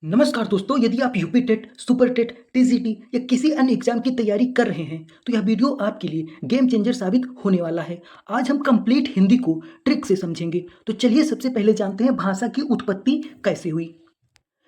नमस्कार दोस्तों, यदि आप UP TET, super TET, TGT या किसी अन्य एग्जाम की तैयारी कर रहे हैं तो यह वीडियो आपके लिए गेम चेंजर साबित होने वाला है। आज हम कंप्लीट हिंदी को ट्रिक से समझेंगे। तो चलिए सबसे पहले जानते हैं भाषा की उत्पत्ति कैसे हुई।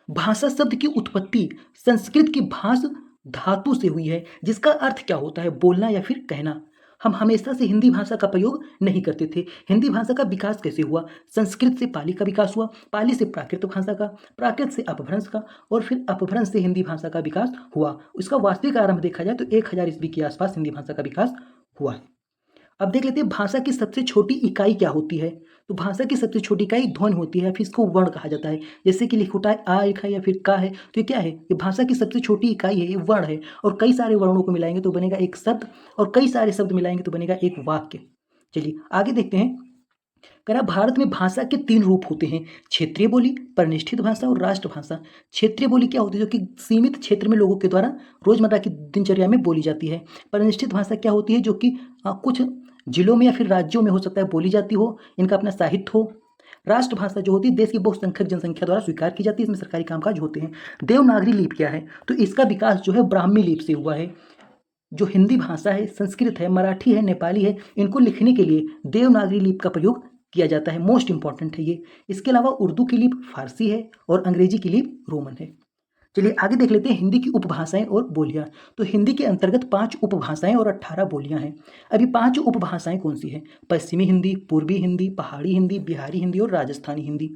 भाषा शब्द की उत्पत्ति संस्कृत की भाष धातु से हुई है, जिसका अर्थ क्या होता है? बोलना या फिर कहना। हम हमेशा से हिंदी भाषा का प्रयोग नहीं करते थे। हिंदी भाषा का विकास कैसे हुआ? संस्कृत से पाली का विकास हुआ, पाली से प्राकृत भाषा का, प्राकृत से अपभ्रंश का, और फिर अपभ्रंश से हिंदी भाषा का विकास हुआ। इसका वास्तविक आरंभ देखा जाए तो 1000 ईस्वी के आसपास हिंदी भाषा का विकास हुआ है। अब देख लेते हैं भाषा की सबसे छोटी इकाई क्या होती है। तो भाषा की सबसे छोटी इकाई ध्वनि होती है, फिर इसको वर्ण कहा जाता है। जैसे कि लिखोटा है, आ लिखा है या फिर का है, तो ये क्या है? ये भाषा की सबसे छोटी इकाई है, ये वर्ण है। और कई सारे वर्णों को मिलाएंगे तो बनेगा एक शब्द, और कई सारे शब्द मिलाएंगे तो बनेगा एक वाक्य। चलिए आगे देखते हैं। कह रहा भारत में भाषा के 3 रूप होते हैं: क्षेत्रीय बोली, परिनिष्ठित भाषा और राष्ट्रभाषा। क्षेत्रीय बोली क्या होती है? जो कि सीमित क्षेत्र में लोगों के द्वारा रोजमर्रा की दिनचर्या में बोली जाती है। परिनिष्ठित भाषा क्या होती है? जो कि कुछ जिलों में या फिर राज्यों में हो सकता है बोली जाती हो, इनका अपना साहित्य हो। राष्ट्रभाषा जो होती है देश की बहुसंख्यक जनसंख्या द्वारा स्वीकार की जाती है, इसमें सरकारी कामकाज होते हैं। देवनागरी लिपि क्या है? तो इसका विकास जो है ब्राह्मी लिपि से हुआ है। जो हिंदी भाषा है, संस्कृत है, मराठी है, नेपाली है, इनको लिखने के लिए देवनागरी लिपि का प्रयोग किया जाता है। मोस्ट इंपॉर्टेंट है ये। इसके अलावा उर्दू की लिपि फारसी है और अंग्रेजी की लिपि रोमन है। चलिए आगे देख लेते हैं हिंदी की उपभाषाएं और बोलियां। तो हिंदी के अंतर्गत 5 उपभाषाएं और 18 बोलियां हैं। अभी 5 उपभाषाएं कौन सी हैं? पश्चिमी हिंदी, पूर्वी हिंदी, पहाड़ी हिंदी, बिहारी हिंदी और राजस्थानी हिंदी।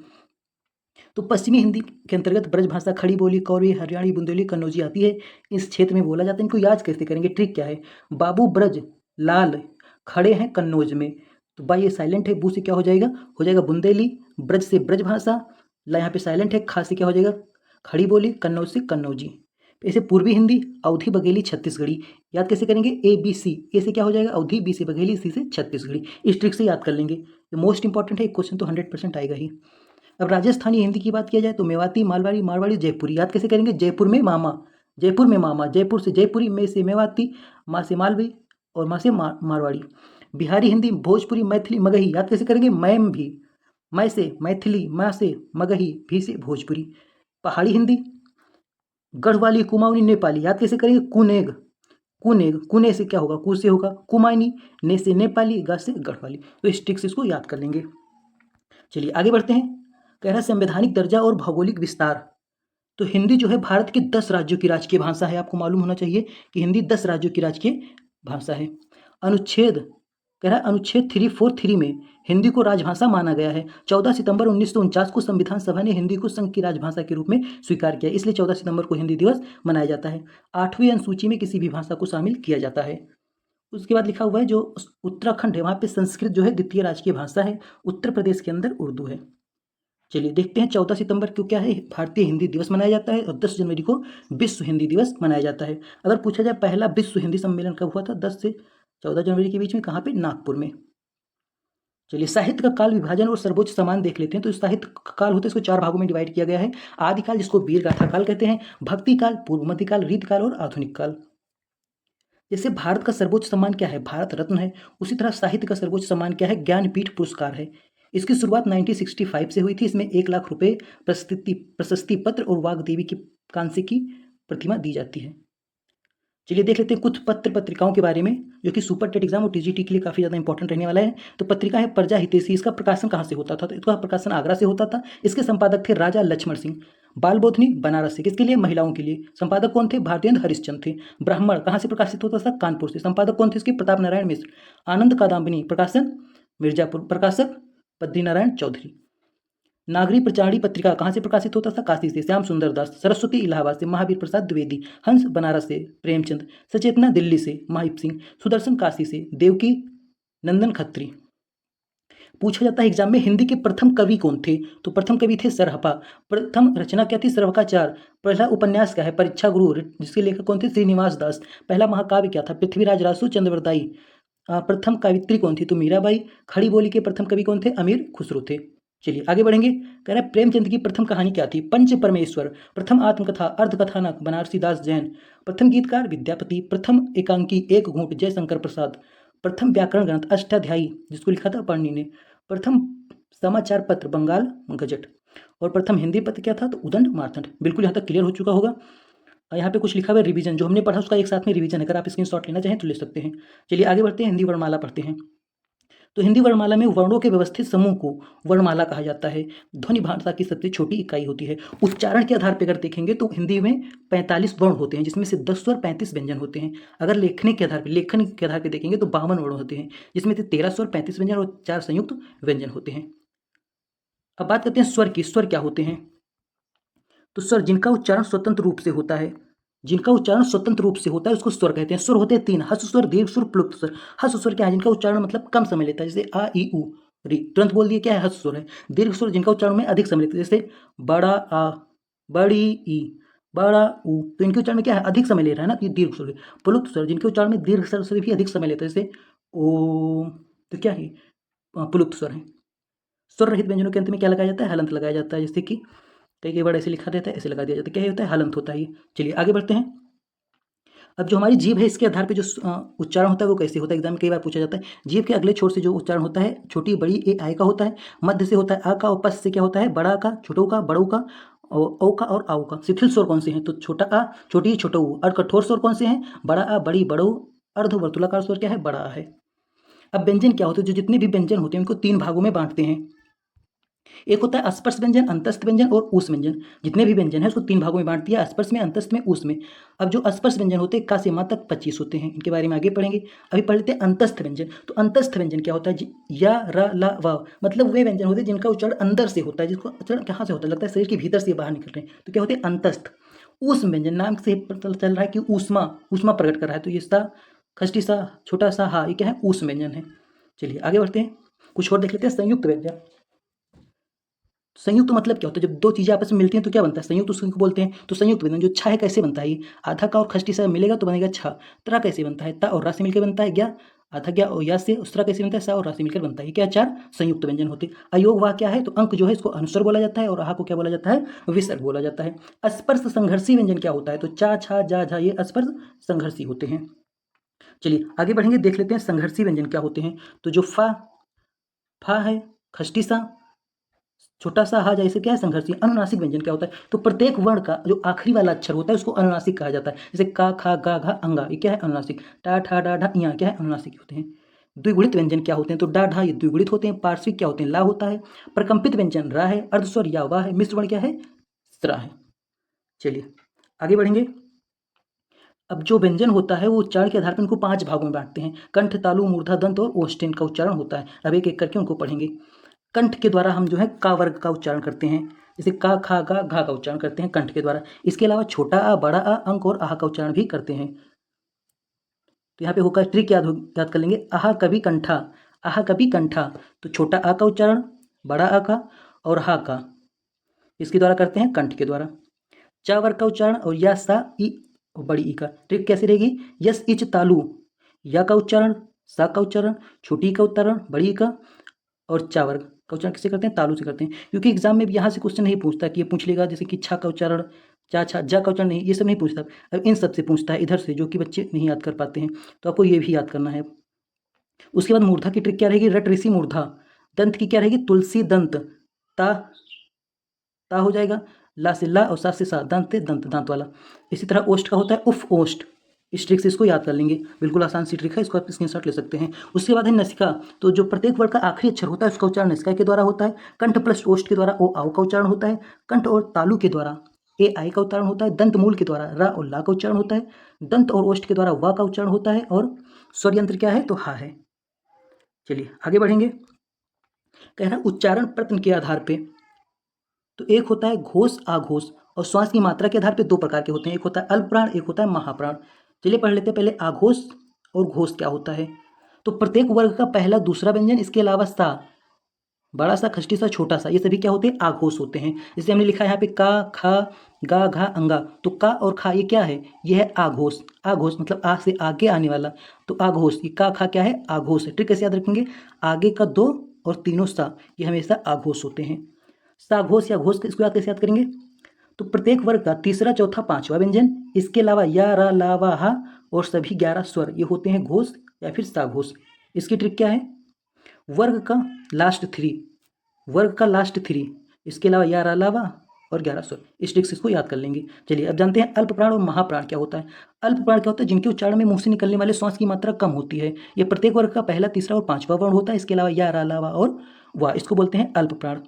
तो पश्चिमी हिंदी के अंतर्गत ब्रजभाषा, खड़ी बोली, कौरवी, हरियाणी, बुंदेली, कन्नौजी आती है। इस क्षेत्र में बोला जाता है। इनको याद कैसे करेंगे? ट्रिक क्या है? बाबू ब्रज लाल खड़े हैं कन्नौज में, तो बाई ये साइलेंट है, बू से क्या हो जाएगा? हो जाएगा बुंदेली। ब्रज से ब्रजभाषा, ला यहाँ पे साइलेंट है, खा से क्या हो जाएगा? खड़ी बोली। कन्नौज से कन्नौजी। ऐसे पूर्वी हिंदी, अवधी, बघेली, छत्तीसगढ़ी। याद कैसे करेंगे? A B C. ए से क्या हो जाएगा? अवधी, बी से बघेली, सी से छत्तीसगढ़ी। इस ट्रिक से याद कर लेंगे। ये मोस्ट इंपॉर्टेंट है, क्वेश्चन तो 100% आएगा ही। अब राजस्थानी हिंदी की बात किया जाए तो मेवाती, मालवाड़ी, मारवाड़ी, जयपुरी। याद कैसे करेंगे? जयपुर में मामा, जयपुर में मामा, जयपुर से जयपुरी, में से मेवाती, माँ से मालवी और माँ से मारवाड़ी। बिहारी हिंदी, भोजपुरी, मैथिली, मगही। याद कैसे करेंगे? मैम भी, मैं से मैथिली, माँ से मगही, भी से भोजपुरी। पहाड़ी हिंदी, गढ़वाली, कुमाऊनी, नेपाली। याद कैसे करेंगे? कुनेग, कुनेग, कुने से क्या होगा? कु से होगा कुमाऊनी, ने से नेपाली, गा से गढ़वाली। तो इस ट्रिक से इसको याद कर लेंगे। चलिए आगे बढ़ते हैं। कह रहा है संवैधानिक दर्जा और भौगोलिक विस्तार। तो हिंदी जो है भारत के 10 राज्यों की राजकीय भाषा है। आपको मालूम होना चाहिए कि हिंदी 10 राज्यों की राजकीय भाषा है। अनुच्छेद, कह रहा है अनुच्छेद 343 में हिंदी को राजभाषा माना गया है। 14 सितंबर 1949 को संविधान सभा ने हिंदी को संघ की राजभाषा के रूप में स्वीकार किया, इसलिए 14 सितंबर को हिंदी दिवस मनाया जाता है। 8वीं अनुसूची में किसी भी भाषा को शामिल किया जाता है। उसके बाद लिखा हुआ है जो उत्तराखंड है वहाँ पे संस्कृत जो है द्वितीय राजकीय भाषा है। उत्तर प्रदेश के अंदर उर्दू है। चलिए देखते हैं 14 सितंबर को क्या है? भारतीय हिंदी दिवस मनाया जाता है, और 10 जनवरी को विश्व हिंदी दिवस मनाया जाता है। अगर पूछा जाए पहला विश्व हिंदी सम्मेलन कब हुआ था? 10 से 14 जनवरी के बीच में। कहाँ पे? नागपुर में। चलिए साहित्य का काल विभाजन और सर्वोच्च सम्मान देख लेते हैं। तो साहित्य का काल होता है, इसको 4 भागों में डिवाइड किया गया है। आदिकाल, जिसको वीर गाथा काल कहते हैं, भक्ति काल, पूर्व मध्यकाल, रीतकाल और आधुनिक काल। जैसे भारत का सर्वोच्च सम्मान क्या है? भारत रत्न है। उसी तरह साहित्य का सर्वोच्च सम्मान क्या है? ज्ञानपीठ पुरस्कार है। इसकी शुरुआत 1965 से हुई थी। इसमें 1 लाख रुपए प्रशस्ति पत्र और वाग्देवी की कांस्य की प्रतिमा दी जाती है। चलिए देख लेते हैं कुछ पत्र पत्रिकाओं के बारे में, जो कि सुपर टेट एग्जाम और टीजीटी के लिए काफ़ी ज़्यादा इंपॉर्टेंट रहने वाला है। तो पत्रिका है प्रजा हितैषी। इसका प्रकाशन कहाँ से होता था? तो इसका प्रकाशन आगरा से होता था। इसके संपादक थे राजा लक्ष्मण सिंह। बालबोधनी बनारस से। किसके लिए? महिलाओं के लिए। संपादक कौन थे? भारतेंद्र हरिश्चंद्र थे। ब्राह्मण कहाँ से प्रकाशित होता था? कानपुर से। संपादक कौन थे इसके? प्रताप नारायण मिश्र। आनंद कादम्बिनी, प्रकाशन मिर्जापुर। प्रकाशक बद्री नारायण चौधरी। नागरी प्रचारणी पत्रिका कहाँ से प्रकाशित होता था? काशी से। श्याम सुंदर दास। सरस्वती इलाहाबाद से। महावीर प्रसाद द्विवेदी। हंस बनारस से। प्रेमचंद। सचेतना दिल्ली से। महप सिंह। सुदर्शन काशी से। देवकी नंदन खत्री। पूछा जाता है एग्जाम में हिंदी के प्रथम कवि कौन थे? तो प्रथम कवि थे सरहपा। प्रथम रचना क्या थी? सर्वकाचार। पहला उपन्यास क्या है? परीक्षा गुरु, जिसके लेखक कौन थे? श्रीनिवास दास। पहला महाकाव्य क्या था? पृथ्वीराज रासो चंद्रवरदाई। प्रथम कवित्री कौन थी? तो मीराबाई। खड़ी बोली के प्रथम कवि कौन थे? अमीर खुसरो थे। चलिए आगे बढ़ेंगे। कह रहा है प्रेमचंद की प्रथम कहानी क्या थी? पंच परमेश्वर। प्रथम आत्मकथा अर्धकथानक बनारसी दास जैन। प्रथम गीतकार विद्यापति। प्रथम एकांकी एक घूंट जयशंकर प्रसाद। प्रथम व्याकरण ग्रंथ अष्टाध्यायी, जिसको लिखा था पाणिनि ने। प्रथम समाचार पत्र बंगाल गजट। और प्रथम हिंदी पद क्या था? तो उदंड मार्तंड। बिल्कुल यहाँ तक क्लियर हो चुका होगा। यहाँ पे कुछ लिखा हुआ है रिवीजन, जो हमने पढ़ा उसका एक साथ में रिवीजन, अगर आप स्क्रीनशॉट लेना चाहें तो ले सकते हैं। चलिए आगे बढ़ते हैं, हिंदी वर्णमाला पढ़ते हैं। तो हिंदी वर्णमाला में वर्णों के व्यवस्थित समूह को वर्णमाला कहा जाता है। ध्वनि भाषा की सबसे छोटी इकाई होती है। उच्चारण के आधार पर अगर देखेंगे तो हिंदी में 45 वर्ण होते हैं, जिसमें से 10 स्वर 35 व्यंजन होते हैं। अगर लेखन के आधार पर देखेंगे तो 52 वर्ण होते हैं, जिसमें से 13 स्वर 35 व्यंजन और 4 संयुक्त व्यंजन होते हैं। अब बात करते हैं स्वर की। स्वर क्या होते हैं? तो स्वर जिनका उच्चारण स्वतंत्र रूप से होता है, उसको स्वर कहते हैं। स्वर होते हैं 3, हस्व स्वर, दीर्घ स्वर, प्लुप्त स्वर। हस्व स्वर क्या है? जिनका उच्चारण मतलब कम समय लेता है, जैसे आ ई उ री, तुरंत बोल दिए, क्या है? हस्व स्वर है। दीर्घ स्वर जिनका उच्चारण में अधिक समय लेता है, जैसे बड़ा आ, बड़ी ई, बड़ा ऊ, तो इनके उच्चारण में क्या है? अधिक समय ले रहा है ना, तो ये दीर्घ स्वर है। प्लुप्त स्वर जिनके उच्चारण में दीर्घ स्वर से भी अधिक समय लेता है, जैसे ओम, तो क्या है? प्लुप्त स्वर है। स्वर रहित व्यंजनों के अंत में क्या लगाया जाता है? हलंत लगाया जाता है, जैसे कि कई बार ऐसे लिखा रहता है, ऐसे लगा दिया जाता है, क्या होता है? हलंत होता है ये। चलिए आगे बढ़ते हैं। अब जो हमारी जीभ है, इसके आधार पे जो उच्चारण होता है वो कैसे होता है? एग्जाम में कई बार पूछा जाता है। जीभ के अगले छोर से जो उच्चारण होता है, छोटी बड़ी ए आय का होता है, मध्य से होता है आ का, और पश्च से क्या होता है? बड़ा का, छोटो का, बड़ो का, औ का और आओ का। शिथिल स्वर कौन से हैं? तो छोटा आ, छोटी छोटो ऊ। और कठोर स्वर कौन से हैं? बड़ा आ, बड़ी, बड़ो। अर्ध वर्तुलाकार स्वर क्या है? बड़ा आ है। अब व्यंजन क्या होते हैं? जो जितने भी व्यंजन होते हैं उनको 3 भागों में बांटते हैं। एक होता है स्पर्श व्यंजन, अंतस्थ व्यंजन और ऊष्म व्यंजन। जितने भी व्यंजन है उसको 3 भागों में बांट दिया, स्पर्श में, अंतस्थ में, ऊष्म में। अब जो स्पर्श व्यंजन होते हैं, का से माँ तक 25 होते हैं, इनके बारे में आगे पढ़ेंगे। अभी पढ़ लेते हैं अंतस्थ व्यंजन। तो अंतस्थ व्यंजन क्या होता है? या, र, ला, वाव, मतलब वे व्यंजन होते हैं जिनका उच्चारण अंदर से होता है, जिसको उच्चारण कहाँ से होता है? लगता है शरीर के भीतर से बाहर निकल रहे हैं, तो क्या होते हैं? अंतस्थ। ऊष्म व्यंजन, नाम से पता चल रहा है कि ऊष्मा ऊष्मा प्रकट कर रहा है, तो ये सा, खष्टी सा, छोटा सा हा, ये क्या है? ऊष्म व्यंजन है। चलिए आगे बढ़ते हैं, कुछ और देख लेते हैं। संयुक्त व्यंजन। संयुक्त मतलब क्या होता है? जब 2 चीज़ें आपस में मिलती हैं तो क्या बनता है? संयुक्त उसको बोलते हैं। तो संयुक्त व्यंजन जो छा है, कैसे बनता है ये? आधा का और खष्टी सा मिलेगा तो बनेगा छा। त्रा कैसे बनता है? ता और रा से मिलकर बनता है ज्ञा। आधा ज्ञा और या से उसरा कैसे बनता है? सा और रा से मिलकर बनता है। ये क्या? 4 संयुक्त व्यंजन होते हैं। अयोग वाह क्या है? तो अंक जो है इसको अनुस्वर बोला जाता है, और आहा को क्या बोला जाता है? विसर्ग बोला जाता है। स्पर्श संघर्षी व्यंजन क्या होता है? तो चा, छा, जा, झा, ये स्पर्श संघर्षी होते हैं। चलिए आगे बढ़ेंगे, देख लेते हैं संघर्षी व्यंजन क्या होते हैं। तो जो फा, फा है, खष्टी सा, छोटा सा हा, जैसे क्या है? संघर्षी। अनुनासिक व्यंजन क्या होता है? तो प्रत्येक वर्ण का जो आखिरी वाला अक्षर होता है उसको अनुनासिक कहा जाता है, जैसे का, खा, गा, घा, अंगा, ये क्या है? अनुनासिक। टा, ठा, डा, ढा, इया क्या है? अनुनासिक होते हैं। द्विगुणित व्यंजन क्या होते हैं? तो डा, ढा, ये द्विगुणित होते हैं। पार्श्विक क्या होते हैं? ला होता है। प्रकंपित व्यंजन रा है। अर्धस्वर या वाह है। मिश्र वर्ण क्या है? स्रा है। चलिए आगे बढ़ेंगे। अब जो व्यंजन होता है वो उच्चारण के आधार पर उनको 5 भागों में बांटते हैं। कंठ, तालु, मूर्धा, दंत और ओष्ठ, इनका उच्चारण होता है। अब एक एक करके उनको पढ़ेंगे। कंठ के द्वारा हम जो है का वर्ग का उच्चारण करते हैं, जैसे का, खा, गा, घा का उच्चारण करते हैं कंठ के द्वारा। इसके अलावा छोटा आ, बड़ा आ, अंक और आह का उच्चारण भी करते हैं। तो यहाँ पे होगा ट्रिक याद कर लेंगे। आहा कभी कंठा, आहा कभी कंठा, तो छोटा आ का उच्चारण, बड़ा आ का और हा का, इसके द्वारा करते हैं कंठ के द्वारा। चा वर्ग का उच्चारण और या, सा, ई और बड़ी ई का। ट्रिक कैसे रहेगी? यस, इच, तालु, या का उच्चारण, सा का उच्चारण, छोटी ई का उच्चारण, बड़ी ई का, और चा वर्ग का उच्चारण किससे करते हैं? तालु से करते हैं। क्योंकि एग्जाम में भी यहाँ से क्वेश्चन नहीं पूछता कि ये पूछ लेगा जैसे कि छा का उच्चारण, चा, छा, जा का उच्चारण, नहीं, ये सब नहीं पूछता। अब इन सब से पूछता है इधर से, जो कि बच्चे नहीं याद कर पाते हैं, तो आपको ये भी याद करना है। उसके बाद मूर्धा की ट्रिक क्या रहेगी? रट ऋषि मूर्धा। दंत की क्या रहेगी? तुलसी दंत। ता, ता हो जाएगा, ला से ला और सा से सा, दंत दंत, दांत वाला। इसी तरह ओष्ठ का होता है उफ ओष्ठ। इस ट्रिक से इसको याद कर लेंगे, बिल्कुल आसान सी ट्रिक है, इसको आप स्क्रीनशॉट ले सकते हैं। उसके बाद है नसिका। तो जो प्रत्येक वर्ड का आखिरी अक्षर होता है उसका उच्चारण नसिका के द्वारा होता है। कंठ प्लस ओष्ठ के द्वारा ओ आओ का उच्चारण होता है। कंठ और तालु के द्वारा ए आई का उच्चारण होता है। दंत मूल के द्वारा रा और ला का उच्चारण होता है। दंत और ओष्ठ के द्वारा वा का उच्चारण होता है। और स्वर यंत्र क्या है? तो हा है। चलिए आगे बढ़ेंगे। कह रहा उच्चारण प्रश्न के आधार पे, तो एक होता है घोष, आघोष, और श्वास की मात्रा के आधार पे 2 प्रकार के होते हैं, एक होता है अल्प प्राण, एक होता है महाप्राण। चलिए पढ़ लेते हैं पहले आघोष और घोष क्या होता है। तो प्रत्येक वर्ग का पहला दूसरा व्यंजन, इसके अलावा सा, बड़ा सा, खष्टी सा, छोटा सा, ये सभी क्या होते हैं? आघोष होते हैं। जैसे हमने लिखा है यहाँ पे का, खा, गा, घा, अंगा, तो का और खा ये क्या है? ये है आघोष। आघोष मतलब आ से आगे आने वाला, तो आघोष। ये का, खा क्या है? आघोष है। ट्रिक कैसे याद रखेंगे? आगे का 2 और तीनों सा, ये हमेशा आघोष होते हैं। साघोष या घोष, इसको कैसे याद करेंगे? तो प्रत्येक वर्ग का तीसरा, चौथा, पांचवा व्यंजन, इसके अलावा या, रा, ला, वा, हा और सभी 11 स्वर, ये होते हैं घोष या फिर साघोष। इसकी ट्रिक क्या है? वर्ग का लास्ट 3, वर्ग का लास्ट 3 इसके अलावा यार अलावा और 1100 इस ट्रिक से इसको याद कर लेंगे। चलिए अब जानते हैं अल्प प्राण और महाप्राण क्या होता है। अल्प प्राण क्या होता है? जिनके उच्चारण में मुंह से निकलने वाले श्वास की मात्रा कम होती है। ये प्रत्येक वर्ग का पहला, तीसरा और पांचवा वर्ण होता है। इसके अलावा यार अलावा और वाह, इसको बोलते हैं अल्प प्राण।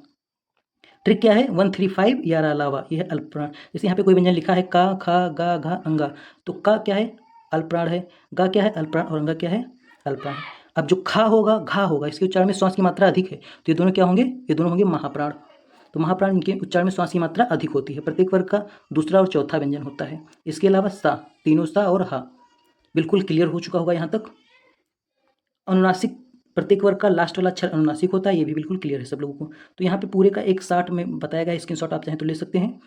ट्रिक क्या है? 135 यार अलावा, यह है अल्प प्राण। जैसे यहाँ पे कोई व्यंजन लिखा है का, खा, गा, घा, अंगा, तो का क्या है? अल्प प्राण है। गा क्या है? अल्प प्राण। और अंगा क्या है? अल्प प्राण। अब जो खा होगा, घा होगा, इसके उच्चारण में श्वास की मात्रा अधिक है, तो ये दोनों क्या होंगे? ये दोनों होंगे महाप्राण। तो महाप्राण इनके उच्चारण में श्वास की मात्रा अधिक होती है। प्रत्येक वर्ग का दूसरा और चौथा व्यंजन होता है। इसके अलावा सा, तीनों सा और हा, बिल्कुल क्लियर हो चुका होगा यहाँ तक। अनुनासिक, प्रत्येक वर्ग का लास्ट वाला अक्षर अनुनासिक होता है, ये भी बिल्कुल क्लियर है सब लोगों को। तो यहाँ पे पूरे का एक शार्ट में बताया गया, स्क्रीनशॉट आप चाहें तो ले सकते हैं।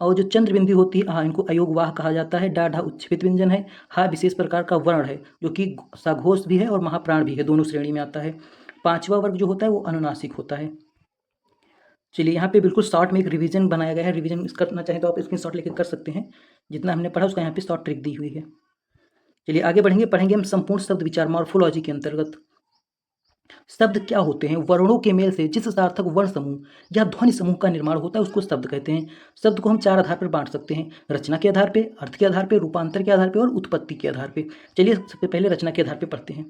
और जो चंद्र बिंदु होती है, हाँ, इनको अयोगवाह कहा जाता है। डा ढा उच्छ्वित व्यंजन है। हा विशेष प्रकार का वर्ण है जो कि सघोष भी है और महाप्राण भी है, दोनों श्रेणी में आता है। पांचवा वर्ग जो होता है वो अनुनासिक होता है। चलिए यहाँ पे बिल्कुल शॉर्ट में एक रिवीजन बनाया गया है। रिवीजन करना चाहें तो आप स्क्रीनशॉट लेकर कर सकते हैं। जितना हमने पढ़ा उसका यहाँ पे शॉर्ट ट्रिक दी हुई है। चलिए आगे बढ़ेंगे, पढ़ेंगे हम संपूर्ण शब्द विचार मॉर्फोलॉजी के अंतर्गत। शब्द क्या होते हैं? वर्णों के मेल से जिस सार्थक वर्ण समूह या ध्वनि समूह का निर्माण होता है उसको शब्द कहते हैं। शब्द को हम चार आधार पर बांट सकते हैं: रचना के आधार पे, अर्थ के आधार पे, रूपांतर के आधार पे और उत्पत्ति के आधार पे। चलिए सबसे पहले रचना के आधार पे पढ़ते हैं।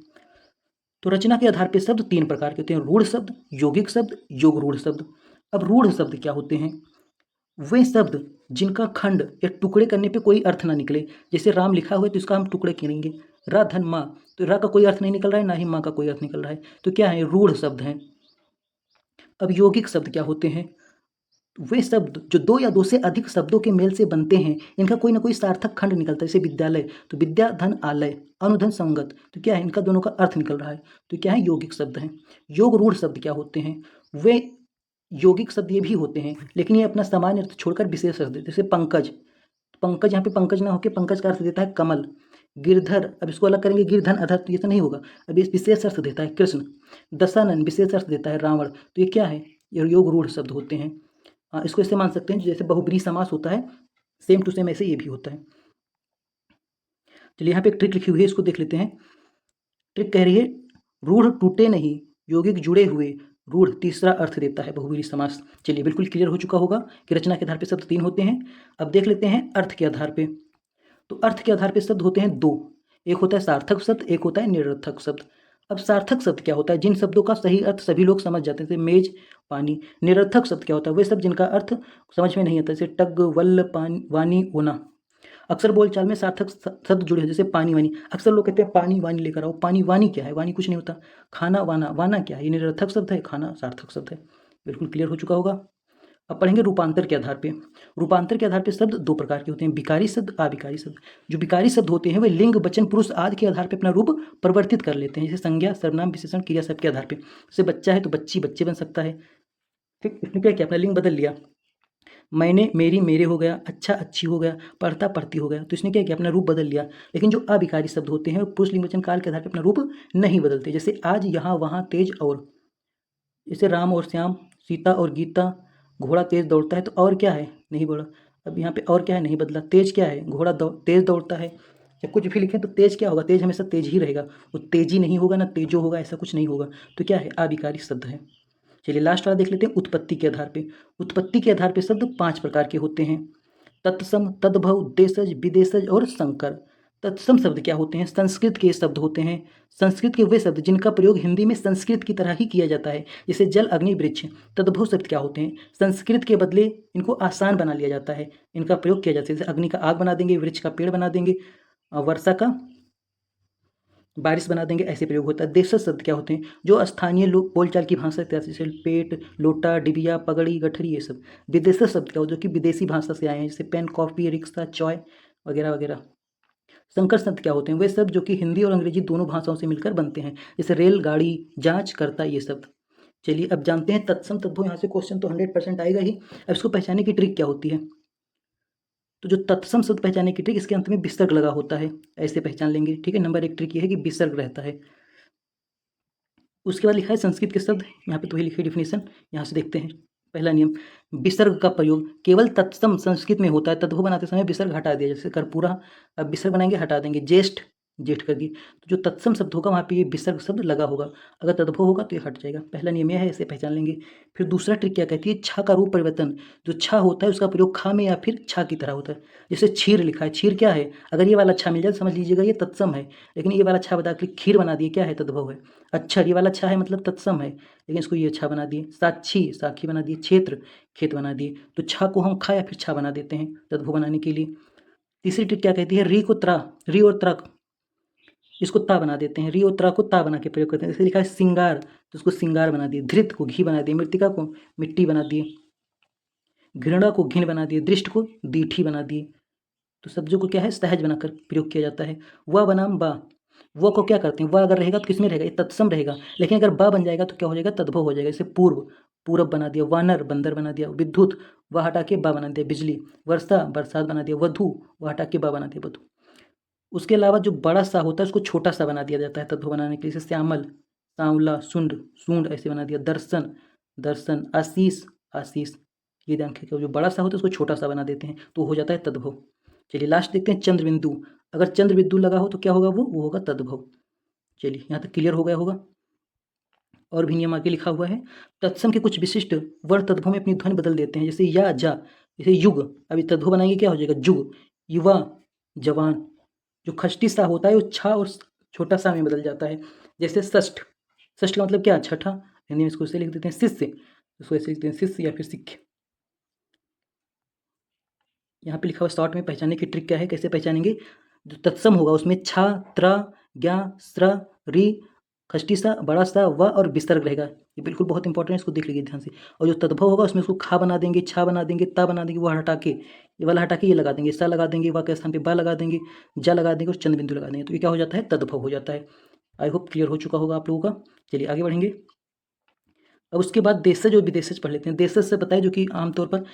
तो रचना के आधार पे शब्द तीन प्रकार के होते हैं: रूढ़ शब्द, यौगिक शब्द, योग रूढ़ शब्द। अब रूढ़ शब्द क्या होते हैं? वे शब्द जिनका खंड या टुकड़े करने पे कोई अर्थ ना निकले। जैसे राम लिखा हुआ है तो इसका हम टुकड़े करेंगे, रा धन माँ, तो रा का कोई अर्थ नहीं निकल रहा है, ना ही माँ का कोई अर्थ निकल रहा है, तो क्या है? रूढ़ शब्द हैं। अब यौगिक शब्द क्या होते हैं? वे शब्द जो दो या दो से अधिक शब्दों के मेल से बनते हैं, इनका कोई ना कोई सार्थक खंड निकलता है। जैसे विद्यालय, तो विद्या धन आलय, अनुधन संगत, तो क्या है? इनका दोनों का अर्थ निकल रहा है, तो क्या है? यौगिक शब्द हैं। योग रूढ़ शब्द क्या होते हैं? वे यौगिक शब्द ये भी होते हैं, लेकिन ये अपना सामान्य अर्थ छोड़कर विशेष अर्थ देते हैं। जैसे पंकज, पंकज यहाँ पे पंकज ना होकर पंकज का अर्थ देता है कमल। गिरधर, अब इसको अलग करेंगे, गिरधन अधर, तो ये तो नहीं होगा। अब इस विशेष अर्थ देता है कृष्ण। दशानन विशेष अर्थ देता है रावण, तो ये क्या है? ये योग रूढ़ शब्द होते हैं। इसको ऐसे मान सकते हैं जैसे बहुब्रीहि समास होता है, सेम टू सेम ऐसे ये भी होता है। चलिए यहाँ पे एक ट्रिक लिखी हुई है, इसको देख लेते हैं। ट्रिक कह रही है रूढ़ टूटे नहीं, यौगिक जुड़े हुए, रूढ़ तीसरा अर्थ देता है बहुब्रीहि समास। चलिए बिल्कुल क्लियर हो चुका होगा कि रचना के आधार पे शब्द तीन होते हैं। अब देख लेते हैं अर्थ के आधार पे। तो अर्थ के आधार पे शब्द होते हैं दो, एक होता है सार्थक शब्द, एक होता है निरर्थक शब्द। अब सार्थक शब्द क्या होता है? जिन शब्दों का सही अर्थ सभी लोग समझ जाते हैं, जैसे मेज, पानी। निरर्थक शब्द क्या होता है? वे शब्द जिनका अर्थ समझ में नहीं आता, जैसे टग, वल्ल, पानी, वानी, ओना। अक्सर बोलचाल में सार्थक शब्द जुड़े हैं, जैसे पानी वानी। अक्सर लोग कहते हैं पानी वानी लेकर आओ, पानी वानी क्या है? वानी कुछ नहीं होता। खाना वाना, वाना क्या है? ये निरर्थक शब्द है, खाना सार्थक शब्द है। बिल्कुल क्लियर हो चुका होगा। अब पढ़ेंगे रूपांतर के आधार पे। रूपांतर के आधार पे शब्द दो प्रकार के होते हैं: विकारी शब्द, अविकारी शब्द। जो विकारी शब्द होते हैं वे लिंग, वचन, पुरुष आदि के आधार पे अपना रूप परिवर्तित कर लेते हैं, जैसे संज्ञा, सर्वनाम, विशेषण, क्रिया शब्द के आधार पे। जैसे बच्चा है तो बच्ची, बच्चे बन सकता है। ठीक, इसने क्या किया? अपना लिंग बदल लिया। मैंने, मेरी, मेरे हो गया। अच्छा, अच्छी हो गया। पढ़ता, पढ़ती हो गया। तो इसने क्या किया? अपना रूप बदल लिया। लेकिन जो अविकारी शब्द होते हैं पुरुष, लिंग, वचन, काल के आधार पर अपना रूप नहीं बदलते। जैसे आज, यहाँ, वहाँ, तेज और। जैसे राम और श्याम, सीता और गीता। घोड़ा तेज दौड़ता है, तो और क्या है? नहीं बोला। अब यहाँ पे और क्या है? नहीं बदला। तेज क्या है? घोड़ा तेज दौड़ता है। या कुछ भी लिखें तो तेज क्या होगा? तेज हमेशा तेज ही रहेगा, वो तेजी नहीं होगा ना तेजो होगा, ऐसा कुछ नहीं होगा। तो क्या है? अविकारी शब्द है। चलिए लास्ट वाला देख लेते हैं उत्पत्ति के आधार पे। उत्पत्ति के आधार पे शब्द पांच प्रकार के होते हैं: तत्सम, तद्भव, देशज, विदेशज और संकर। तत्सम शब्द क्या होते हैं? संस्कृत के शब्द होते हैं। संस्कृत के वे शब्द जिनका प्रयोग हिंदी में संस्कृत की तरह ही किया जाता है, जैसे जल, अग्नि, वृक्ष। तद्भव शब्द क्या होते हैं? संस्कृत के बदले इनको आसान बना लिया जाता है, इनका प्रयोग किया जाता है। जैसे अग्नि का आग बना देंगे, वृक्ष का पेड़ बना देंगे, वर्षा का बारिश बना देंगे, ऐसे प्रयोग होता है। देशज शब्द क्या होते हैं? जो स्थानीय लोग बोलचाल की भाषा इत्यादि, जैसे पेट, लोटा, डिबिया, पगड़ी, गठरी, ये सब। विदेशज शब्द क्या हो? जो कि विदेशी भाषा से आए हैं, जैसे पेन, कॉफी, रिक्शा, चाय वगैरह वगैरह। संकर शब्द क्या होते हैं? वे शब्द जो कि हिंदी और अंग्रेजी दोनों भाषाओं से मिलकर बनते हैं, जैसे रेल, गाड़ी, जांच करता, ये शब्द। चलिए अब जानते हैं तत्सम तद्भव। यहाँ से क्वेश्चन तो 100% आएगा ही। अब इसको पहचानने की ट्रिक क्या होती है? तो जो तत्सम शब्द पहचानने की ट्रिक, इसके अंत में विसर्ग लगा होता है, ऐसे पहचान लेंगे। ठीक है, नंबर एक ट्रिक ये है कि विसर्ग रहता है। उसके बाद लिखा है संस्कृत के शब्द, यहाँ पे तो वही लिखी डिफिनेशन, यहाँ से देखते हैं। पहला नियम, विसर्ग का प्रयोग केवल तत्सम संस्कृत में होता है। तद्भव बनाते समय विसर्ग हटा दिया, जैसे कर्पूरा, अब विसर्ग बनाएंगे हटा देंगे। ज्येष्ठ, जेठ कर दी। तो जो तत्सम शब्द होगा वहाँ पे ये विसर्ग शब्द लगा होगा, अगर तद्भव होगा तो ये हट जाएगा। पहला नियम यह है, इसे पहचान लेंगे। फिर दूसरा ट्रिक क्या कहती है, छा का रूप परिवर्तन। जो छा होता है उसका प्रयोग खा में या फिर छा की तरह होता है। जैसे क्षीर लिखा है, क्षीर क्या है, अगर ये वाला छा मिल जाए तो समझ लीजिएगा ये तत्सम है, लेकिन ये वाला छा बता के खीर बना दिए, क्या है, तद्भव है। अक्षर, ये वाला छा है मतलब तत्सम है, लेकिन इसको ये छा बना दिए। साक्षी, साक्षी बना दिए। क्षेत्र, खेत बना दिए। तो छा को हम खा या फिर छा बना देते हैं तद्भव बनाने के लिए। तीसरी ट्रिक क्या कहती है, री को त्रा, री और त्रा, इसको ता बना देते हैं। री और त्रा को ता बना के प्रयोग करते हैं। जैसे लिखा है सिंगार, तो उसको सिंगार बना दिए। धृत को घी बना दिए। मृतिका को मिट्टी बना दिए। घृणा को घिन बना दिए। दृष्ट को दीठी बना दिए। तो शब्दों को क्या है, सहज बनाकर प्रयोग किया जाता है। व बनाम बा, वो को क्या करते हैं, वह अगर रहेगा तो किसमें रहेगा, ये तत्सम रहेगा, लेकिन अगर बा बन जाएगा तो क्या हो जाएगा, तद्भव हो जाएगा। जैसे पूर्व, पूरब बना दिया। वानर, बंदर बना दिया। विद्युत, वह हटा के बा बना दिया बिजली। वर्षा, बरसात बना दिया। वधु, वह हटा के बा बना दिया वधु। उसके अलावा जो बड़ा सा होता है उसको छोटा सा बना दिया जाता है तद्भव बनाने के लिए। जैसे श्यामल, सांवला, सुंड, सूंड ऐसे बना दिया। दर्शन, दर्शन। आशीष, आशीष। ये ध्यान रखिएगा, जो बड़ा सा होता है उसको छोटा सा बना देते हैं तो हो जाता है तद्भव। चलिए लास्ट देखते हैं, चंद्र बिंदु। अगर चंद्र बिंदु लगा हो तो क्या होगा, वो होगा तद्भव। चलिए यहाँ तक क्लियर हो गया होगा। और भी नियम आगे लिखा हुआ है। तत्सम के कुछ विशिष्ट वर्ण तद्भव में अपनी ध्वनि बदल देते हैं। जैसे या, जा। जैसे युग, अभी तद्भव बनाएंगे क्या हो जाएगा, जुग। युवा, जवान। जो खष्टी सा होता है वो छा और छोटा सा में बदल जाता है। जैसे षष्ठ, षष्ठ का मतलब क्या, छठा। हिंदी में इसको ऐसे लिख देते हैं। शिष्य, इसको ऐसे लिखते हैं शिष्य या फिर सिख। यहाँ पे लिखा हुआ शॉर्ट में पहचानने की ट्रिक क्या है, कैसे पहचानेंगे। जो तत्सम होगा उसमें छा, त्रा, ज्ञा, स्र, री, खष्टी सा, बड़ा सा, व और विसर्ग रहेगा। ये बिल्कुल बहुत इंपॉर्टेंट है, इसको देख लीजिए ध्यान से। और जो तद्भव होगा उसमें उसको खा बना देंगे, छा बना देंगे, ता बना देंगे, वो हटा के, ये वाला हटा के ये लगा देंगे, सा लगा देंगे, व के स्थान पे बा लगा देंगे, जा लगा देंगे और चंद्र बिंदु लगा देंगे, तो ये क्या हो जाता है, तद्भव हो जाता है। आई होप क्लियर हो चुका होगा आप लोगों का। चलिए आगे बढ़ेंगे। अब उसके बाद देशज और विदेशज पढ़ लेते हैं। देशज से पता है जो कि आमतौर पर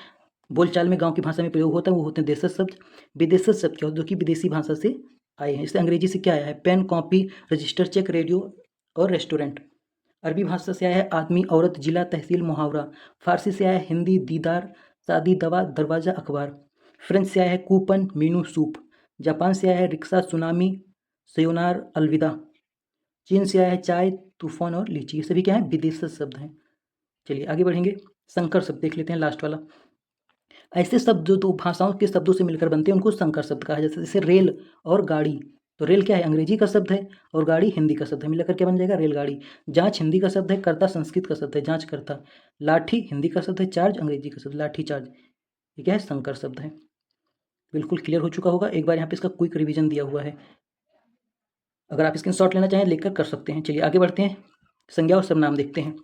बोलचाल में गांव की भाषा में प्रयोग होता है, वो होते हैं देशज शब्द। विदेशज शब्द क्या होता है, जो कि विदेशी भाषा से आए हैं। जैसे अंग्रेजी से क्या आया है, pen, copy, register, check, radio और रेस्टोरेंट। अरबी भाषा से आया है आदमी, औरत, जिला, तहसील, मुहावरा। फारसी से आया है हिंदी, दीदार, शादी, दवा, दरवाजा, अखबार। फ्रेंच से आया है कूपन, मीनू, सूप। जापान से आया है रिक्शा, सुनामी, सयोनार, अलविदा। चीन से आया है चाय, तूफान और लीची। ये सभी क्या है, विदेशी शब्द हैं। चलिए आगे बढ़ेंगे। संकर शब्द देख लेते हैं, लास्ट वाला। ऐसे शब्द जो दो भाषाओं के शब्दों से मिलकर बनते हैं उनको संकर शब्द कहा जाता है। जैसे रेल और गाड़ी, तो रेल क्या है, अंग्रेजी का शब्द है, और गाड़ी हिंदी का शब्द है, मिलकर क्या बन जाएगा, रेलगाड़ी। जांच हिंदी का शब्द है, करता संस्कृत का शब्द है, जांच करता। लाठी हिंदी का शब्द है, चार्ज अंग्रेजी का शब्द, लाठी चार्ज। ये क्या है, संकर शब्द है। बिल्कुल क्लियर हो चुका होगा। एक बार यहाँ पे इसका क्विक रिवीजन दिया हुआ है, अगर आप स्क्रीनशॉट लेना चाहें लेकर कर सकते हैं। चलिए आगे बढ़ते हैं, संज्ञा और सर्वनाम देखते हैं।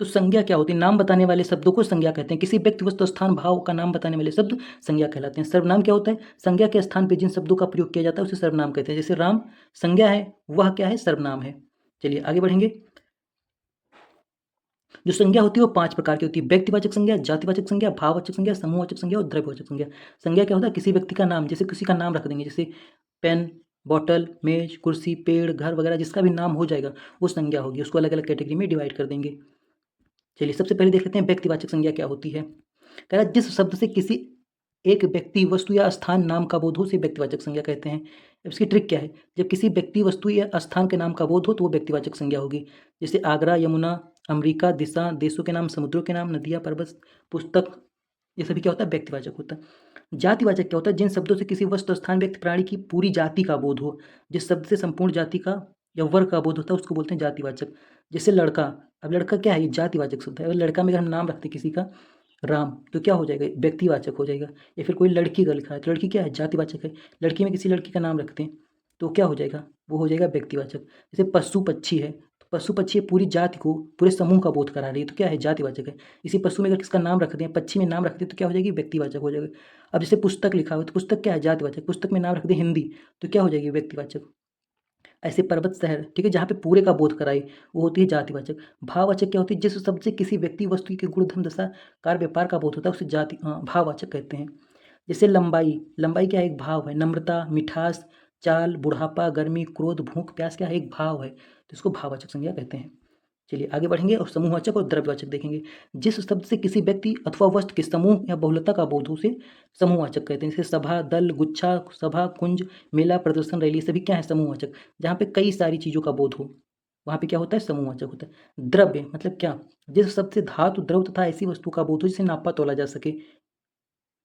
तो संज्ञा क्या होती है, नाम बताने वाले शब्दों को संज्ञा कहते हैं। किसी व्यक्ति, वस्तु, स्थान, भाव का नाम बताने वाले शब्द संज्ञा कहलाते हैं। सर्वनाम क्या होता है, संज्ञा के स्थान पर जिन शब्दों का प्रयोग किया जाता है उसे सर्वनाम कहते हैं। जैसे राम संज्ञा है, वह क्या है, सर्वनाम है। चलिए आगे बढ़ेंगे। जो संज्ञा होती है वो 5 प्रकार की होती है। व्यक्तिवाचक संज्ञा, जातिवाचक संज्ञा, भाववाचक संज्ञा, समूहवाचक संज्ञा और द्रव्यवाचक संज्ञा। संज्ञा क्या होता है, किसी व्यक्ति का नाम, जैसे किसी का नाम रख देंगे, जैसे पेन, बॉटल, मेज, कुर्सी, पेड़, घर वगैरह, जिसका भी नाम हो जाएगा वो संज्ञा होगी। उसको अलग अलग कैटेगरी में डिवाइड कर देंगे। चलिए सबसे पहले देख लेते हैं व्यक्तिवाचक संज्ञा क्या होती है। कह रहा है जिस शब्द से किसी एक व्यक्ति, वस्तु या स्थान, नाम का बोध हो उसे व्यक्तिवाचक संज्ञा कहते हैं। अब इसकी ट्रिक क्या है, जब किसी व्यक्ति, वस्तु या स्थान के नाम का बोध हो तो वो व्यक्तिवाचक संज्ञा होगी। जैसे आगरा, यमुना, अमेरिका, दिशा, देशों के नाम, समुद्रों के नाम, नदियाँ, पर्वत, पुस्तक, ये सभी क्या होता है, व्यक्तिवाचक होता है। जातिवाचक क्या होता है, जिन शब्दों से किसी वस्तु, स्थान, व्यक्ति, प्राणी की पूरी जाति का बोध हो। जिस शब्द से संपूर्ण जाति का या वर्ग का बोध होता है उसको बोलते हैं जातिवाचक। जैसे लड़का, अब लड़का क्या है, ये जातिवाचक शब्द है। अगर लड़का में अगर हम नाम रखते किसी का राम, तो क्या हो जाएगा, व्यक्तिवाचक हो जाएगा। या फिर कोई लड़की का लिखा है तो लड़की क्या है, जातिवाचक है। लड़की में किसी लड़की का नाम रखते हैं तो क्या हो जाएगा, वो हो जाएगा व्यक्तिवाचक। जैसे पशु पक्षी है, तो पशु पक्षी पूरी जाति को, पूरे समूह का बोध करा रही है तो क्या है, जातिवाचक है। इसी पशु में अगर किसका नाम रख दें, पक्षी में नाम रख दें तो क्या हो जाएगी, व्यक्तिवाचक हो जाएगा। अब जैसे पुस्तक लिखा हुआ है तो पुस्तक क्या है, जातिवाचक। पुस्तक में नाम रख दें हिंदी तो क्या हो जाएगी, व्यक्तिवाचक। ऐसे पर्वत, शहर, ठीक है, जहाँ पे पूरे का बोध कराए वो होती है जातिवाचक। भाववाचक क्या होती है, जिस शब्द से किसी व्यक्ति, वस्तु के गुण, धर्म, दशा, कार्य, व्यापार का बोध होता है उसे भाववाचक कहते हैं। जैसे लंबाई, लंबाई क्या है, एक भाव है। नम्रता, मिठास, चाल, बुढ़ापा, गर्मी, क्रोध, भूख, प्यास क्या है, एक भाव है, तो इसको भाववाचक संज्ञा कहते हैं। चलिए आगे बढ़ेंगे और समूहवाचक और द्रव्यवाचक देखेंगे। जिस शब्द से किसी व्यक्ति अथवा वस्तु के समूह या बहुलता का बोध हो उसे समूहवाचक कहते हैं। जैसे सभा, दल, गुच्छा, सभा, कुंज, मेला, प्रदर्शन, रैली, सभी क्या है समूहवाचक। जहाँ पे कई सारी चीज़ों का बोध हो वहाँ पे क्या होता है समूहवाचक होता है। द्रव्य मतलब क्या, जिस शब्द से धातु, द्रव तथा ऐसी वस्तु का बोध हो जिसे नापा तोला जा सके।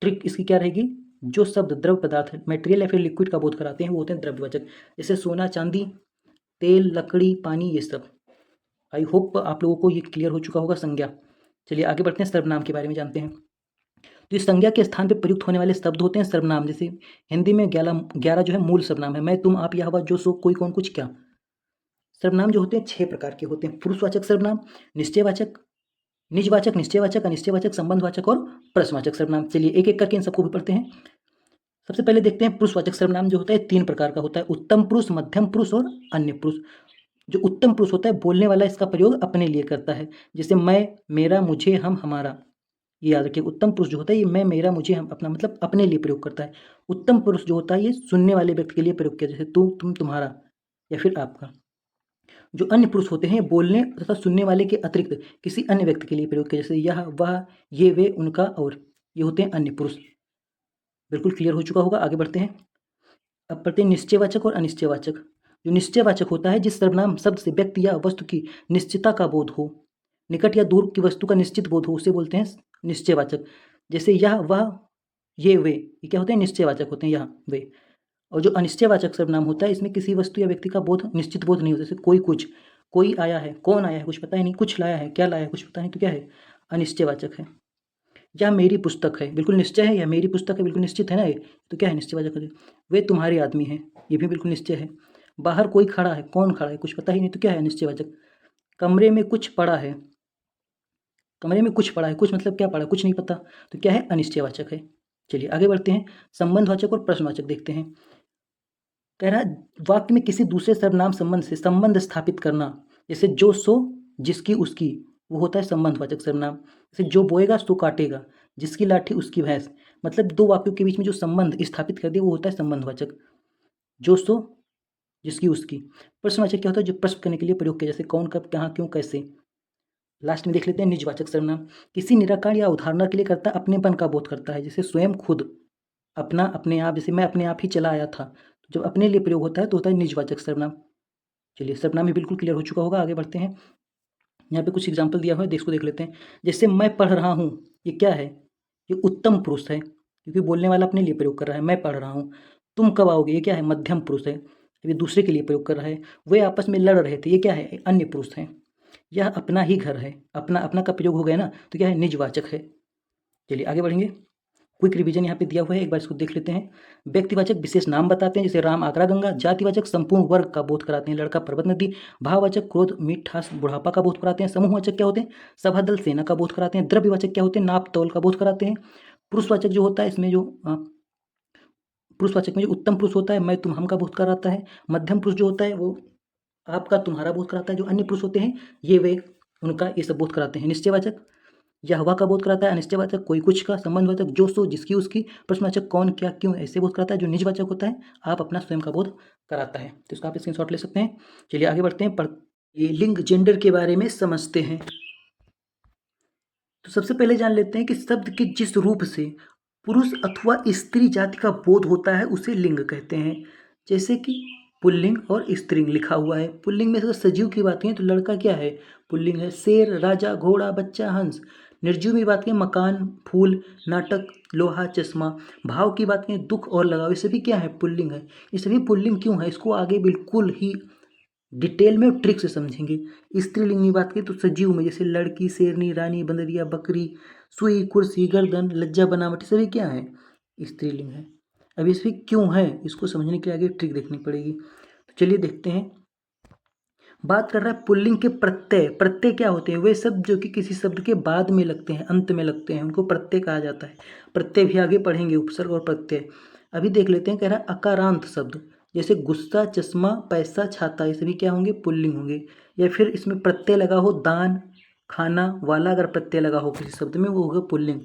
ट्रिक इसकी क्या रहेगी, जो शब्द द्रव पदार्थ मटेरियल या फिर लिक्विड का बोध कराते हैं वो होते हैं द्रव्यवाचक। जैसे सोना, चांदी, तेल, लकड़ी, पानी, ये सब। आई होप आप लोगों को ये क्लियर हो चुका होगा संज्ञा। चलिए आगे बढ़ते हैं, सर्वनाम के बारे में जानते हैं। तो इस संज्ञा के स्थान पर प्रयुक्त होने वाले शब्द होते हैं सर्वनाम। जैसे हिंदी में 11 जो है मूल सर्वनाम है, मैं, तुम, आप, यह, वह, जो, सो, कोई, कौन, कुछ, क्या। सर्वनाम जो होते हैं 6 प्रकार के होते हैं। पुरुषवाचक सर्वनाम, निश्चयवाचक, निजवाचक, निश्चयवाचक, अनिश्चयवाचक, संबंधवाचक और प्रश्नवाचक सर्वनाम। चलिए एक एक करके इन सबको भी पढ़ते हैं। सबसे पहले देखते हैं पुरुषवाचक सर्वनाम जो होता है 3 प्रकार का होता है, उत्तम पुरुष, मध्यम पुरुष और अन्य पुरुष। जो उत्तम पुरुष होता है बोलने वाला इसका प्रयोग अपने लिए करता है। जैसे मैं, मेरा, मुझे, हम, हमारा। ये याद रखिए, उत्तम पुरुष जो होता है ये मैं, मेरा, मुझे, हम, अपना मतलब अपने लिए प्रयोग करता है। उत्तम पुरुष जो होता है ये सुनने वाले व्यक्ति के लिए प्रयोग किया, जैसे तू, तुम, तुम्हारा या फिर आपका। जो अन्य पुरुष होते हैं बोलने तथा सुनने वाले के अतिरिक्त किसी अन्य व्यक्ति के लिए प्रयोग किया, जैसे यह, वह, ये, वे, उनका और। ये होते हैं अन्य पुरुष। बिल्कुल क्लियर हो चुका होगा। आगे बढ़ते हैं। अब पढ़ते हैं निश्चयवाचक और अनिश्चयवाचक। जो निश्चयवाचक होता है जिस सर्वनाम शब्द से व्यक्ति या वस्तु की निश्चितता का बोध हो, निकट या दूर की वस्तु का निश्चित बोध हो, उसे बोलते हैं निश्चयवाचक। जैसे यह, वह, ये, वे, ये क्या होते हैं निश्चयवाचक होते हैं, यह, वे। और जो अनिश्चयवाचक सर्वनाम होता है इसमें किसी वस्तु या व्यक्ति का बोध, निश्चित बोध नहीं होता। जैसे कोई, कुछ, कोई आया है, कौन आया है कुछ पता ही नहीं, कुछ लाया है, क्या लाया है कुछ पता नहीं, तो क्या है अनिश्चयवाचक है। यह मेरी पुस्तक है, बिल्कुल निश्चय है, यह मेरी पुस्तक है, बिल्कुल निश्चित है ना ये, तो क्या है निश्चयवाचक है। वे तुम्हारे आदमी हैं, ये भी बिल्कुल निश्चय है। बाहर कोई खड़ा है, कौन खड़ा है कुछ पता ही नहीं, तो क्या है निश्चयवाचक। कमरे में कुछ पड़ा है, कमरे में कुछ पड़ा है, कुछ मतलब क्या पड़ा, कुछ नहीं पता, तो क्या है अनिश्चयवाचक है। चलिए आगे बढ़ते हैं, संबंधवाचक और प्रश्नवाचक देखते हैं। कह रहा है वाक्य में किसी दूसरे सर्वनाम संबंध से संबंध स्थापित करना। जैसे जो, सो, जिसकी, उसकी, वो होता है संबंधवाचक सर्वनाम। जैसे जो बोएगा सो काटेगा, जिसकी लाठी उसकी भैंस। मतलब दो वाक्यों के बीच में जो संबंध स्थापित कर दे वो होता है संबंधवाचक। जो, सो, जिसकी, उसकी। प्रश्नवाचक क्या होता है, जो प्रश्न करने के लिए प्रयोग किया, जैसे कौन, कब, कहाँ, क्यों, कैसे। लास्ट में देख लेते हैं निजवाचक सर्वनाम। किसी निराकार या उदाहरण के लिए करता अपनेपन का बोध करता है, जैसे स्वयं, खुद, अपना, अपने आप। जैसे मैं अपने आप ही चला आया था, तो जब अपने लिए प्रयोग होता है तो होता है निजवाचक सर्वनाम। चलिए सर्वनाम भी बिल्कुल क्लियर हो चुका होगा। आगे बढ़ते हैं, यहाँ पे कुछ एग्जाम्पल दिया हुआ है, इसको देख लेते हैं। जैसे मैं पढ़ रहा हूँ, ये क्या है, ये उत्तम पुरुष है क्योंकि बोलने वाला अपने लिए प्रयोग कर रहा है, मैं पढ़ रहा हूँ। तुम कब आओगे, ये क्या है मध्यम पुरुष है, ये दूसरे के लिए प्रयोग कर रहा है। वे आपस में लड़ रहे थे, ये क्या है अन्य पुरुष है। यह अपना ही घर है, अपना, अपना का प्रयोग हो गया ना, तो क्या है निजवाचक है। चलिए आगे बढ़ेंगे। क्विक रिवीजन यहाँ पे दिया हुआ है, एक बार इसको देख लेते हैं। व्यक्तिवाचक विशेष नाम बताते हैं, जैसे राम, आगरा, गंगा। जातिवाचक संपूर्ण वर्ग का बोध कराते हैं, लड़का, पर्वत, नदी। भाववाचक क्रोध, मिठास, बुढ़ापा का बोध कराते हैं। समूहवाचक क्या होते हैं, सभा, दल, सेना का बोध कराते हैं। द्रव्यवाचक क्या होते हैं, नाप, तौल का बोध कराते हैं। पुरुषवाचक जो होता है इसमें जो पुरुषवाचक में जो उत्तम पुरुष होता है मैं, तुम, हम का बोध कराता है। मध्यम पुरुष जो होता है वो आपका, तुम्हारा बोध कराता है। जो अन्य पुरुष होते हैं ये, वे, उनका, ये सब बोध कराते हैं। निश्चयवाचक यह, हवा का बोध कराता है। अनिश्चयवाचक कोई, कुछ का। संबंधवाचक जो, सो, जिसकी, उसकी। प्रश्नवाचक कौन, क्या, क्यों, ऐसे बोध कराता है। जो निजवाचक होता है आप, अपना, स्वयं का बोध कराता है। तो इसका आप स्क्रीनशॉट ले सकते हैं। चलिए आगे बढ़ते हैं, ये लिंग, जेंडर के बारे में समझते हैं। तो सबसे पहले जान लेते हैं कि शब्द के जिस रूप से पुरुष अथवा स्त्री जाति का बोध होता है उसे लिंग कहते हैं। जैसे कि पुल्लिंग और स्त्रीलिंग लिखा हुआ है। पुल्लिंग में अगर सजीव की बात करें तो लड़का क्या है, पुल्लिंग है। शेर, राजा, घोड़ा, बच्चा, हंस। निर्जीव में बात करें मकान, फूल, नाटक, लोहा, चश्मा। भाव की बात करें दुख और लगाव, ये सभी क्या है पुल्लिंग है। ये सभी पुल्लिंग क्यों है इसको आगे बिल्कुल ही डिटेल में और ट्रिक से समझेंगे। स्त्रीलिंग की बात करें तो सजीव में जैसे लड़की, शेरनी, रानी, बंदरिया, बकरी, सुई, कुर्सी, गर्दन, लज्जा, बनावट, सभी क्या है स्त्रीलिंग है। अब इसमें क्यों है इसको समझने के लिए आगे ट्रिक देखनी पड़ेगी। तो चलिए देखते हैं। बात कर रहा है पुल्लिंग के प्रत्यय। प्रत्यय क्या होते हैं, वे शब्द जो कि किसी शब्द के बाद में लगते हैं, अंत में लगते हैं, उनको प्रत्यय कहा जाता है। प्रत्यय भी आगे पढ़ेंगे, उपसर्ग और प्रत्यय। अभी देख लेते हैं, कह रहा है अकारांत शब्द जैसे गुस्सा, चश्मा, पैसा, छाता, ये सभी क्या होंगे पुल्लिंग होंगे। या फिर इसमें प्रत्यय लगा हो, दान, खाना वाला अगर प्रत्यय लगा हो किसी शब्द में वो होगा पुल्लिंग।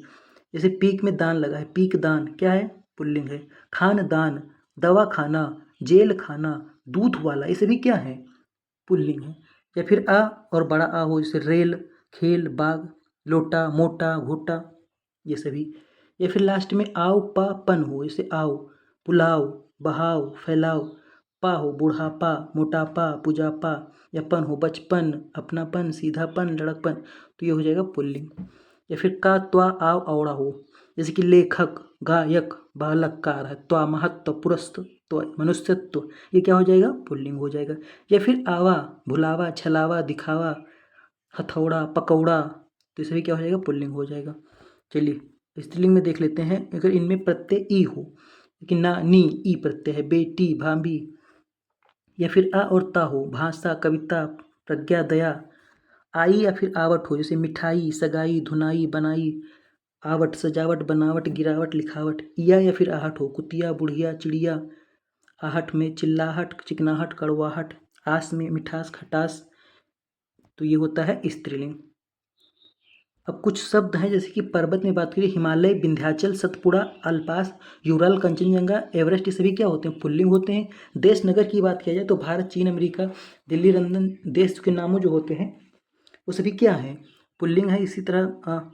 जैसे पीक में दान लगा है, पीक दान क्या है पुल्लिंग है। खान दान, दवा खाना, जेल खाना, दूध वाला, ये सभी क्या है पुल्लिंग है। या फिर आ और बड़ा आ हो, जैसे रेल, खेल, बाग, लोटा, मोटा, घोटा, ये सभी। या फिर लास्ट में आओ पा पन हो, जैसे आओ, पुलाव, बहाव, फैलाव, पा हो बुढ़ापा, मोटापा, पुजापा, या पन हो बचपन, अपनापन, सीधापन, लड़कपन, तो ये हो जाएगा पुल्लिंग। या फिर का त्वा आव औड़ा हो, जैसे कि लेखक, गायक, बालक, कार है, त्वा महत्व, पुरस्त, तो मनुष्यत्व, ये क्या हो जाएगा? पुल्लिंग हो जाएगा। या फिर आवा, भुलावा, छलावा, दिखावा, हथौड़ा, पकौड़ा, तो ये सभी क्या हो जाएगा? पुल्लिंग हो जाएगा। चलिए स्त्रीलिंग में देख लेते हैं। अगर इनमें प्रत्यय ई हो, लेकिन ना नी ई प्रत्यय है, बेटी, भाभी, या फिर आ और ता हो, भाषा, कविता, प्रज्ञा, दया, आई या फिर आवट हो, जैसे मिठाई, सगाई, धुनाई, बनाई, आवट, सजावट, बनावट, गिरावट, लिखावट, या फिर आहट हो, कुतिया, बुढ़िया, चिड़िया, आहट में चिल्लाहट, चिकनाहट, कड़वाहट, आस में मिठास, खटास, तो ये होता है स्त्रीलिंग। अब कुछ शब्द हैं, जैसे कि पर्वत में बात करिए, हिमालय, विंध्याचल, सतपुड़ा, अल्पास, यूराल, कंचनजंगा, एवरेस्ट, ये सभी क्या होते हैं? पुल्लिंग होते हैं। देश नगर की बात किया जाए तो भारत, चीन, अमेरिका, दिल्ली, लंदन, देश के नामों जो होते हैं वो सभी क्या हैं? पुल्लिंग है। इसी तरह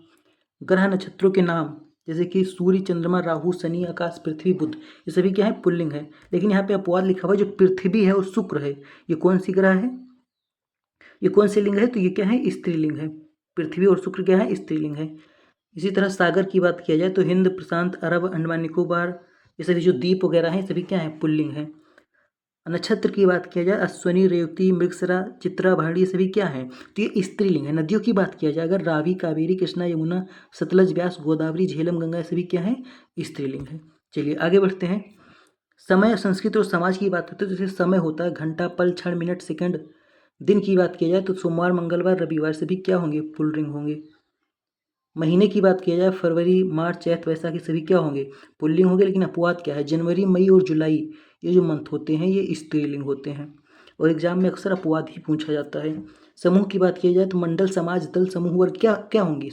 ग्रह नक्षत्रों के नाम, जैसे कि सूर्य, चंद्रमा, राहु, शनि, आकाश, पृथ्वी, बुध, ये सभी क्या है? पुल्लिंग है। लेकिन यहाँ पे अपवाद लिखा हुआ है, जो पृथ्वी है और शुक्र है, ये कौन सी ग्रह है? ये कौन सी लिंग है? तो ये क्या है? स्त्रीलिंग है। पृथ्वी और शुक्र क्या है? स्त्रीलिंग है। इसी तरह सागर की बात किया जाए तो हिंद, प्रशांत, अरब, अंडमान निकोबार, ये सभी जो द्वीप वगैरह हैं सभी क्या हैं? पुल्लिंग हैं। नक्षत्र की बात किया जाए, अश्वनी, रेवती, मृगशिरा, चित्रा, भाड़ी, ये सभी क्या हैं? तो ये स्त्रीलिंग है। नदियों की बात किया जाए, अगर रावी, कावेरी, कृष्णा, यमुना, सतलज, व्यास, गोदावरी, झेलम, गंगा, ये सभी क्या हैं? स्त्रीलिंग है। चलिए आगे बढ़ते हैं। समय, संस्कृति और समाज की बात करते हैं। जैसे समय होता है घंटा, पल, क्षण, मिनट, सेकंड। दिन की बात किया जाए तो सोमवार, मंगलवार, रविवार, सभी क्या होंगे? पुल्लिंग होंगे। महीने की बात किया जाए, फरवरी, मार्च, चैत, वैशाखी, सभी क्या होंगे? पुल्लिंग होंगे। लेकिन अपवाद क्या है? जनवरी, मई और जुलाई, ये जो मंथ होते हैं ये स्त्रीलिंग होते हैं और एग्जाम में अक्सर अपवाद ही पूछा जाता है। समूह की बात की जाए तो मंडल, समाज, दल, समूह, वर्ग, क्या क्या होंगे?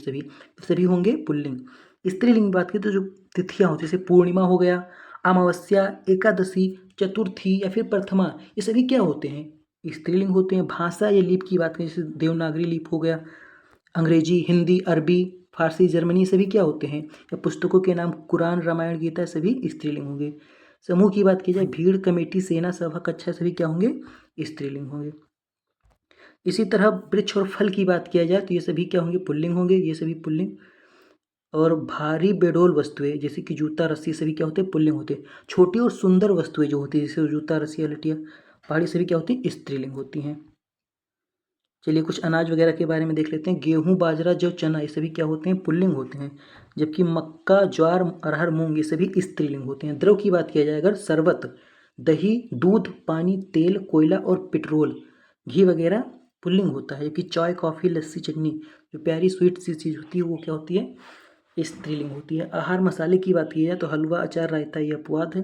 सभी होंगे पुल्लिंग। स्त्रीलिंग की बात की तो जो तिथियां होती है, जैसे पूर्णिमा हो गया, अमावस्या, एकादशी, चतुर्थी या फिर प्रथमा, ये सभी क्या होते हैं? स्त्रीलिंग होते हैं। भाषा या लिपि की बात करें, जैसे देवनागरी लिपि हो गया, अंग्रेजी, हिंदी, अरबी, फारसी, जर्मनी, सभी क्या होते हैं? या पुस्तकों के नाम कुरान, रामायण, गीता, सभी स्त्रीलिंग होंगे। समूह की बात की जाए, भीड़, कमेटी, सेना, सभा, कक्षा, सभी क्या होंगे? स्त्रीलिंग होंगे। इसी तरह वृक्ष और फल की बात किया जाए तो ये सभी क्या होंगे? पुल्लिंग होंगे। ये सभी पुल्लिंग। और भारी बेडोल वस्तुएं, जैसे कि जूता, रस्सी, सभी क्या होते हैं? पुल्लिंग होते हैं। छोटी और सुंदर वस्तुएं जो होती है, जैसे जूता, रस्सी, लटिया, पहाड़ी, सभी क्या होती हैं? स्त्रीलिंग होती हैं। चलिए कुछ अनाज वगैरह के बारे में देख लेते हैं। गेहूं, बाजरा, जौ, चना, ये सभी क्या होते हैं? पुल्लिंग होते हैं। जबकि मक्का, ज्वार, अरहर, मूंग, ये सभी स्त्रीलिंग होते हैं। द्रव की बात किया जाए अगर, शरबत, दही, दूध, पानी, तेल, कोयला और पेट्रोल, घी वगैरह पुल्लिंग होता है। जबकि चाय, कॉफ़ी, लस्सी, चटनी, जो प्यारी स्वीट सी चीज़ होती है वो क्या होती है? स्त्रीलिंग होती है। आहार मसाले की बात की जाए तो हलवा, अचार, रायता, ये अपवाद है।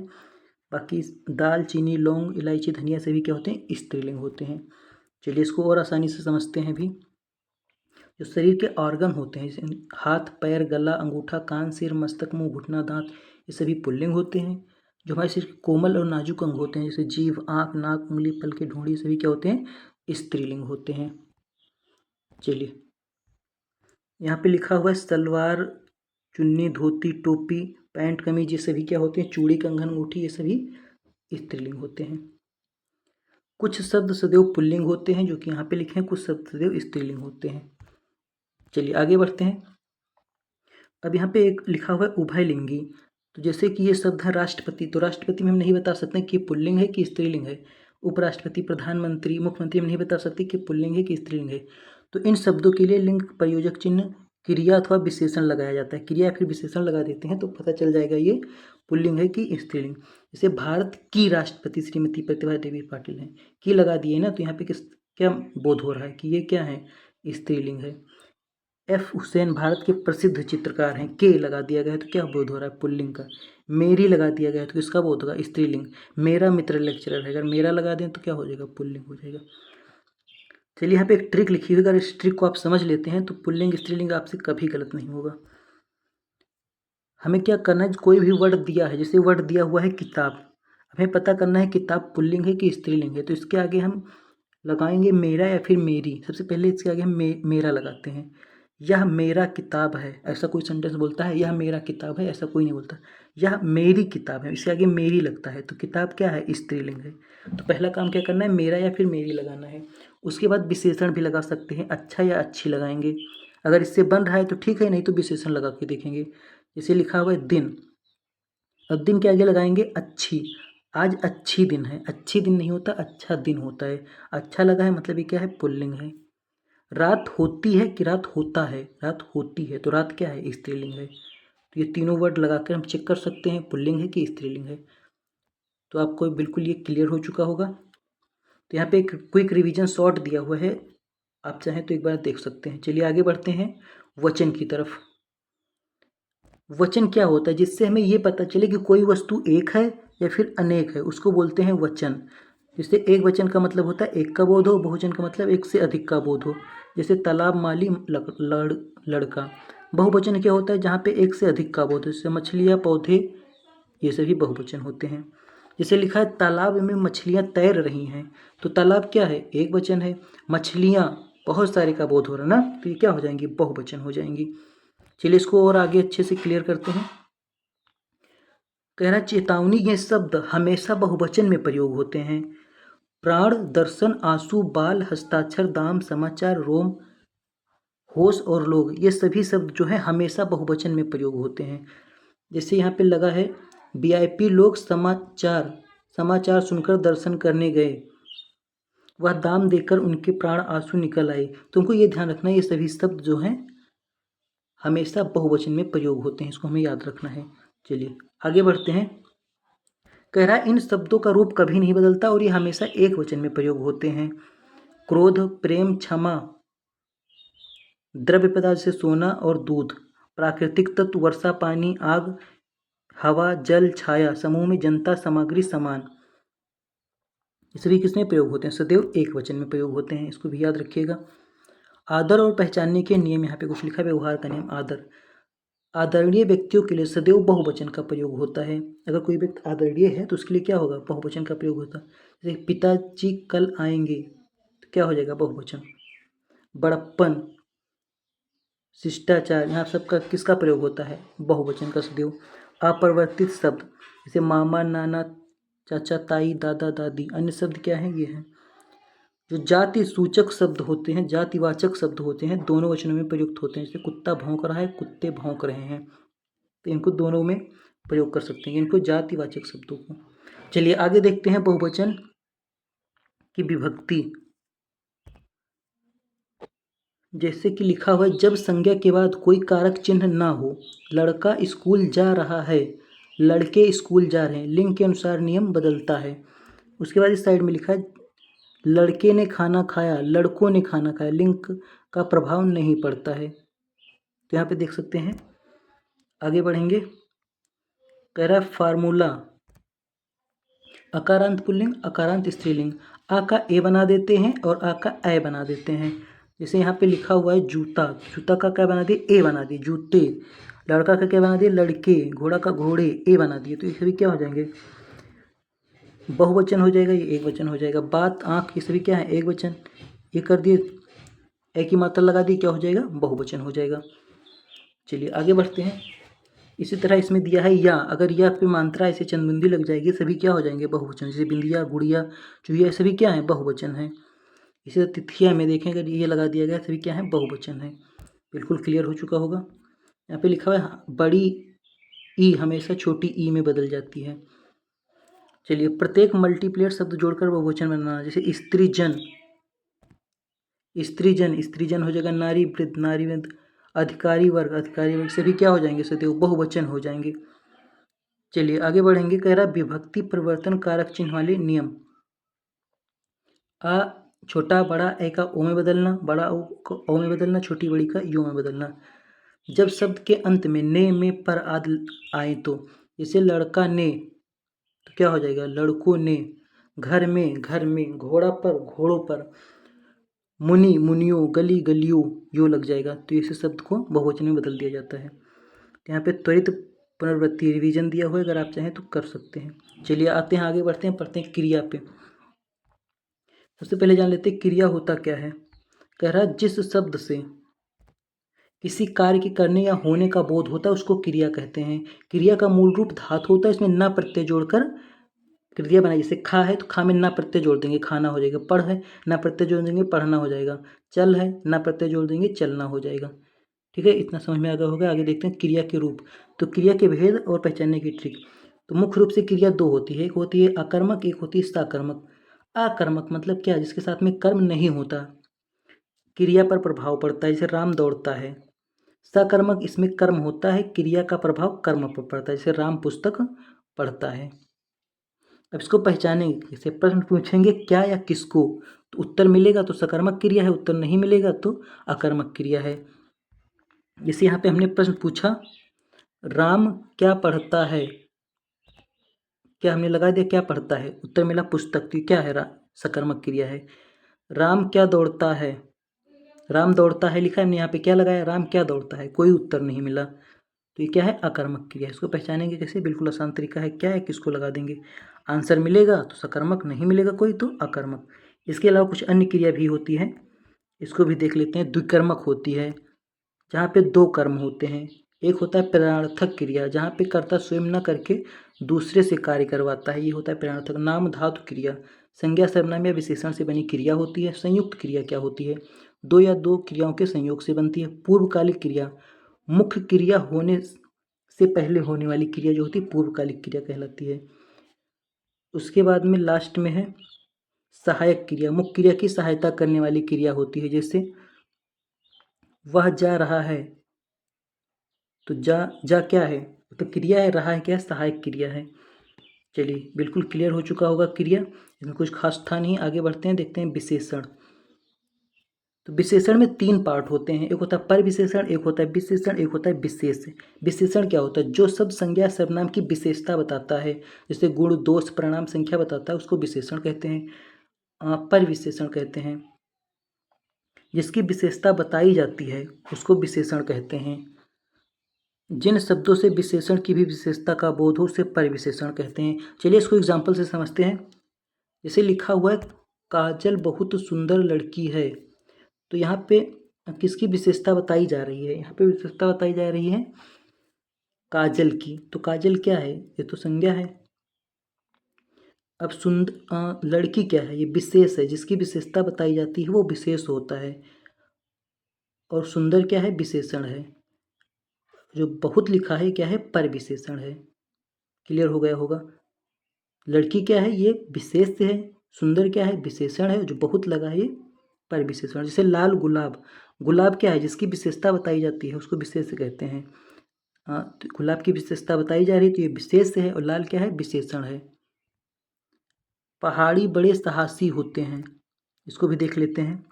बाकी दाल, चीनी, लौंग, इलायची, धनिया, सभी क्या होते हैं? स्त्रीलिंग होते हैं। चलिए इसको और आसानी से समझते हैं भी। जो शरीर के ऑर्गन होते हैं, जैसे हाथ, पैर, गला, अंगूठा, कान, सिर, मस्तक, मुंह, घुटना, दांत, ये सभी पुल्लिंग होते हैं। जो हमारे शरीर के कोमल और नाजुक अंग होते हैं, जैसे जीभ, आँख, नाक, उंगली, पलके, ढूंढी, सभी क्या होते हैं? स्त्रीलिंग होते हैं। चलिए यहाँ पे लिखा हुआ है सलवार, चुन्नी, धोती, टोपी, पैंट, कमीज, ये सभी क्या होते हैं? चूड़ी, कंगन, अंगूठी, ये सभी स्त्रीलिंग होते हैं। कुछ शब्द सदैव पुल्लिंग होते हैं जो कि यहाँ पे लिखे हैं, कुछ शब्द सदैव स्त्रीलिंग होते हैं। चलिए आगे बढ़ते हैं। अब यहाँ पे एक लिखा हुआ है उभयलिंगी। तो जैसे कि ये शब्द है राष्ट्रपति, तो राष्ट्रपति में हम नहीं बता सकते कि पुल्लिंग है कि स्त्रीलिंग है। उपराष्ट्रपति, प्रधानमंत्री, मुख्यमंत्री, हम नहीं बता सकते कि पुल्लिंग है कि स्त्रीलिंग है। तो इन शब्दों के लिए लिंग, प्रयोजक चिन्ह, क्रिया अथवा विशेषण लगाया जाता है। क्रिया फिर विशेषण लगा देते हैं तो पता चल जाएगा ये पुल्लिंग है कि स्त्रीलिंग। जैसे भारत की राष्ट्रपति श्रीमती प्रतिभा देवी पाटिल हैं, की लगा दिए ना, तो यहाँ पे क्या बोध हो रहा है कि ये क्या है? स्त्रीलिंग है। एफ हुसैन भारत के प्रसिद्ध चित्रकार हैं, के लगा दिया गया है तो क्या बोध हो रहा है? पुल्लिंग का। मेरी लगा दिया गया है तो किसका बोध होगा? स्त्रीलिंग। मेरा मित्र लेक्चरर है, अगर मेरा लगा दें तो क्या हो जाएगा? पुल्लिंग हो जाएगा। चलिए यहाँ पे एक ट्रिक लिखी हुई है, अगर इस ट्रिक को आप समझ लेते हैं तो पुल्लिंग स्त्रीलिंग आपसे कभी गलत नहीं होगा। हमें क्या करना है, कोई भी वर्ड दिया है, जैसे वर्ड दिया हुआ है किताब, हमें पता करना है किताब पुल्लिंग है कि स्त्रीलिंग है। तो इसके आगे हम लगाएंगे मेरा या फिर मेरी। सबसे पहले इसके आगे हम मेरा लगाते हैं। यह मेरा किताब है, ऐसा कोई सेंटेंस बोलता है? यह मेरा किताब है, ऐसा कोई नहीं बोलता। यह मेरी किताब है, इसके आगे मेरी लगता है, तो किताब क्या है? स्त्रीलिंग है। तो पहला काम क्या करना है? मेरा या फिर मेरी लगाना है। उसके बाद विशेषण भी लगा सकते हैं, अच्छा या अच्छी लगाएंगे। अगर इससे बन रहा है तो ठीक है, नहीं तो विशेषण लगा के देखेंगे। जैसे लिखा हुआ है दिन, अब दिन के आगे लगाएंगे अच्छी। आज अच्छी दिन है, अच्छी दिन नहीं होता, अच्छा दिन होता है। अच्छा लगा है मतलब ये क्या है? पुल्लिंग है। रात होती है कि रात होता है? रात होती है, तो रात क्या है? स्त्रीलिंग है। तो ये तीनों वर्ड लगाकर हम चेक कर सकते हैं पुल्लिंग है कि स्त्रीलिंग है। तो आपको बिल्कुल ये क्लियर हो चुका होगा। तो यहाँ पे एक क्विक रिवीजन शॉर्ट दिया हुआ है, आप चाहें तो एक बार देख सकते हैं। चलिए आगे बढ़ते हैं वचन की तरफ। वचन क्या होता है? जिससे हमें ये पता चले कि कोई वस्तु एक है या फिर अनेक है, उसको बोलते हैं वचन। जैसे एक वचन का मतलब होता है एक का बोध हो, बहुवचन का मतलब एक से अधिक का बोध हो। जैसे तालाब, माली, लड़का। बहुवचन क्या होता है? जहाँ पे एक से अधिक का बोध हो, जैसे मछलियाँ, पौधे, ये सभी बहुवचन होते हैं। जैसे लिखा है तालाब में मछलियाँ तैर रही हैं, तो तालाब क्या है? एक वचन है। मछलियाँ बहुत सारे का बोध हो रहा ना, तो ये क्या हो जाएंगी? बहुवचन हो जाएंगी। चलिए इसको और आगे अच्छे से क्लियर करते हैं। कह रहा चेतावनी, ये शब्द हमेशा बहुवचन में प्रयोग होते हैं। प्राण, दर्शन, आंसू, बाल, हस्ताक्षर, दाम, समाचार, रोम, होश और लोग, ये सभी शब्द जो है हमेशा बहुवचन में प्रयोग होते हैं। जैसे यहाँ पे लगा है वीआईपी लोग समाचार समाचार सुनकर दर्शन करने गए, वह दाम देकर उनके प्राण आंसू निकल आए। तुमको ये ध्यान रखना है, ये सभी शब्द जो हैं हमेशा बहुवचन में प्रयोग होते हैं, इसको हमें याद रखना है। चलिए आगे बढ़ते हैं। कह रहा है इन शब्दों का रूप कभी नहीं बदलता और ये हमेशा एक वचन में प्रयोग होते हैं। क्रोध, प्रेम, क्षमा, द्रव्य पदार्थ से सोना और दूध, प्राकृतिक तत्व, वर्षा, पानी, आग, हवा, जल, छाया, समूह में जनता, सामग्री, सामान, ये सभी किसमें प्रयोग होते हैं? सदैव एक वचन में प्रयोग होते हैं, इसको भी याद रखिएगा। आदर और पहचानने के नियम, यहाँ पे कुछ लिखा है व्यवहार का नियम। आदर, आदरणीय व्यक्तियों के लिए सदैव बहुवचन का प्रयोग होता है। अगर कोई व्यक्ति आदरणीय है तो उसके लिए क्या होगा? बहुवचन का प्रयोग होता है। जैसे पिताजी कल आएंगे, तो क्या हो जाएगा? बहुवचन। बड़प्पन, शिष्टाचार, यहाँ सबका किसका प्रयोग होता है? बहुवचन का सदैव। अपरिवर्तित शब्द, जैसे मामा, नाना, चाचा, ताई, दादा, दादी, अन्य शब्द क्या है? ये है। जो जाति सूचक शब्द होते हैं, जातिवाचक शब्द होते हैं, दोनों वचनों में प्रयुक्त होते हैं। जैसे कुत्ता भौंक रहा है, कुत्ते भौंक रहे हैं, तो इनको दोनों में प्रयोग कर सकते हैं, इनको जातिवाचक शब्दों को। चलिए आगे देखते हैं बहुवचन की विभक्ति। जैसे कि लिखा हुआ है जब संज्ञा के बाद कोई कारक चिन्ह ना हो। लड़का स्कूल जा रहा है, लड़के स्कूल जा रहे हैं, लिंग के अनुसार नियम बदलता है। उसके बाद इस साइड में लिखा है लड़के ने खाना खाया, लड़कों ने खाना खाया, लिंग का प्रभाव नहीं पड़ता है। तो यहाँ पे देख सकते हैं। आगे बढ़ेंगे। कह रहा है फार्मूला, अकारांत पुल्लिंग, अकारांत स्त्रीलिंग। आ का ए बना देते हैं और आ का ए बना देते हैं। जैसे यहाँ पे लिखा हुआ है जूता, जूता का क्या बना दिए? ए बना दिए, जूते। लड़का का क्या बना दिए? लड़के। घोड़ा का घोड़े, ए बना दिए, तो ये सभी क्या हो जाएंगे? बहुवचन हो जाएगा, ये एक वचन हो जाएगा। बात, आँख, ये सभी क्या है? एक वचन। ये कर दिए, ए की मात्रा लगा दी, क्या हो जाएगा? बहुवचन हो जाएगा। चलिए आगे बढ़ते हैं। इसी तरह इसमें दिया है या, अगर या पे मात्रा ऐसे चंदबिंदी लग जाएगी, सभी क्या हो जाएंगे? बहुवचन। जैसे बिंदिया, गुड़िया, चूहिया, सभी क्या है? बहुवचन है। इसी तरह तिथिया में देखें, अगर ये लगा दिया गया, सभी क्या है? बहुवचन है। बिल्कुल क्लियर हो चुका होगा। यहाँ पे लिखा हुआ है बड़ी ई हमेशा छोटी ई में बदल जाती है। चलिए प्रत्येक मल्टीप्लेयर शब्द जोड़कर बहुवचन बनाना। जैसे स्त्रीजन, स्त्रीजन, स्त्रीजन हो जाएगा नारी वृद्ध, नारी वृद्ध। अधिकारी वर्ग, अधिकारी वर्ग, सभी क्या हो जाएंगे? सदैव बहुवचन हो जाएंगे। चलिए आगे बढ़ेंगे। कह रहा विभक्ति परिवर्तन कारक चिन्ह वाले नियम। आ छोटा बड़ा, ए का ओ में बदलना, बड़ा ओ को ओ में बदलना, छोटी बड़ी का यू में बदलना। जब शब्द के अंत में ने, में, पर आदि आए तो, जैसे लड़का ने, तो क्या हो जाएगा? लड़कों ने। घर में, घर में। घोड़ा पर, घोड़ों पर। मुनि, मुनियों। गली, गलियों, यो लग जाएगा, तो इस शब्द को बहुवचन में बदल दिया जाता है। तो यहाँ पे त्वरित पुनरावृत्ति रिवीजन दिया हुआ है, अगर आप चाहें तो कर सकते हैं। चलिए आते हैं, आगे बढ़ते हैं, पढ़ते हैं क्रिया पे। सबसे पहले जान लेते हैं क्रिया होता क्या है। कह रहा है जिस शब्द से किसी कार्य के करने या होने का बोध होता है उसको क्रिया कहते हैं। क्रिया का मूल रूप धातु होता है, इसमें न प्रत्यय जोड़कर क्रिया बनाई। जैसे खा है तो खा में न प्रत्यय जोड़ देंगे खाना हो जाएगा। पढ़ है न प्रत्यय जोड़ देंगे पढ़ना हो जाएगा। चल है न प्रत्यय जोड़ देंगे चलना हो जाएगा। ठीक है, इतना समझ में आ गया होगा। आगे देखते हैं क्रिया के रूप। तो क्रिया के भेद और पहचानने की ट्रिक। तो मुख्य रूप से क्रिया दो होती है, एक होती है आकर्मक, एक होती है साकर्मक। आकर्मक मतलब क्या, जिसके साथ में कर्म नहीं होता, क्रिया पर प्रभाव पड़ता है, जैसे राम दौड़ता है। सकर्मक, इसमें कर्म होता है, क्रिया का प्रभाव कर्म पर पड़ता है, जैसे राम पुस्तक पढ़ता है। अब इसको पहचानेंगे, जैसे प्रश्न पूछेंगे क्या या किसको, तो उत्तर मिलेगा तो सकर्मक क्रिया है, उत्तर नहीं मिलेगा तो अकर्मक क्रिया है। जैसे यहाँ पे हमने प्रश्न पूछा राम क्या पढ़ता है, क्या हमने लगा दिया क्या पढ़ता है, उत्तर मिला पुस्तक, तो क्या है, सकर्मक क्रिया है। राम क्या दौड़ता है, राम दौड़ता है लिखा है हमने, यहाँ पे क्या लगाया, राम क्या दौड़ता है, कोई उत्तर नहीं मिला, तो ये क्या है, अकर्मक क्रिया। इसको पहचानेंगे कैसे, बिल्कुल आसान तरीका है, क्या है किसको लगा देंगे, आंसर मिलेगा तो सकर्मक, नहीं मिलेगा कोई तो अकर्मक। इसके अलावा कुछ अन्य क्रिया भी होती है, इसको भी देख लेते हैं। द्विकर्मक होती है, जहाँ पे दो कर्म होते हैं। एक होता है प्रेरणार्थक क्रिया, जहाँ पे कर्ता स्वयं न करके दूसरे से कार्य करवाता है, ये होता है प्रेरणार्थक। नाम धातु क्रिया, संज्ञा सर्वनाम या विशेषण से बनी क्रिया होती है। संयुक्त क्रिया क्या होती है, दो या दो क्रियाओं के संयोग से बनती है। पूर्वकालिक क्रिया, मुख्य क्रिया होने से पहले होने वाली क्रिया जो होती है पूर्वकालिक क्रिया कहलाती है। उसके बाद में लास्ट में है सहायक क्रिया, मुख्य क्रिया की सहायता करने वाली क्रिया होती है। जैसे वह जा रहा है, तो जा जा क्या है, तो क्रिया है, रहा है क्या है, सहायक क्रिया है। चलिए बिल्कुल क्लियर हो चुका होगा क्रिया, इसमें कुछ खास था नहीं। आगे बढ़ते हैं, देखते हैं विशेषण। तो विशेषण में तीन पार्ट होते हैं, एक होता है परिविशेषण, एक होता है विशेषण, एक होता है विशेष। विशेषण क्या होता है, जो शब्द संज्ञा सर्वनाम की विशेषता बताता है, जैसे गुण दोष परिणाम संख्या बताता है, उसको विशेषण कहते हैं। परिविशेषण कहते हैं, जिसकी विशेषता बताई जाती है उसको विशेषण कहते हैं। जिन शब्दों से विशेषण की भी विशेषता का बोध हो उसे परिविशेषण कहते हैं। चलिए इसको एग्जाम्पल से समझते हैं। जैसे लिखा हुआ है काजल बहुत सुंदर लड़की है, तो यहाँ पे किसकी विशेषता बताई जा रही है, यहाँ पे विशेषता बताई जा रही है काजल की। तो काजल क्या है, ये तो संज्ञा है। अब लड़की क्या है, ये विशेष है, जिसकी विशेषता बताई जाती है वो विशेष होता है। और सुंदर क्या है, विशेषण है। जो बहुत लिखा है क्या है, परिविशेषण है। क्लियर हो गया होगा। लड़की क्या है, ये विशेष है। सुंदर क्या है, विशेषण है। जो बहुत लगा है ये परिविशेषण। जैसे लाल गुलाब, गुलाब क्या है, जिसकी विशेषता बताई जाती है उसको विशेष कहते हैं। तो गुलाब की विशेषता बताई जा रही है तो ये विशेष है, और लाल क्या है, विशेषण है। पहाड़ी बड़े साहसी होते हैं, इसको भी देख लेते हैं।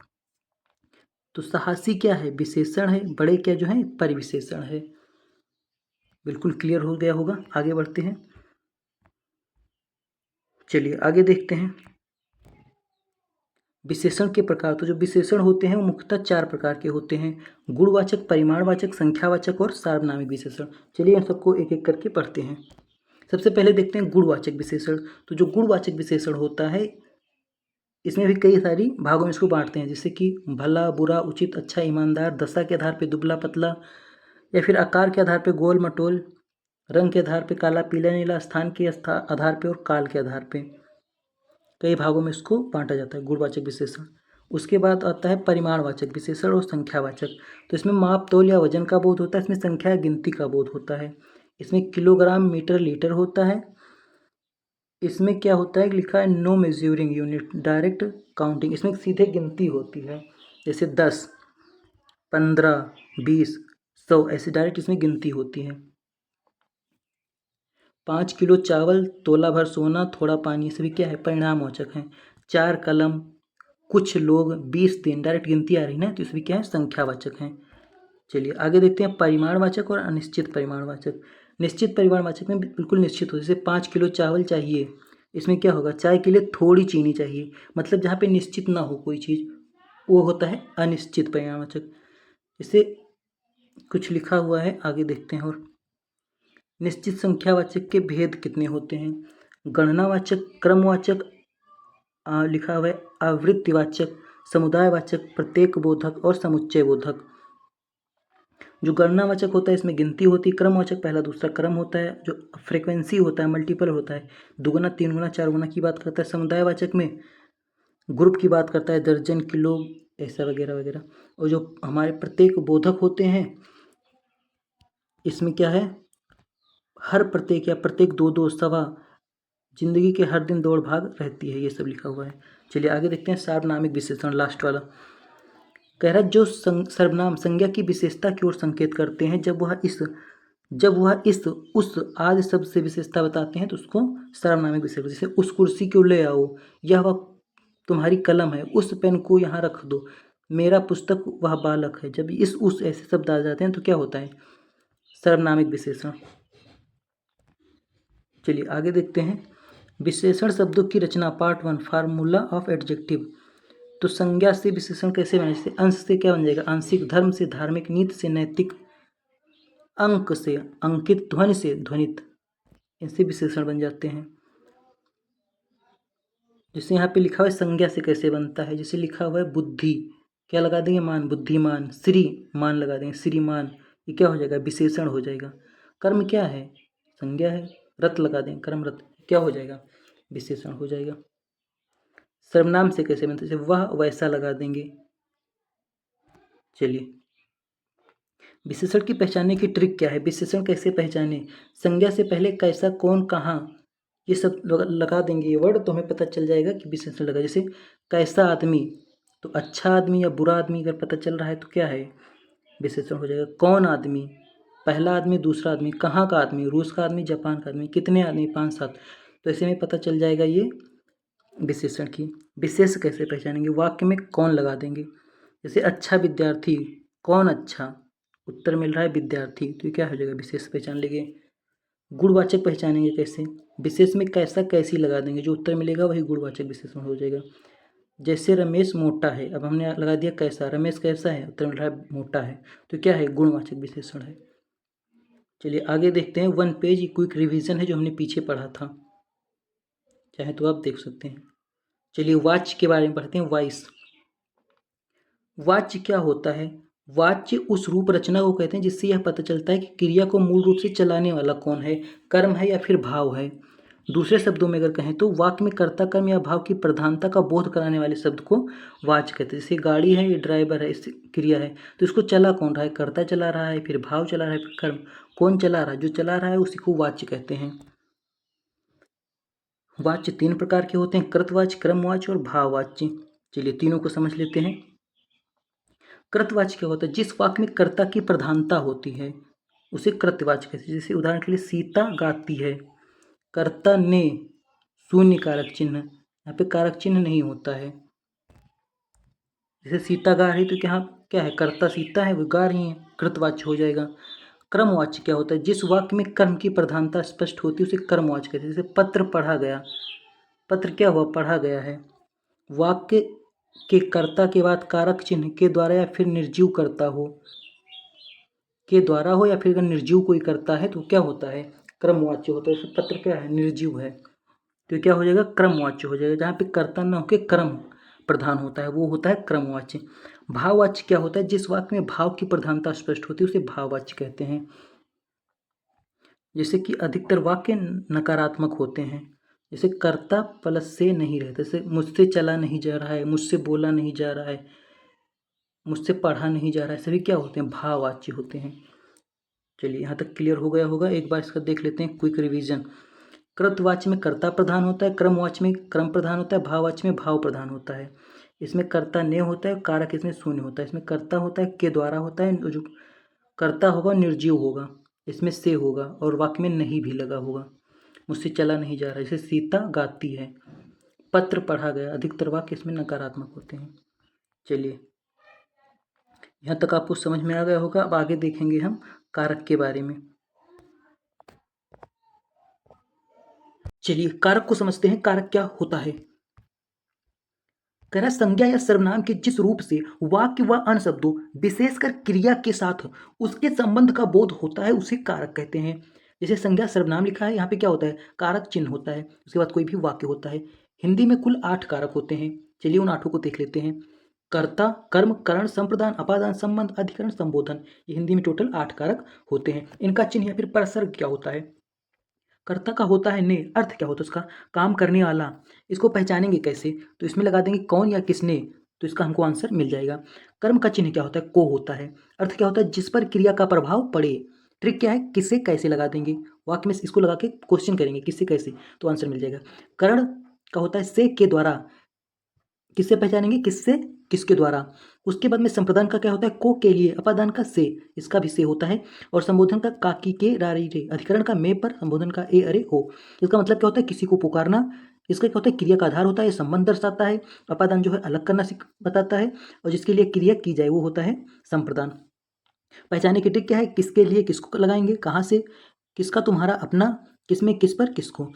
तो साहसी क्या है, विशेषण है, बड़े क्या जो है परिविशेषण है। बिल्कुल क्लियर हो गया होगा। आगे बढ़ते हैं, चलिए आगे देखते हैं विशेषण के प्रकार। तो जो विशेषण होते हैं वो मुख्यतः चार प्रकार के होते हैं, गुणवाचक, परिमाणवाचक, संख्यावाचक और सार्वनामिक विशेषण। चलिए इन सबको एक एक करके पढ़ते हैं। सबसे पहले देखते हैं गुणवाचक विशेषण। तो जो गुणवाचक विशेषण होता है इसमें भी कई सारी भागों में इसको बांटते हैं, जैसे कि भला बुरा उचित अच्छा ईमानदार, दशा के आधार पे दुबला पतला, या फिर आकार के आधार पे गोल मटोल, रंग के आधार पे काला पीला नीला, स्थान के आधार पे और काल के आधार पे। कई भागों में इसको बांटा जाता है गुणवाचक विशेषण। उसके बाद आता है परिमाणवाचक विशेषण और संख्यावाचक। तो इसमें माप तोल या वजन का बोध होता है, इसमें संख्या या गिनती का बोध होता है। इसमें किलोग्राम मीटर लीटर होता है। इसमें क्या होता है, लिखा है no measuring unit, direct counting, इसमें सीधे गिनती होती है। जैसे 10, 15, 20, 100, ऐसे डायरेक्ट इसमें गिनती होती है। 5 किलो चावल, तोला भर सोना, थोड़ा पानी, सभी क्या है, परिणामवाचक हैं। 4 कलम, कुछ लोग, 20 दिन, डायरेक्ट गिनती आ रही ना, तो इसमें क्या है, संख्यावाचक हैं। चलिए आगे देखते हैं परिमाणवाचक और अनिश्चित परिमाणवाचक। निश्चित परिमाणवाचक में बिल्कुल निश्चित हो, जैसे 5 किलो चावल चाहिए, इसमें क्या होगा, चाय के लिए थोड़ी चीनी चाहिए, मतलब जहाँ पे निश्चित ना हो कोई चीज़ वो होता है अनिश्चित परिमाणवाचक। इसे कुछ लिखा हुआ है, आगे देखते हैं। और निश्चित संख्यावाचक के भेद कितने होते हैं, गणनावाचक, क्रमवाचक, लिखा हुआ है आवृत्तिवाचक, समुदायवाचक, प्रत्येकबोधक और समुच्चयबोधक। जो गणनावाचक होता है इसमें गिनती होती है, क्रमवाचक पहला दूसरा क्रम होता है, जो फ्रीक्वेंसी होता है मल्टीपल होता है, दुगुना तीन गुना चार गुना की बात करता है। समुदायवाचक में ग्रुप की बात करता है, दर्जन, किलो, ऐसा वगैरह वगैरह। और जो हमारे प्रत्येक बोधक होते हैं इसमें क्या है, हर प्रत्येक या प्रत्येक दो दो सवा, जिंदगी के हर दिन दौड़ भाग रहती है, ये सब लिखा हुआ है। चलिए आगे देखते हैं सार्वनामिक विशेषण, लास्ट वाला। कह रहा है जो सर्वनाम संज्ञा की विशेषता की ओर संकेत करते हैं, जब वह इस उस आदि शब्द से विशेषता बताते हैं तो उसको सार्वनामिक विशेषण। जैसे उस कुर्सी को ले आओ, यह वह तुम्हारी कलम है, उस पेन को यहाँ रख दो, मेरा पुस्तक वह बालक है। जब इस उस ऐसे शब्द आ जाते हैं तो क्या होता है, सर्वनामिक विशेषण। चलिए आगे देखते हैं विशेषण शब्दों की रचना, पार्ट 1, फार्मूला ऑफ एडजेक्टिव। तो संज्ञा से विशेषण कैसे बने, जैसे अंश से क्या बन जाएगा, आंशिक, धर्म से धार्मिक, नीति से नैतिक, अंक से अंकित, ध्वनि से ध्वनित, इनसे विशेषण बन जाते हैं। जैसे यहाँ पे लिखा हुआ है संज्ञा से कैसे बनता है, जैसे लिखा हुआ है बुद्धि, क्या लगा देंगे, मान, बुद्धिमान। श्री, मान लगा देंगे, श्रीमान, ये क्या हो जाएगा, विशेषण हो जाएगा। कर्म क्या है, संज्ञा है, रत लगा देंगे, कर्म रत, क्या हो जाएगा, विशेषण हो जाएगा। सर्वनाम से कैसे बनता है, जैसे वह वैसा लगा देंगे। चलिए विशेषण की पहचानने की ट्रिक क्या है, विशेषण कैसे पहचाने, संज्ञा से पहले कैसा, कौन, कहाँ, ये सब लगा देंगे ये वर्ड, तो हमें पता चल जाएगा कि विशेषण लगा। जैसे कैसा आदमी, तो अच्छा आदमी या बुरा आदमी अगर पता चल रहा है तो क्या है, विशेषण हो जाएगा। कौन आदमी, पहला आदमी, दूसरा आदमी, कहाँ का आदमी, रूस का आदमी, जापान का आदमी, कितने आदमी, 5-7, तो ऐसे में पता चल जाएगा ये विशेषण की। विशेष कैसे पहचानेंगे, वाक्य में कौन लगा देंगे। जैसे अच्छा विद्यार्थी, कौन अच्छा, उत्तर मिल रहा है विद्यार्थी, तो ये क्या हो जाएगा, विशेष पहचान लेंगे। गुणवाचक पहचानेंगे कैसे, विशेष में कैसा कैसी लगा देंगे, जो उत्तर मिलेगा वही गुणवाचक विशेषण हो जाएगा। जैसे रमेश मोटा है, अब हमने लगा दिया कैसा, रमेश कैसा है, उत्तर मिल रहा है मोटा है, तो क्या है, गुणवाचक विशेषण है। चलिए आगे देखते हैं, 1 पेज क्विक रिवीजन है जो हमने पीछे पढ़ा था, चाहे तो आप देख सकते हैं। चलिए वाच्य के बारे में पढ़ते हैं, वॉइस। वाच्य क्या होता है, वाच्य उस रूप रचना को कहते हैं जिससे यह पता चलता है कि क्रिया को मूल रूप से चलाने वाला कौन है, कर्म है या फिर भाव है। दूसरे शब्दों में अगर कहें तो वाक्य में कर्ता, कर्म या भाव की प्रधानता का बोध कराने वाले शब्द को वाच्य कहते हैं। जैसे गाड़ी है, ये ड्राइवर है, इस क्रिया है, तो इसको चला कौन रहा है, कर्ता चला रहा है, फिर भाव चला रहा है, फिर कर्म, कौन चला रहा है, जो चला रहा है उसी को वाच्य कहते हैं। वाच्य 3 प्रकार के होते हैं, कृतवाच्य, क्रमवाच्य और भाववाच्य। चलिए तीनों को समझ लेते हैं। कृतवाच्य क्या होता है, जिस वाक्य में कर्ता की प्रधानता होती है उसे कृतवाच्य कहते हैं। जैसे उदाहरण के लिए सीता गाती है, कर्ता ने, शून्य कारक चिन्ह, यहाँ पे कारक चिन्ह नहीं होता है। जैसे सीता गा रही तो क्या है, कर्ता सीता है, वो गा रही है, कृतवाच्य हो जाएगा। क्रमवाच्य क्या होता है, जिस वाक्य में कर्म की प्रधानता स्पष्ट होती है उसे क्रमवाच्य कहते हैं। जैसे पत्र पढ़ा गया, पत्र क्या हुआ, पढ़ा गया है। वाक्य के कर्ता के बाद कारक चिन्ह के द्वारा या फिर निर्जीव कर्ता हो, के द्वारा हो या फिर अगर निर्जीव कोई करता है तो क्या होता है, क्रमवाच्य होता है। पत्र क्या है, निर्जीव है, तो क्या हो जाएगा, क्रमवाच्य हो जाएगा। जहाँ पे कर्ता न होकर क्रम प्रधान होता है वो होता है क्रमवाच्य। भाववाच्य क्या होता है, जिस वाक्य में भाव की प्रधानता स्पष्ट होती है उसे भाववाच्य कहते हैं। जैसे कि अधिकतर वाक्य नकारात्मक होते हैं, जैसे कर्ता प्लस से नहीं रहते, जैसे मुझसे चला नहीं जा रहा है, मुझसे बोला नहीं जा रहा है, मुझसे पढ़ा नहीं जा रहा है, सभी क्या होते हैं, भाववाच्य होते हैं। चलिए यहाँ तक क्लियर हो गया होगा, एक बार इसका देख लेते हैं क्विक रिवीजन। कृतवाच्य में कर्ता प्रधान होता है, क्रमवाच्य में क्रम प्रधान होता है, भाववाच्य में भाव प्रधान होता है। इसमें कर्ता ने होता है, कारक इसमें शून्य होता है। इसमें कर्ता होता है, के द्वारा होता है, जो कर्ता होगा निर्जीव होगा, इसमें से होगा, और वाक्य में नहीं भी लगा होगा। मुझसे चला नहीं जा रहा, जैसे सीता गाती है, पत्र पढ़ा गया, अधिकतर वाक्य इसमें नकारात्मक होते हैं। चलिए यहाँ तक आपको समझ में आ गया होगा। अब आगे देखेंगे हम कारक के बारे में। चलिए कारक को समझते हैं, कारक क्या होता है। कह रहा संज्ञा या सर्वनाम के जिस रूप से वाक्य व अन्य शब्दों विशेषकर क्रिया के साथ उसके संबंध का बोध होता है उसे कारक कहते हैं। जैसे संज्ञा सर्वनाम लिखा है, यहाँ पे क्या होता है, कारक चिन्ह होता है, उसके बाद कोई भी वाक्य होता है। हिंदी में कुल 8 कारक होते हैं। चलिए उन 8 को देख लेते हैं। कर्ता, कर्म, करण, संप्रदान, अपादान, संबंध, अधिकरण, संबोधन। ये हिंदी में टोटल 8 कारक होते हैं। इनका चिन्ह या फिर परसर्ग क्या होता है? कर्ता का होता है ने, अर्थ क्या होता है उसका? काम करने वाला। इसको पहचानेंगे कैसे? तो इसमें लगा देंगे कौन या किसने, तो इसका हमको आंसर मिल जाएगा। कर्म का चिन्ह क्या होता है? को होता है। अर्थ क्या होता है? जिस पर क्रिया का प्रभाव पड़े। ट्रिक क्या है? किससे कैसे लगा देंगे, वाक्य में इसको लगा के क्वेश्चन करेंगे किससे कैसे, तो आंसर मिल जाएगा। करण का होता है से के द्वारा, किससे पहचानेंगे? किससे, किसके द्वारा। उसके बाद में संप्रदान का क्या होता है? को के लिए, अपादान का से, इसका भी से होता है। और संबोधन का काकी के रारी रे, अधिकरण का में पर, संबोधन का ए अरे हो। इसका मतलब क्या होता है? किसी को पुकारना। इसका क्या होता है? क्रिया का आधार होता है, संबंध दर्शाता है। अपादान जो है अलग करना बताता है, और जिसके लिए क्रिया की जाए वो होता है संप्रदान। पहचाने की ट्रिक क्या है? किसके लिए किसको लगाएंगे, कहाँ से, किसका, तुम्हारा, अपना, किसमें, किस पर, किसको,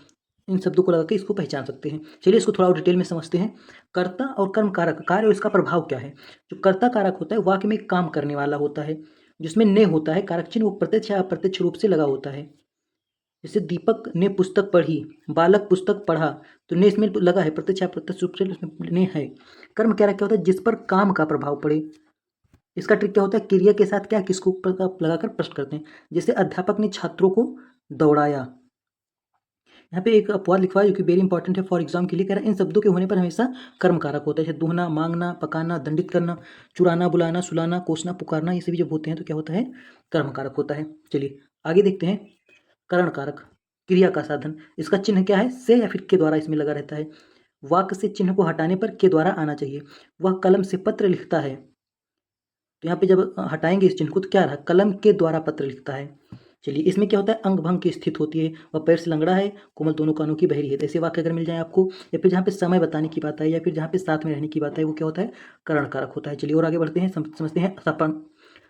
इन शब्दों को लगा के इसको पहचान सकते हैं। चलिए इसको थोड़ा और डिटेल में समझते हैं। कर्ता और कर्म कारक, कार्य और इसका प्रभाव क्या है? जो कर्ता कारक होता है वाक्य में काम करने वाला होता है, जिसमें ने होता है कारक चिन्ह, वो प्रत्यक्ष या अप्रत्यक्ष रूप से लगा होता है। जैसे दीपक ने पुस्तक पढ़ी, बालक पुस्तक पढ़ा, तो ने इसमें लगा है, प्रत्यक्ष या अप्रत्यक्ष रूप से उसमें ने है। कर्म कारक क्या होता है? जिस पर काम का प्रभाव पड़े। इसका ट्रिक क्या होता है? क्रिया के साथ क्या किसको लगाकर प्रश्न करते हैं। जैसे अध्यापक ने छात्रों को दौड़ाया। यहाँ पे एक अपवाद लिखवा है जो कि वेरी इंपॉर्टेंट है फॉर एग्जाम के लिए। कह रहा है इन शब्दों के होने पर हमेशा कर्म कारक होता है, जैसे दूहना, मांगना, पकाना, दंडित करना, चुराना, बुलाना, सुलाना, कोसना, पुकारना, ये सभी जब होते हैं तो क्या होता है? कर्म कारक होता है। चलिए आगे देखते हैं। करण कारक, क्रिया का साधन। इसका चिन्ह क्या है? से या फिर के द्वारा इसमें लगा रहता है। वाक्य से चिन्ह को हटाने पर के द्वारा आना चाहिए। वह कलम से पत्र लिखता है, तो यहाँ पे जब हटाएंगे इस चिन्ह को तो क्या रहा? कलम के द्वारा पत्र लिखता है। चलिए इसमें क्या होता है? अंग भंग की स्थिति होती है। वह पैर से लंगड़ा है, कोमल दोनों कानों की बहरी है। ऐसे वाक्य अगर मिल जाए आपको, या फिर जहाँ पे समय बताने की बात है, या फिर जहाँ पे साथ में रहने की बात है, वो क्या होता है? करण कारक होता है। चलिए और आगे बढ़ते हैं, समझते हैं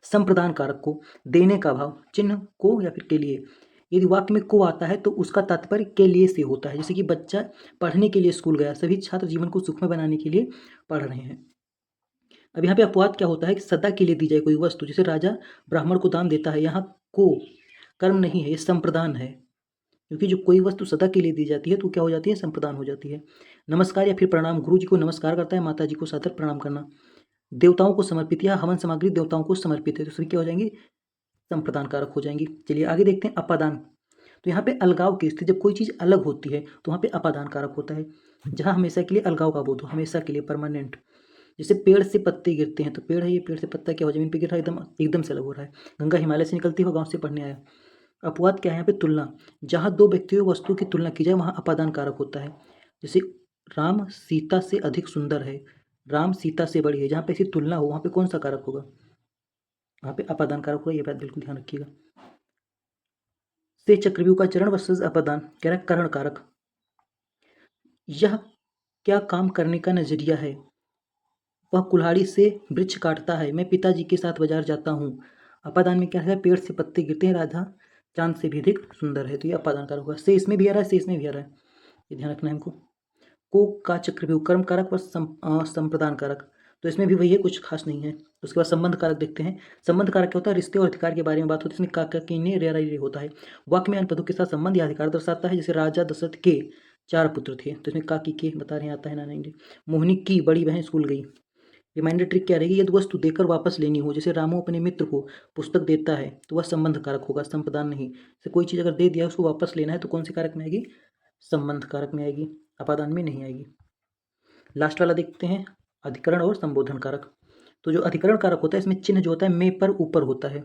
संप्रदान कारक को। देने का भाव, चिन्ह को या फिर के लिए। यदि वाक्य में को आता है तो उसका तात्पर्य के लिए से होता है। जैसे कि बच्चा पढ़ने के लिए स्कूल गया, सभी छात्र जीवन को सुखमय बनाने के लिए पढ़ रहे हैं। अब यहाँ पे अपवाद क्या होता है कि सदा के लिए दी जाए कोई वस्तु, जैसे राजा ब्राह्मण को दान देता है, यहाँ को कर्म नहीं है, ये संप्रदान है। क्योंकि जो कोई वस्तु सदा के लिए दी जाती है तो क्या हो जाती है? संप्रदान हो जाती है। नमस्कार या फिर प्रणाम, गुरु जी को नमस्कार करता है, माता जी को सादर प्रणाम करना। देवताओं को समर्पित या हवन सामग्री देवताओं को समर्पित है, तो सभी क्या हो जाएंगे? संप्रदान कारक हो जाएंगी। चलिए आगे देखते हैं अपादान। तो यहाँ पे अलगाव की स्थिति, जब कोई चीज़ अलग होती है तो वहाँ पे अपादान कारक होता है। जहाँ हमेशा के लिए अलगाव का बोध हो, हमेशा के लिए, परमानेंट। जैसे पेड़ से पत्ते गिरते हैं, तो पेड़ है ये, पेड़ से पत्ता क्या हो, जमीन पे गिर रहा है, एकदम एकदम से अलग हो रहा है। गंगा हिमालय से निकलती हो, गांव से पढ़ने आया। अपवाद क्या है यहाँ पे? तुलना। जहाँ दो व्यक्तियों वस्तु की तुलना की जाए वहाँ अपादान कारक होता है। जैसे राम सीता से अधिक सुंदर है, राम सीता से बड़ी है, जहाँ पे ऐसी तुलना हो वहाँ पे कौन सा कारक होगा? वहाँ पे अपादान कारक होगा, ये बात बिल्कुल ध्यान रखिएगा। से चक्रव्यूह का चरण वर्सेस अपादान, कह रहा है करण कारक। यह क्या काम करने का नजरिया है? वह कुल्हाड़ी से वृक्ष काटता है, मैं पिताजी के साथ बाजार जाता हूँ। अपादान में क्या है? पेड़ से पत्ते गिरते हैं, राधा चांद से भी अधिक सुंदर है, तो ये अपादान कारक होगा। से इसमें भी आ रहा है, से इसमें भी आ रहा है, ये ध्यान रखना है हमको। को का चक्रव्यूह, कर्म कारक व संप्रदान कारक, तो इसमें भी वही है, कुछ खास नहीं है। उसके बाद संबंध कारक देखते हैं। संबंध कारक क्या होता है? रिश्ते और अधिकार के बारे में बात होती है, इसमें काका की ने रे रे होता है। वाक्य में अन्य पदों के साथ संबंध या अधिकार दर्शाता है। जैसे राजा दशरथ के 4 पुत्र थे, तो इसमें काकी के बता रहे हैं, आता है ना नहीं। मोहिनी की बड़ी बहन स्कूल गई। रिमाइंडर ट्रिक क्या रहेगी? यदि वस्तु देकर वापस लेनी हो, जैसे रामू अपने मित्र को पुस्तक देता है, तो वह संबंध कारक होगा, संप्रदान नहीं। जैसे कोई चीज़ अगर दे दिया उसको वापस लेना है तो कौन से कारक में आएगी? संबंध कारक में आएगी, अपादान में नहीं आएगी। लास्ट वाला देखते हैं, अधिकरण और संबोधन कारक। तो जो अधिकरण कारक होता है इसमें चिन्ह जो होता है में पर ऊपर होता है।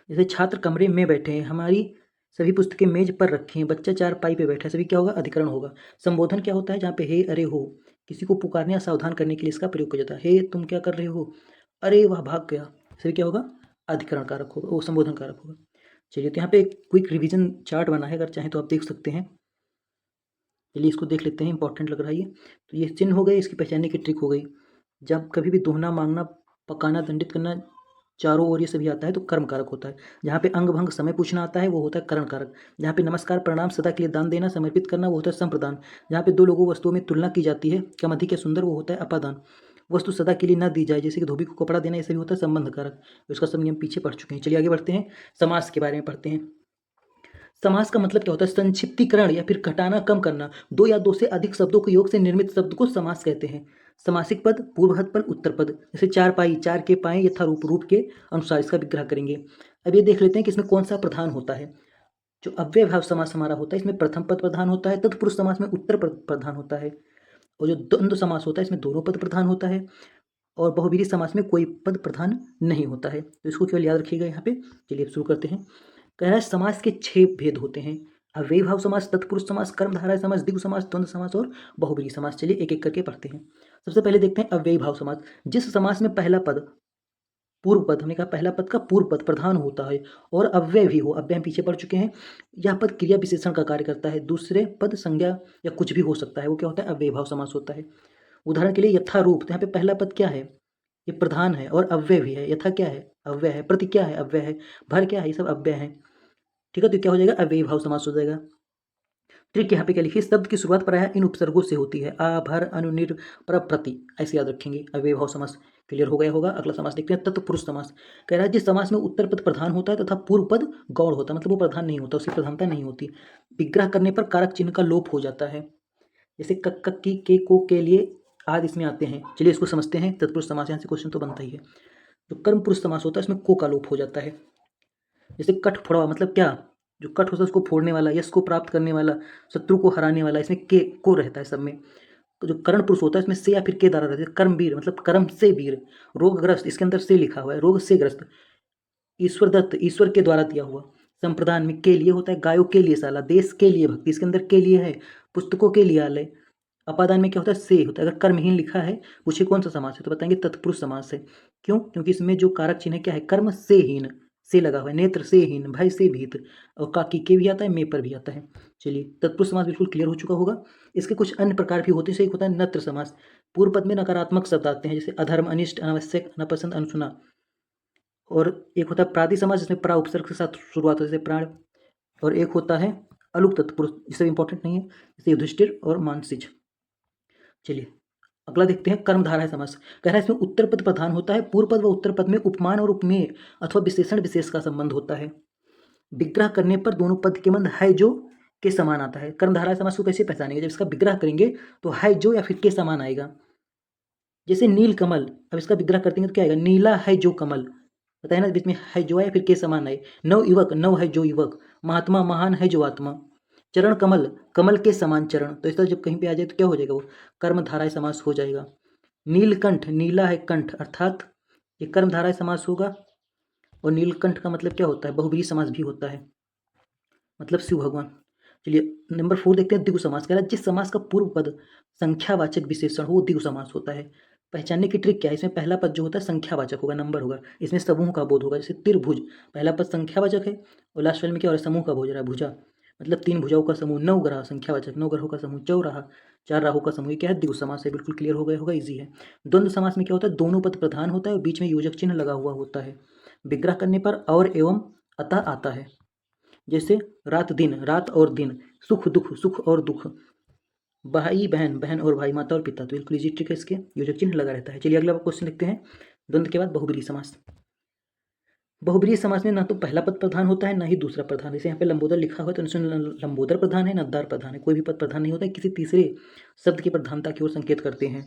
जैसे छात्र कमरे में बैठे हैं, हमारी सभी पुस्तकें मेज पर रखी हैं, बच्चा चारपाई पे बैठा है, सभी क्या होगा? अधिकरण होगा। संबोधन क्या होता है? जहाँ पे हे अरे हो, किसी को पुकारने या सावधान करने के लिए इसका प्रयोग किया जाता है। हे तुम क्या कर रहे हो, अरे वह भाग गया, सभी क्या होगा? अधिकरण कारक होगा, वो संबोधन कारक होगा। चलिए तो यहाँ पे एक क्विक रिवीजन चार्ट बना है, अगर चाहें तो आप देख सकते हैं। चलिए इसको देख लेते हैं, इंपॉर्टेंट लग रहा है ये। तो ये चिन्ह हो गए, इसकी पहचानने की ट्रिक हो गई। जब कभी भी दोहना, मांगना, पकाना, दंडित करना, चारों ओर ये सभी आता है तो कर्म कारक होता है। जहाँ पे अंग भंग समय पूछना आता है वो होता है करण कारक। जहाँ पे नमस्कार प्रणाम सदा के लिए दान देना समर्पित करना वो होता है संप्रदान। जहाँ पे दो लोगों वस्तुओं में तुलना की जाती है, कम अधिक या सुंदर, वो होता है अपादान। वस्तु सदा के लिए न दी जाए, जैसे कि धोबी को कपड़ा देना, ऐसे भी होता है संबंध कारक। इसका सब नियम पीछे पढ़ चुके हैं। चलिए आगे बढ़ते हैं, समास के बारे में पढ़ते हैं। समास का मतलब क्या होता है? संक्षिप्तीकरण या फिर घटाना, कम करना। दो या दो से अधिक शब्दों के योग से निर्मित शब्द को समास कहते हैं। समासिक पद, पूर्वहत पद, उत्तर पद। जैसे चार पाई, चार के पाए, यथारूप, रूप के अनुसार इसका विग्रह करेंगे। अब ये देख लेते हैं कि इसमें कौन सा प्रधान होता है। जो अव्ययभाव समास हमारा होता है इसमें प्रथम पद प्रधान होता है, तत्पुरुष समास में उत्तर पद प्रधान होता है, और जो द्वंद्व समास होता है इसमें दोनों पद प्रधान होता है, और बहुव्रीहि समास में कोई पद प्रधान नहीं होता है। तो इसको केवल याद रखिएगा यहाँ पे। चलिए अब शुरू करते हैं। कह रहा है समास के 6 भेद होते हैं। अव्ययभाव समास, तत्पुरुष समास, कर्मधारय समास, द्विगु समास, द्वंद्व समास और बहुव्रीहि समास। चलिए एक एक करके पढ़ते हैं। सबसे पहले देखते हैं अव्ययभाव समास। जिस समास में पहला पद, पूर्व पद, हमने कहा पहला पद का पूर्व पद प्रधान होता है और अव्यय भी हो, अव्यय हम पीछे पढ़ चुके हैं। यह पद क्रिया विशेषण का कार्य करता है। दूसरे पद संज्ञा या कुछ भी हो सकता है, वो क्या होता है? अव्ययभाव समास होता है। उदाहरण के लिए यथारूप, तो यहाँ पे पहला पद क्या है? ये प्रधान है और अव्यय भी है। यथा क्या है? अव्यय है। प्रति क्या है? अव्यय है। भर क्या है? ये सब अव्यय है। ठीक है, तो क्या हो जाएगा? अव्ययभाव समास हो जाएगा। ट्रिक यहाँ पे क्या लिखिए? शब्द की शुरुआत प्रायः इन उपसर्गों से होती है। आ, भर, अनु, निर, पर, प्रति, ऐसे याद रखेंगे। अव्ययभाव समास क्लियर हो गया होगा। अगला समास देखते हैं, तत्पुरुष समास। कह रहा है जिस समास में उत्तर पद प्रधान होता है तथा पूर्व पद गौण होता है, मतलब वो प्रधान नहीं होता, उसकी प्रधानता नहीं होती। विग्रह करने पर कारक चिन्ह का लोप हो जाता है। जैसे कक, कक, की, के, को, के लिए आदि इसमें आते हैं। चलिए इसको समझते हैं। तत्पुरुष समास, यहाँ से क्वेश्चन तो बनता ही है। जो कर्म पुरुष समास होता है इसमें को का लोप हो जाता है। जैसे कठ फोड़वा, मतलब क्या? जो कठ होता है उसको फोड़ने वाला, यश को प्राप्त करने वाला, शत्रु को हराने वाला, इसमें के को रहता है सब में। तो जो कर्ण पुरुष होता है इसमें से या फिर के द्वारा रहता है। कर्मवीर मतलब कर्म से वीर। रोगग्रस्त, इसके अंदर से लिखा हुआ है, रोग से ग्रस्त। ईश्वर दत्त, ईश्वर के द्वारा दिया हुआ। संप्रदान में के लिए होता है, गायों के लिए साला, देश के लिए भक्ति, इसके अंदर के लिए है। पुस्तकों के लिए आलय। अपादान में क्या होता है? से होता है। अगर कर्महीन लिखा है, पूछे कौन सा समास है, तो बताएंगे तत्पुरुष समास है। क्यों? क्योंकि इसमें जो कारक चिन्ह है क्या है? कर्म से हीन, से लगा हुआ है। नेत्र से हीन, भय से भीत, और काकी के भी आता है, मे पर भी आता है। चलिए तत्पुरुष समास बिल्कुल क्लियर हो चुका होगा। इसके कुछ अन्य प्रकार भी होते हैं। एक होता है नत्र समास। पूर्व पद में नकारात्मक शब्द आते हैं, जैसे अधर्म, अनिष्ट, अनावश्यक, नापसंद, अनसुना। और एक होता है प्रादि समास, जिसमें प्रा उपसर्ग के साथ शुरुआत होती है, जैसे प्राण। और एक होता है अलुक तत्पुरुष, जिससे इंपॉर्टेंट नहीं है, जैसे युधिष्ठिर और मानसिज। चलिए अगला देखते हैं कर्मधारय समास। कह रहा है इसमें उत्तर पद प्रधान होता है। पूर्व पद व उत्तर पद में उपमान और उपमेय अथवा विशेषण विशेष का संबंध होता है। विग्रह करने पर दोनों पद के मध्य है जो के समान आता है। कर्मधारय समास को कैसे पहचानेंगे? जब इसका विग्रह करेंगे तो है जो या फिर के समान आएगा। जैसे नील कमल, अब इसका विग्रह करते तो क्या आएगा? नीला है जो कमल, बताए ना, बीच में है जो आए फिर के समान आए। नव युवक, नव है जो युवक। महात्मा, महान है जो आत्मा। चरण कमल, कमल के समान चरण। तो इस तरह जब कहीं पे आ जाए तो क्या हो जाएगा? वो कर्मधारय समास हो जाएगा। नीलकंठ, नीला है कंठ, अर्थात ये कर्मधारय समास होगा। और नीलकंठ का मतलब क्या होता है? बहुव्रीहि समास भी होता है, मतलब शिव भगवान। चलिए नंबर 4 देखते हैं, द्विगु समास। कह रहा है जिस समास का पूर्व पद संख्यावाचक विशेषण हो वो द्विगु समास होता है। पहचानने की ट्रिक क्या है? इसमें पहला पद जो होता है संख्यावाचक होगा, नंबर होगा। इसमें समूह का बोध होगा। जैसे त्रिभुज, पहला पद संख्यावाचक है और लास्ट वाले में क्या हो रहा है? समूह का बोध हो रहा है। भुजा मतलब 3 भुजाओं का समूह। नवग्रह संख्यावाचक, 9 ग्रहों का समूह। चौराहा, 4 राहों का समूह। ये क्या है? द्विगु समास है। बिल्कुल क्लियर हो गया होगा, ईजी है। द्वंद्व समास में क्या होता है? दोनों पद प्रधान होता है और बीच में योजक चिन्ह लगा हुआ होता है। विग्रह करने पर और एवं अतः आता है। जैसे रात दिन, रात और दिन। सुख दुख, सुख और दुख। भाई बहन, बहन और भाई। माता और पिता। तो बिल्कुल इजी ट्रिक है, इसके योजक चिन्ह लगा रहता है। चलिए अगला क्वेश्चन लिखते हैं। द्वंद्व के बाद बहुब्रीहि समास। बहुब्रीहि समास में ना तो पहला पद प्रधान होता है ना ही दूसरा प्रधान। जैसे यहाँ पे लंबोदर लिखा हुआ है तो इसमें लंबोदर प्रधान है, नद्दार प्रधान है। कोई भी पद प्रधान नहीं होता है, किसी तीसरे शब्द की प्रधानता की ओर संकेत करते हैं।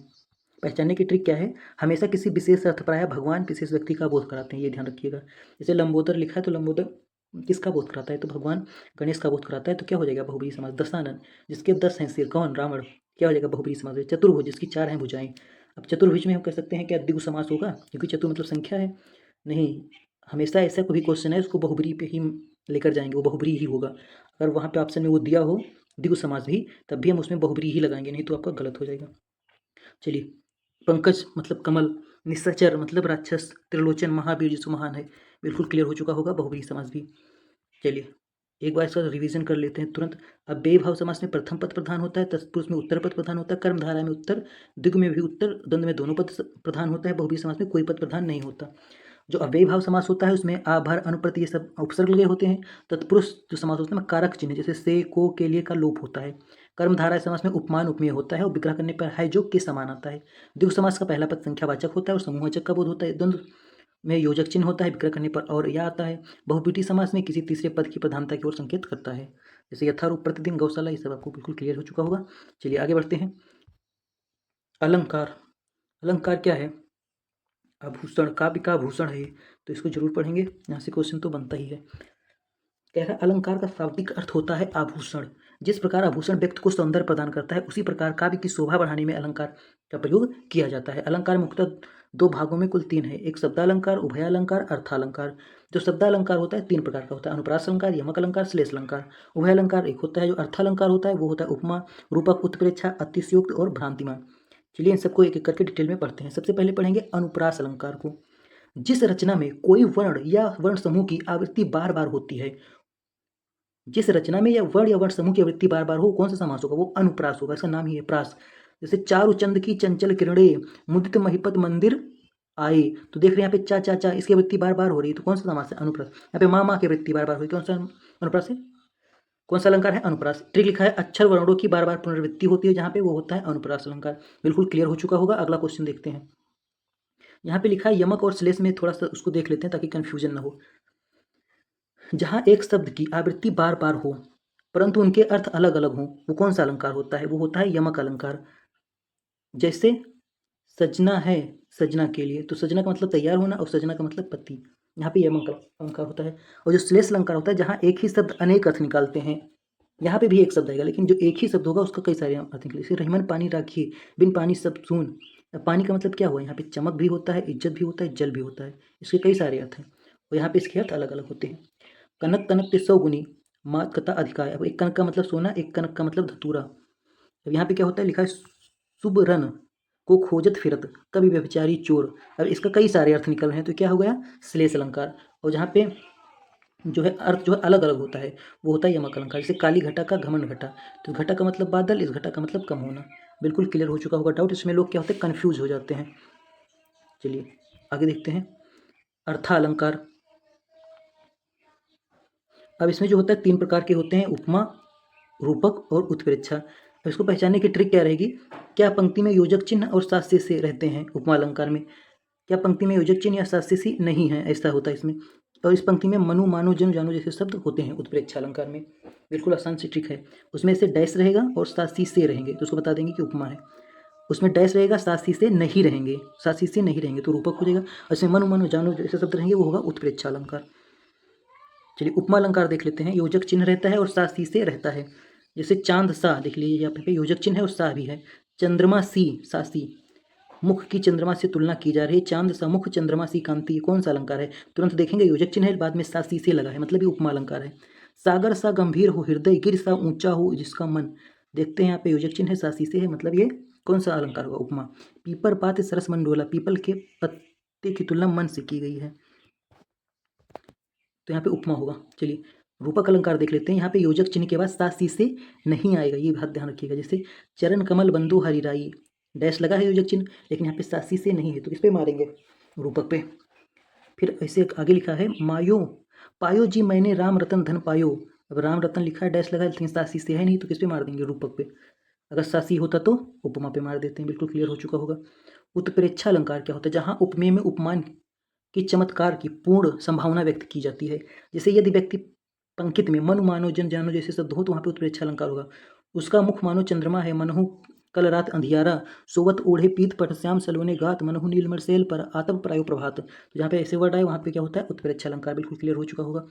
पहचानने की ट्रिक क्या है? हमेशा किसी विशेष अर्थ प्रायः भगवान विशेष व्यक्ति का बोध कराते हैं, ये ध्यान रखिएगा। जैसे लंबोदर लिखा है तो लंबोदर किसका बोध कराता है? तो भगवान गणेश का बोध कराता है। तो क्या हो जाएगा? बहुब्रीहि समास। दशानन, जिसके 10 हैं सिर, कौन? रावण। क्या हो जाएगा? बहुब्रीहि समास। चतुर्भुज, जिसकी 4 हैं भुजाएं। अब चतुर्भुज में हम कह सकते हैं क्या द्विगु समास होगा? क्योंकि चतुर मतलब संख्या है। नहीं, हमेशा ऐसा कोई क्वेश्चन है उसको बहुब्रीहि पे ही लेकर जाएंगे, वो बहुब्रीहि ही होगा। अगर वहाँ पे ऑप्शन में वो दिया हो द्विगु समास भी, तब भी हम उसमें बहुब्रीहि ही लगाएंगे, नहीं तो आपका गलत हो जाएगा। चलिए पंकज मतलब कमल। निशाचर मतलब राक्षस। त्रिलोचन महावीर जिसको महान है। बिल्कुल क्लियर हो चुका होगा बहुब्रीहि समास भी। चलिए एक बार इसका रिवीजन कर लेते हैं तुरंत। अब बेभाव समास में प्रथम पद प्रधान होता है, तत्पुरुष में उत्तर पद प्रधान होता है, कर्मधारय में उत्तर, द्विगु में भी उत्तर, द्वंद्व में दोनों पद प्रधान होता है, बहुब्रीहि समास में कोई पद प्रधान नहीं होता। जो अव्ययी भाव समास होता है उसमें आ, भर, अनुप्रति ये सब उपसर्ग लगे होते हैं। तत्पुरुष जो समास होता है कारक चिन्ह, जैसे से, को, के लिए का लोप होता है। कर्मधारय समास में उपमान उपमेय होता है और विग्रह करने पर है जो के समान आता है। द्विगु समास का पहला पद संख्यावाचक होता है और समूहवाचक का बोध होता है। द्वंद्व में योजक चिन्ह होता है, विग्रह करने पर और या आता है। बहुब्रीहि समास में किसी तीसरे पद की प्रधानता की ओर संकेत करता है, जैसे यथारूप, प्रतिदिन, गौशाला, ये सब आपको बिल्कुल क्लियर हो चुका होगा। चलिए आगे बढ़ते हैं। अलंकार। अलंकार क्या है? आभूषण, काव्य का आभूषण है, तो इसको जरूर पढ़ेंगे, यहाँ से क्वेश्चन तो बनता ही है। कह रहा है अलंकार का शाब्दिक अर्थ होता है आभूषण। जिस प्रकार आभूषण व्यक्ति को सौंदर्य प्रदान करता है, उसी प्रकार काव्य की शोभा बढ़ाने में अलंकार का प्रयोग किया जाता है। अलंकार मुख्यतः दो भागों में कुल तीन है, एक शब्दालंकार, उभयालंकार, अर्थालंकार। जो शब्दालंकार होता है तीन प्रकार का होता है, अनुप्रास अलंकार, यमक अलंकार, श्लेष अलंकार। उभयालंकार एक होता है, जो अर्थालंकार होता है वो होता है उपमा, रूपक, उत्प्रेक्षा, अतिशयोक्त और भ्रांतिमान। चलिए इन सबको एक एक करके डिटेल में पढ़ते हैं। सबसे पहले पढ़ेंगे अनुप्रास अलंकार को। जिस रचना में कोई वर्ण या वर्ण समूह की आवृत्ति बार बार होती है, जिस रचना में या वर्ण या वर्ण समूह की आवृत्ति बार बार हो, कौन सा समास होगा? वो अनुप्रास होगा, इसका नाम ही है प्रास। जैसे चारु चंद की चंचल किरणें मुदित महिपत मंदिर आए, तो देख रहे हैं यहाँ पे चा चा चा, इसकी आवृत्ति बार बार हो रही है, तो कौन सा समास है? अनुप्रास। यहाँ पे माँ माँ की आवृत्ति बार बार हुई, कौन सा अनुप्रास है? कौन सा अलंकार है? अनुप्रास। ट्रिक लिखा है, अक्षर वर्णों की बार बार पुनरावृत्ति होती है जहाँ पे, वो होता है अनुप्रास अलंकार। बिल्कुल क्लियर हो चुका होगा। अगला क्वेश्चन देखते हैं। यहाँ पे लिखा है यमक और श्लेष में, थोड़ा सा उसको देख लेते हैं ताकि कंफ्यूजन ना हो। जहाँ एक शब्द की आवृत्ति बार बार हो परंतु उनके अर्थ अलग अलग हों, वो कौन सा अलंकार होता है? वो होता है यमक अलंकार। जैसे सजना है, सजना के लिए, तो सजना का मतलब तैयार होना और सजना का मतलब पति, यहाँ पे यमक अलंकार होता है। और जो श्लेष अलंकार होता है, जहाँ एक ही शब्द अनेक अर्थ निकालते हैं, यहाँ पे भी एक शब्द आएगा लेकिन जो एक ही शब्द होगा उसका कई सारे अर्थ निकले। जैसे रहीमन पानी राखिए, बिन पानी सब सून। पानी का मतलब क्या हुआ? यहाँ पे चमक भी होता है, इज्जत भी होता है, जल भी होता है, इसके कई सारे अर्थ हैं और यहाँ पे इसके अर्थ अलग अलग होते हैं। कनक कनक ते 100 गुनी मात कथा अधिकार। अब एक कनक का मतलब सोना, एक कनक का मतलब धतूरा। अब यहाँ पे क्या होता है? लिखा है शुभ रन को खोजत फिरत कभी व्यभिचारी चोर। अब इसका कई सारे अर्थ निकल रहे हैं, तो क्या हो गया? श्लेष अलंकार। और जहाँ पे जो है अर्थ जो है अलग अलग होता है, वो होता है यमक अलंकार। जैसे काली घटा का घमंड घटा, तो घटा का मतलब बादल, इस घटा का मतलब कम होना। बिल्कुल क्लियर हो चुका होगा डाउट। इसमें लोग क्या होते हैं? कन्फ्यूज हो जाते हैं। चलिए आगे देखते हैं। अर्था अलंकार। अब इसमें जो होता है तीन प्रकार के होते हैं, उपमा, रूपक और उत्प्रेक्षा। अब इसको पहचानने की ट्रिक क्या रहेगी? क्या पंक्ति में योजक चिन्ह और सास्य से रहते हैं उपमा अलंकार में? क्या पंक्ति में योजक चिन्ह या सास्य से नहीं है? ऐसा होता है इसमें। और इस पंक्ति में मनु, मानो, जन, जानो जैसे शब्द होते हैं उत्प्रेक्षा अलंकार में। बिल्कुल आसान सी ट्रिक है। उसमें से डैश रहेगा और सासी से रहेंगे, तो उसको बता देंगे कि उपमा है। उसमें डैश रहेगा, सासी से नहीं रहेंगे, सासी से नहीं रहेंगे तो रूपक हो जाएगा। और इसमें मनु, मानो, जानो जैसे शब्द रहेंगे वो होगा उत्प्रेक्षा अलंकार। चलिए उपमा अलंकार देख लेते हैं। योजक चिन्ह रहता है और सासी से रहता है। जैसे चांद सा, देख लीजिए यहाँ पे योजक चिन्ह है और सा भी है। चंद्रमा सी, सासी, मुख की चंद्रमा से तुलना की जा रही है। चांद सा मुख, चंद्रमा सी कांति, ये कौन सा अलंकार है? तुरंत देखेंगे योजक चिन्ह है, बाद में सासी से लगा है, मतलब ये उपमा अलंकार है। सागर सा गंभीर हो हृदय, गिर सा ऊंचा हो जिसका मन। देखते हैं यहाँ पे योजक चिन्ह है, सासी से है, मतलब ये कौन सा अलंकार होगा? उपमा। पीपर पात सरस मंडोला, पीपल के पत्ते की तुलना मन से की गई है, तो यहाँ पे उपमा होगा। चलिए रूपक अलंकार देख लेते हैं। यहाँ पे योजक चिन्ह के बाद सासी से नहीं आएगा, ये बात ध्यान रखिएगा। जैसे चरण कमल बंधु हरिराई, डैश लगा है योजक चिन्ह लेकिन यहाँ पे सासी से नहीं है, तो किस पे मारेंगे? रूपक पे। फिर ऐसे आगे लिखा है मायो पायो जी मैंने राम रतन धन पायो। अब राम रतन लिखा है, डैश लगा है लेकिन सासी से है नहीं, तो किस पे मार देंगे? रूपक पे। अगर सासी होता तो उपमा पे मार देते हैं। बिल्कुल क्लियर हो चुका होगा। उत्प्रेक्षा अलंकार क्या होता है? जहाँ उपमेय में उपमान कि चमत्कार की पूर्ण संभावना व्यक्त की जाती है। जैसे यदि व्यक्ति पंक्ति में मनु, मानो, जन, जानो जैसे शब्द हो, तो वहाँ पे उत्प्रेक्षा अलंकार होगा। उसका मुख मानो चंद्रमा है, मनहु कल रात अंधियारा, सोवत ओढ़े पीत पर श्याम सलोने गात, मनहु नीलमर सेल पर आतप प्रायो प्रभात। तो जहाँ पे ऐसे वर्ड आए वहाँ पे क्या होता है? उत्प्रेक्षा अलंकार। बिल्कुल क्लियर हो चुका होगा।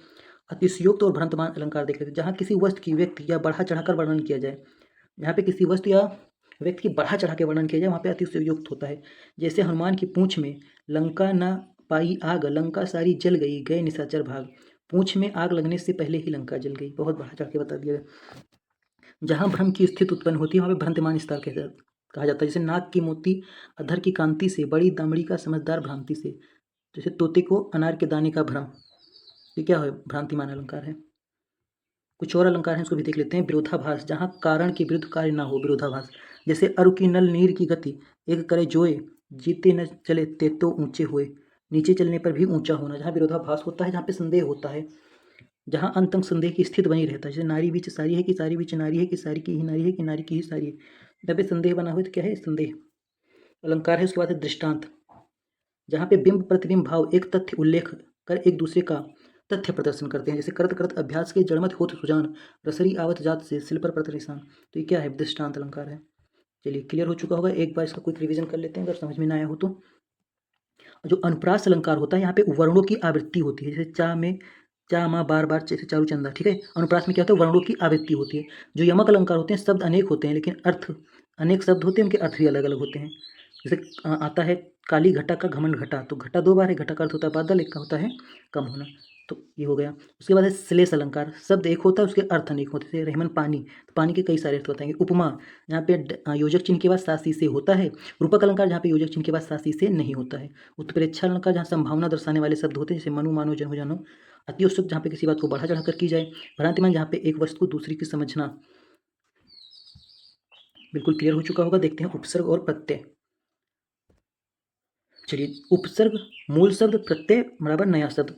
अतिशयोक्त और भ्रांतमान अलंकार देख लेते हैं। जहाँ किसी वस्तु की व्यक्ति या बढ़ा चढ़ाकर वर्णन किया जाए, यहाँ पे किसी वस्तु या व्यक्ति की बढ़ा चढ़ा के वर्णन किया जाए, वहाँ पे अतिशयोक्त होता है। जैसे हनुमान की पूंछ में लंका ना पाई आग, लंका सारी जल गई, गए निशाचर भाग। पूंछ में आग लगने से पहले ही लंका जल गई, बहुत बढ़ा चढ़ के बता दिया गया। जहाँ भ्रम की स्थिति उत्पन्न होती है वहाँ पे भ्रांतिमान स्तर कहा जाता है। जैसे नाक की मोती अधर की कांति से, बड़ी दामड़ी का समझदार भ्रांति से। जैसे तोते को अनार के दाने का भ्रम, ये क्या है? भ्रांतिमान अलंकार है। कुछ और अलंकार हैं, उसको भी देख लेते हैं। विरोधाभास, जहाँ कारण के विरुद्ध कार्य ना हो, विरोधाभास। जैसे अरु की नल नीर की गति, एक करे जोए, जीते न चले ते तो ऊंचे हुए। नीचे चलने पर भी ऊंचा होना, जहाँ विरोधाभास होता है, जहाँ पे संदेह होता है, जहाँ अंत तक संदेह की स्थिति बनी रहता है। जैसे नारी बीच सारी है कि सारी बीच नारी है कि सारी की ही नारी है कि नारी की ही सारी है, जहाँ पे संदेह बना हुआ तो क्या है? संदेह अलंकार है। उसके बाद है दृष्टांत। जहाँ पे बिंब प्रतिबिंब भाव एक तथ्य उल्लेख कर एक दूसरे का तथ्य प्रदर्शन करते हैं, जैसे करत करत अभ्यास के जड़मत होत सुजान, रसरी आवत जात से सिल पर पड़त निशान। तो ये क्या है? दृष्टांत अलंकार है। चलिए, क्लियर हो चुका होगा। एक बार इसका क्विक रिवीजन कर लेते हैं अगर समझ में ना आया हो तो। जो अनुप्रास अलंकार होता है, यहाँ पे वर्णों की आवृत्ति होती है, जैसे चा में चा मा बार बार जैसे चारू चंदा, ठीक है। अनुप्रास में क्या होता है? वर्णों की आवृत्ति होती है। जो यमक अलंकार होते हैं, शब्द अनेक होते हैं लेकिन अर्थ अनेक शब्द होते हैं, उनके अर्थ भी अलग अलग होते हैं। जैसे आता है काली घटा का घमंड घटा, तो घटा दो बार है, घटा का अर्थ होता है बादल, एक का होता है कम होना। तो ये हो गया। उसके बाद है श्लेष अलंकार, शब्द एक होता है, उसके अर्थ अनेक होते हैं। जैसे रहमन पानी, तो पानी के कई सारे अर्थ बताएंगे। उपमा, जहाँ पे योजक चिन्ह के बाद सासी से होता है। रूपक अलंकार, जहाँ पे योजक चिन्ह के बाद सासी से नहीं होता है। उत्प्रेक्षा अलंकार, जहाँ संभावना दर्शाने वाले शब्द होते हैं, जैसे मनु मानो जन्म जानो। अतिउत्सुक, जहाँ पे किसी बात को बढ़ा चढ़ा कर की जाए। भ्रांतिमान, जहाँ पे एक वस्तु को दूसरी की समझना। बिल्कुल क्लियर हो चुका होगा। देखते हैं उपसर्ग और प्रत्यय। चलिए, उपसर्ग मूल शब्द, प्रत्यय बराबर नया शब्द।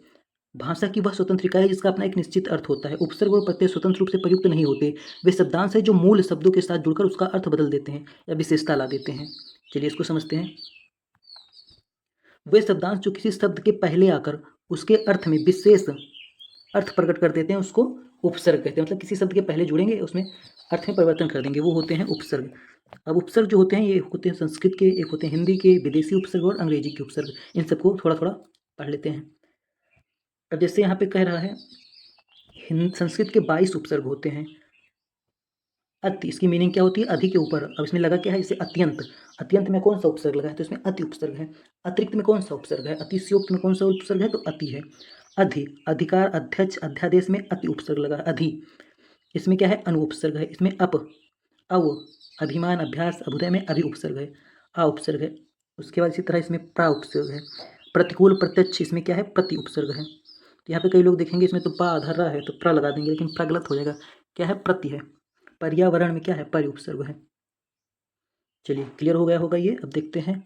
भाषा की वह स्वतंत्र इकाई है जिसका अपना एक निश्चित अर्थ होता है। उपसर्ग और प्रत्यय स्वतंत्र रूप से प्रयुक्त नहीं होते, वे शब्दांश है जो मूल शब्दों के साथ जुड़कर उसका अर्थ बदल देते हैं या विशेषता ला देते हैं। चलिए इसको समझते हैं। वे शब्दांश जो किसी शब्द के पहले आकर उसके अर्थ में विशेष अर्थ प्रकट कर देते हैं, उसको उपसर्ग कहते हैं। मतलब किसी शब्द के पहले जुड़ेंगे, उसमें अर्थ में परिवर्तन कर देंगे, वो होते हैं उपसर्ग। अब उपसर्ग जो होते हैं, ये होते हैं संस्कृत के, एक होते हैं हिंदी के, विदेशी उपसर्ग और अंग्रेजी के उपसर्ग। इन सबको थोड़ा थोड़ा पढ़ लेते हैं। अब जैसे यहाँ पे कह रहा है, संस्कृत के 22 उपसर्ग होते हैं। अति, इसकी मीनिंग क्या होती है? अधि के ऊपर। अब इसमें लगा क्या है? इसे अत्यंत। अत्यंत में कौन सा उपसर्ग लगा है? तो इसमें अति उपसर्ग है। अतिरिक्त में कौन सा उपसर्ग है? अतिशयोक्त में कौन सा उपसर्ग है? तो अति है। अधि, अधिकार, अध्यक्ष, अध्यादेश में अति उपसर्ग लगा है, अधि। इसमें क्या है? अनु उपसर्ग है। इसमें अप, अव, अभिमान, अभ्यास, अभुदय में अभि उपसर्ग है, आ उपसर्ग है। उसके बाद इसी तरह इसमें प्रा उपसर्ग है। प्रतिकूल, प्रत्यक्ष, इसमें क्या है? प्रति उपसर्ग है। तो यहाँ पे कई लोग देखेंगे इसमें तो पा धर रहा है तो प्र लगा देंगे, लेकिन प्र गलत हो जाएगा। क्या है? प्रति है। पर्यावरण में क्या है? परि उपसर्ग है। चलिए, क्लियर हो गया होगा ये। अब देखते हैं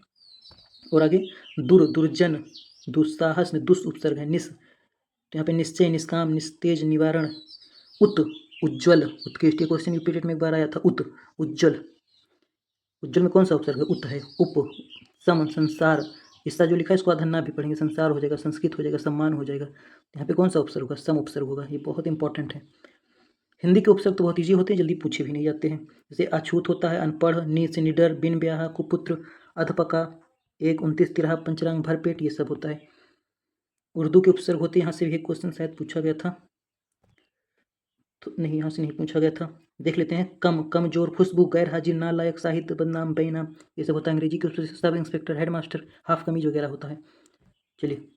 और आगे। दुर, दुर्जन, दुस्साहस में दुस उपसर्ग है। निस, तो यहाँ पे निश्चय, निष्काम, निस्तेज, निवारण। उत, उज्ज्वल, उत्कृष्ट, क्वेश्चन रिपीटेड में एक बार आया था। उत, उज्ज्वल। उज्ज्वल में कौन सा उपसर्ग है? उत है। उप, सम, संसार, इसका जो लिखा है इसको अधन्ना भी पढ़ेंगे, संसार हो जाएगा, संस्कृत हो जाएगा, सम्मान हो जाएगा। यहाँ पे कौन सा उपसर्ग होगा? सम उपसर्ग होगा। ये बहुत इंपॉर्टेंट है। हिंदी के उपसर्ग तो बहुत ईजी होते हैं, जल्दी पूछे भी नहीं जाते हैं। जैसे अछूत होता है अनपढ़, नि से निडर, बिन ब्याह, कुपुत्र, अधपका, 1, 29, 13, पंचरांग, भरपेट, ये सब होता है। उर्दू के उपसर्ग होते हैं। यहाँ से भी एक क्वेश्चन शायद पूछा गया था, तो नहीं, यहाँ से नहीं पूछा गया था। देख लेते हैं। कम, कमजोर, खुशबू, गैर हाजिर, नालायक, साहित्य, बदनाम, बेनाम, ये सब होता है। अंग्रेजी के उपसर्ग सब इंस्पेक्टर, हेडमास्टर, हाफ कमीज वगैरह होता है। चलिए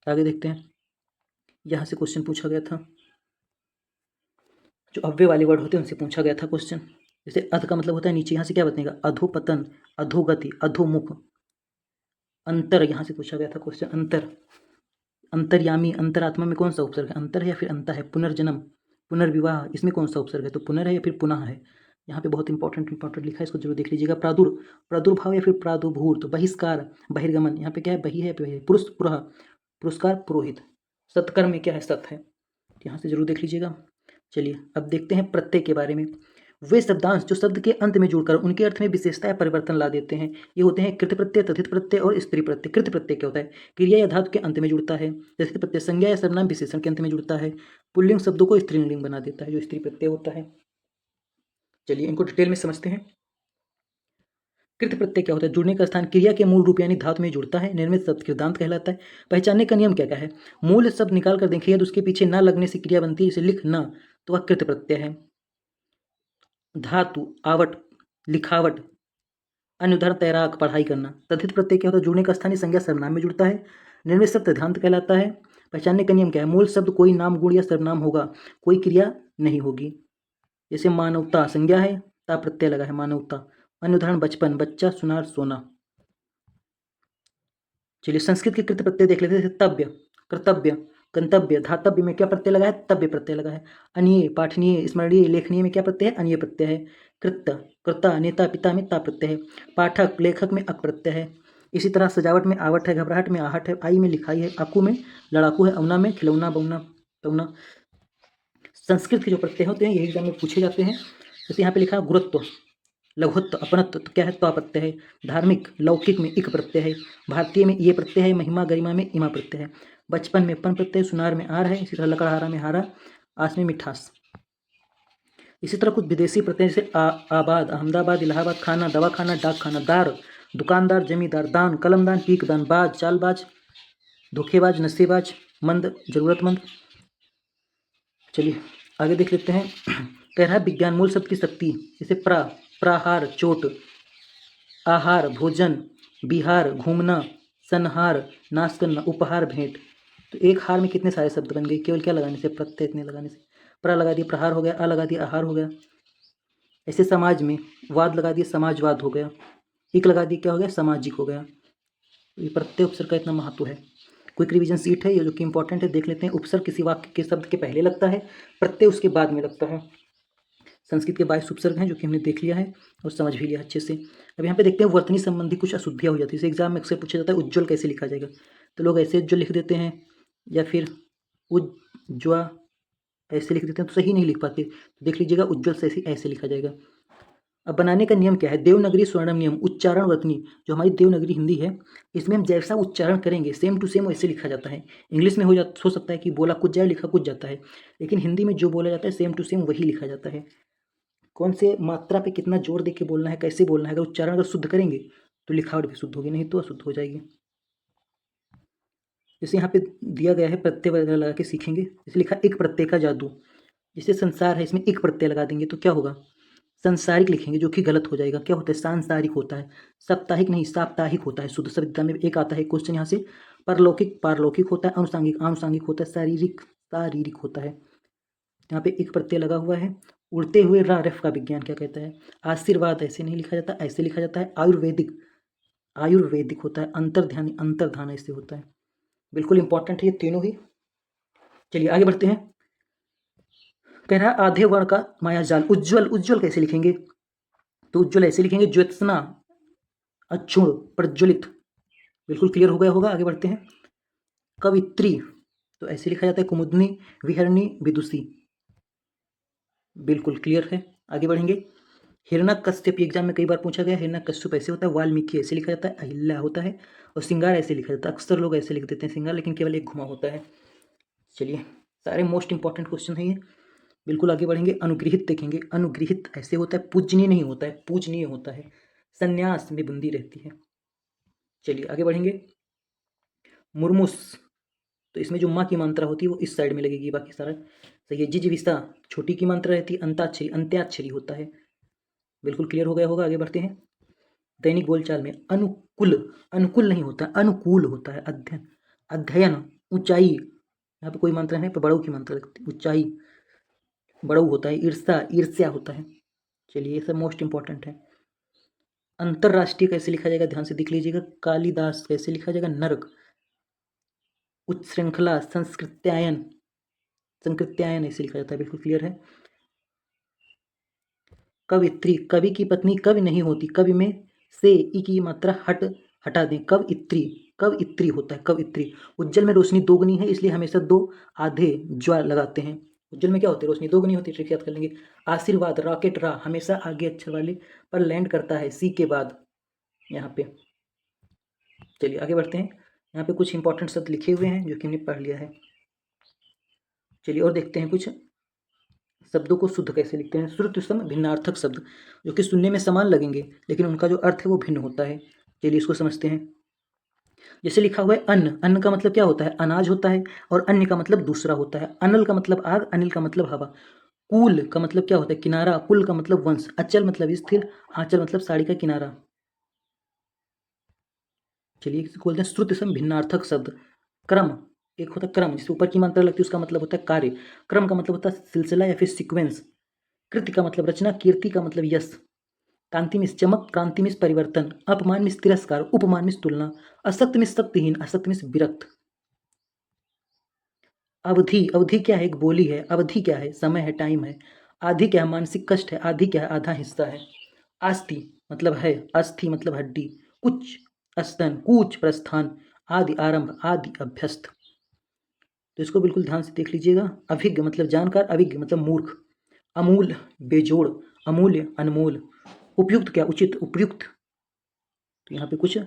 आगे देखते हैं। यहाँ से क्वेश्चन पूछा गया था, जो अव्यय वाले वर्ड होते हैं उनसे पूछा गया था क्वेश्चन। जैसे अध का मतलब होता है नीचे, यहाँ से क्या बताएगा? अधोपतन, अधोगति, अधोमुख। अंतर, यहाँ से पूछा गया था क्वेश्चन। अंतर, अंतर्यामी, अंतरात्मा में कौन सा उपसर्ग है? अंतर है या फिर अंता है? पुनर्जन्म, पुनर्विवाह, इसमें कौन सा उपसर्ग है? तो पुनर है या फिर पुनः है? यहाँ पे बहुत इंपॉर्टेंट लिखा है, इसको जरूर देख लीजिएगा। प्रादुर्भाव या फिर प्रादुर्भूत, तो बहिष्कार, बहिर्गमन, यहाँ पे क्या है? बही है, पुरुष, पुरः, पुरस्कार, पुरोहित। सत्कर्म में क्या है? सत है। यहाँ से जरूर देख लीजिएगा। चलिए अब देखते हैं प्रत्यय के बारे में। वे शब्दांश जो शब्द के अंत में जुड़कर उनके अर्थ में विशेषता या परिवर्तन ला देते हैं, ये होते हैं कृत प्रत्यय, तथित प्रत्यय और स्त्री प्रत्यय। कृत प्रत्यय क्या होता है? क्रिया या धातु के अंत में जुड़ता है। तथित प्रत्यय संज्ञा या सर्वनाम विशेषण के अंत में जुड़ता है। पुल्लिंग शब्दों को स्त्रीलिंग बना देता है, जो स्त्री प्रत्यय होता है। चलिए इनको डिटेल में समझते हैं। कृत प्रत्यय क्या होता है? जुड़ने का स्थान क्रिया के मूल रूप यानी धातु में जुड़ता है। निर्मित शब्द कृदांत कहलाता है। पहचानने का नियम क्या क्या है? मूल शब्द निकाल कर देखिए तो उसके पीछे न लगने से क्रिया बनती है, जैसे लिख न, तो वह कृत प्रत्यय है। धातु, आवट, लिखावट, अन्य उदाहरण तैराक, पढ़ाई करना। तथित प्रत्यय क्या होता है? जुड़ने का स्थानीय संज्ञा सर्वनाम में जुड़ता है। निर्मित शब्द तद्धांत कहलाता है। पहचानने का नियम क्या है? मूल शब्द कोई नाम, गुण या सर्वनाम होगा, कोई क्रिया नहीं होगी। जैसे मानवता संज्ञा है, ता प्रत्यय लगा है, मानवता। अन्य उदाहरण बचपन, बच्चा, सुनार, सोना। चलिए संस्कृत के कृत प्रत्यय देख लेते हैं। तव्य, कर्तव्य, गंतव्य, धातव्य में क्या प्रत्यय लगा है? तव्य प्रत्यय लगा है। अनीय, पाठनीय, स्मरणीय, लेखनीय में क्या प्रत्यय है? अनीय प्रत्यय है। कृत्य, कर्ता, नेता, पिता में ता प्रत्यय है। पाठक, लेखक में अक प्रत्यय है। इसी तरह सजावट में आवट है, घबराहट में आहट है, आई में लिखाई है, आकू में लड़ाकू है, अवना में खिलौना, बउना, तउना। संस्कृत के जो प्रत्यय होते हैं ये एग्जाम में पूछे जाते हैं। जैसे यहाँ पे लिखा है गुरुत्व, लघुत्व अपनत्व तो क्या है, त्वा प्रत्यय है। धार्मिक लौकिक में इक प्रत्यय है। भारतीय में ये प्रत्यय है। महिमा गरिमा में इमा प्रत्यय है। बचपन में पन प्रत्यय, सुनार में आर है। इसी तरह लकड़हारा में हारा, आस में मिठास। इसी तरह कुछ विदेशी प्रत्यय जैसे आबाद, अहमदाबाद, इलाहाबाद, खाना, दवा खाना, डाक खाना, दार दुकानदार, जमींदार, दान कलमदान, पीक दान, बाज चालबाज, धोखेबाज, नशेबाज, मंद जरूरतमंद। चलिए आगे देख लेते हैं। कह रहा है विज्ञान मूल शब्द की शक्ति, जैसे प्राहार चोट, आहार भोजन, बिहार घूमना, संहार नाश करना, उपहार भेंट। तो एक हार में कितने सारे शब्द बन गए केवल क्या लगाने से, प्रत्यय इतने लगाने से। प्रा लगा दिया प्रहार हो गया, आ लगा दिया आहार हो गया। ऐसे समाज में वाद लगा दिया समाजवाद हो गया, इक लगा दिया क्या हो गया, सामाजिक हो गया। ये प्रत्यय उपसर्ग का इतना महत्व है। क्विक रिवीजन सीट है ये, जो कि इंपॉर्टेंट है, देख लेते हैं। उपसर्ग किसी वाक्य के शब्द के पहले लगता है, प्रत्यय उसके बाद में लगता है। संस्कृत के 22 उपसर्ग हैं जो कि हमने देख लिया है और समझ भी लिया अच्छे से। अब यहाँ पे देखते हैं वर्तनी संबंधी कुछ अशुद्धियाँ हो जाती है। जैसे एग्जाम में अक्सर पूछा जाता है उज्ज्वल कैसे लिखा जाएगा, तो लोग ऐसे उज्ज्वल लिख देते हैं या फिर उज्ज्वा ऐसे लिख देते हैं, तो सही नहीं लिख पाते। तो देख लीजिएगा उज्ज्वल से ऐसे लिखा जाएगा। अब बनाने का नियम क्या है, देवनागरी स्वर्णम नियम, उच्चारण वर्तनी। जो हमारी देवनागरी हिंदी है इसमें हम जैसा उच्चारण करेंगे सेम टू सेम वैसे लिखा जाता है। इंग्लिश में हो सकता है कि बोला कुछ जाए लिखा कुछ जाता है, लेकिन हिंदी में जो बोला जाता है सेम टू सेम वही लिखा जाता है। कौन से मात्रा पे कितना जोर दे के बोलना है, कैसे बोलना है, अगर उच्चारण अगर शुद्ध करेंगे तो लिखावट भी शुद्ध होगी, नहीं तो अशुद्ध हो जाएगी। जैसे यहाँ पे दिया गया है प्रत्यय वगैरह लगा के सीखेंगे। जैसे लिखा एक प्रत्यय का जादू, जैसे संसार है इसमें एक प्रत्यय लगा देंगे तो क्या होगा, संसारिक लिखेंगे, जो कि गलत हो जाएगा। क्या होता है, सांसारिक होता है, साप्ताहिक नहीं साप्ताहिक होता है। शुद्ध शब्द में एक आता है क्वेश्चन यहाँ से। परलौकिक पारलौकिक होता है, अनुसांगिक आनुसांगिक होता है, शारीरिक शारीरिक होता है। यहाँ पे एक प्रत्यय लगा हुआ है। उड़ते हुए रफ का विज्ञान क्या कहता है, आशीर्वाद ऐसे नहीं लिखा जाता, ऐसे लिखा जाता है। आयुर्वेदिक आयुर्वेदिक होता है। अंतर्ध्यानी अंतर्धान ऐसे होता है। बिल्कुल इंपॉर्टेंट है ये तीनों ही। चलिए आगे बढ़ते हैं। कह रहा है आधे वर्ण का मायाजाल, उज्ज्वल उज्ज्वल कैसे लिखेंगे, तो उज्ज्वल ऐसे लिखेंगे, ज्योत्सना अक्षुण प्रज्वलित। बिल्कुल क्लियर हो गया होगा। आगे बढ़ते हैं। कवित्री तो ऐसे लिखा जाता है, कुमुदनी विहरणी विदुषी। बिल्कुल क्लियर है। आगे बढ़ेंगे। हिरण्यकश्यप एग्जाम में कई बार पूछा गया, हिरण्यकश्यप ऐसे होता है। वाल्मीकि ऐसे लिखा जाता है, अहिल्या होता है। और सिंगार ऐसे लिखा जाता है। अक्सर लोग ऐसे लिख देते हैं सिंगार, लेकिन केवल एक घुमा होता है। चलिए सारे मोस्ट इंपॉर्टेंट क्वेश्चन है ये। बिल्कुल आगे बढ़ेंगे। अनुगृहित देखेंगे, अनुगृहित ऐसे होता है, पूजनीय नहीं होता है, पूजनीय होता है। संन्यास में बंदी रहती है। चलिए आगे बढ़ेंगे। मुर्मुस तो इसमें जो माँ की मात्रा होती है वो इस साइड में लगेगी, बाकी सारा सही है। जिजीविसा छोटी की मात्रा रहती है। अंताक्षरी अंत्याक्षरी होता है। बिल्कुल क्लियर हो गया होगा। आगे बढ़ते हैं। दैनिक बोलचाल में अनुकूल अनुकूल नहीं होता, अनुकूल होता है। अध्ययन अध्ययन ऊंचाई, यहाँ पे कोई मात्रा नहीं, पर बड़ऊ की मात्रा लगती है। ऊंचाई बड़ऊ होता है। ईर्षा ईर्ष्या होता है। चलिए ये सब मोस्ट इंपॉर्टेंट है। अंतरराष्ट्रीय कैसे लिखा जाएगा, ध्यान से देख लीजिएगा। कालिदास कैसे लिखा जाएगा, नरक। उच्च श्रृंखला संस्कृत्यायन, संकृत्यायन ऐसे लिखा जाता है। बिल्कुल क्लियर है। कवित्री कवि की पत्नी कवि नहीं होती, कवि में से ई की मात्रा हटा दें। कवित्री होता है, कवित्री। उज्जवल में रोशनी दोगुनी है, इसलिए हमेशा दो आधे ज्वा लगाते हैं। उज्जवल में क्या होती है, रोशनी दोगुनी होती है। ट्रिक याद कर लेंगे। आशीर्वाद रॉकेट रा हमेशा आगे अक्षर वाले पर लैंड करता है, सी के बाद यहाँ पे। चलिए आगे बढ़ते हैं। यहाँ पे कुछ इंपॉर्टेंट शब्द लिखे हुए हैं जो कि हमने पढ़ लिया है। चलिए और देखते हैं कुछ शब्दों को शुद्ध कैसे लिखते हैं। श्रुत सम भिन्नार्थक शब्द, जो कि सुनने में समान लगेंगे लेकिन उनका जो अर्थ है वो भिन्न होता है। चलिए इसको समझते हैं। जैसे लिखा हुआ है अन्न, अन्न का मतलब क्या होता है, अनाज होता है। और अन्य का मतलब दूसरा होता है। अनल का मतलब आग, अनिल का मतलब हवा। कूल का मतलब क्या होता है, किनारा। कुल का मतलब वंश। अचल मतलब स्थिर, आंचल मतलब साड़ी का किनारा। चलिए इसको बोलते हैं श्रुत सम भिन्नार्थक शब्द। क्रम एक होता है क्रम, जिससे ऊपर की मात्रा लगती है उसका मतलब होता है कार्य। क्रम का मतलब होता है सिलसिला या फिर सीक्वेंस। कृति का मतलब रचना, कीर्ति का मतलब यश। कांति में चमक, क्रांति में परिवर्तन। अपमान में तिरस्कार, उपमान में तुलना। असक्त में शक्तिहीन, असक्त में विरक्त। अवधि अवधि क्या है, एक बोली है। अवधि क्या है, समय है, टाइम है। आधि क्या है, मानसिक कष्ट है। आधि क्या है, आधा हिस्सा है। आस्ति मतलब है, अस्थि मतलब हड्डी। कुछ स्तन, कूच प्रस्थान। आदि आरंभ, आदि अभ्यस्त। तो इसको बिल्कुल ध्यान से देख लीजिएगा। अभिज्ञ मतलब जानकार, अभिज्ञ मतलब मूर्ख। अमूल बेजोड़, अमूल्य अनमोल। उपयुक्त क्या, उचित, उपयुक्त, तो यहाँ पे कुछ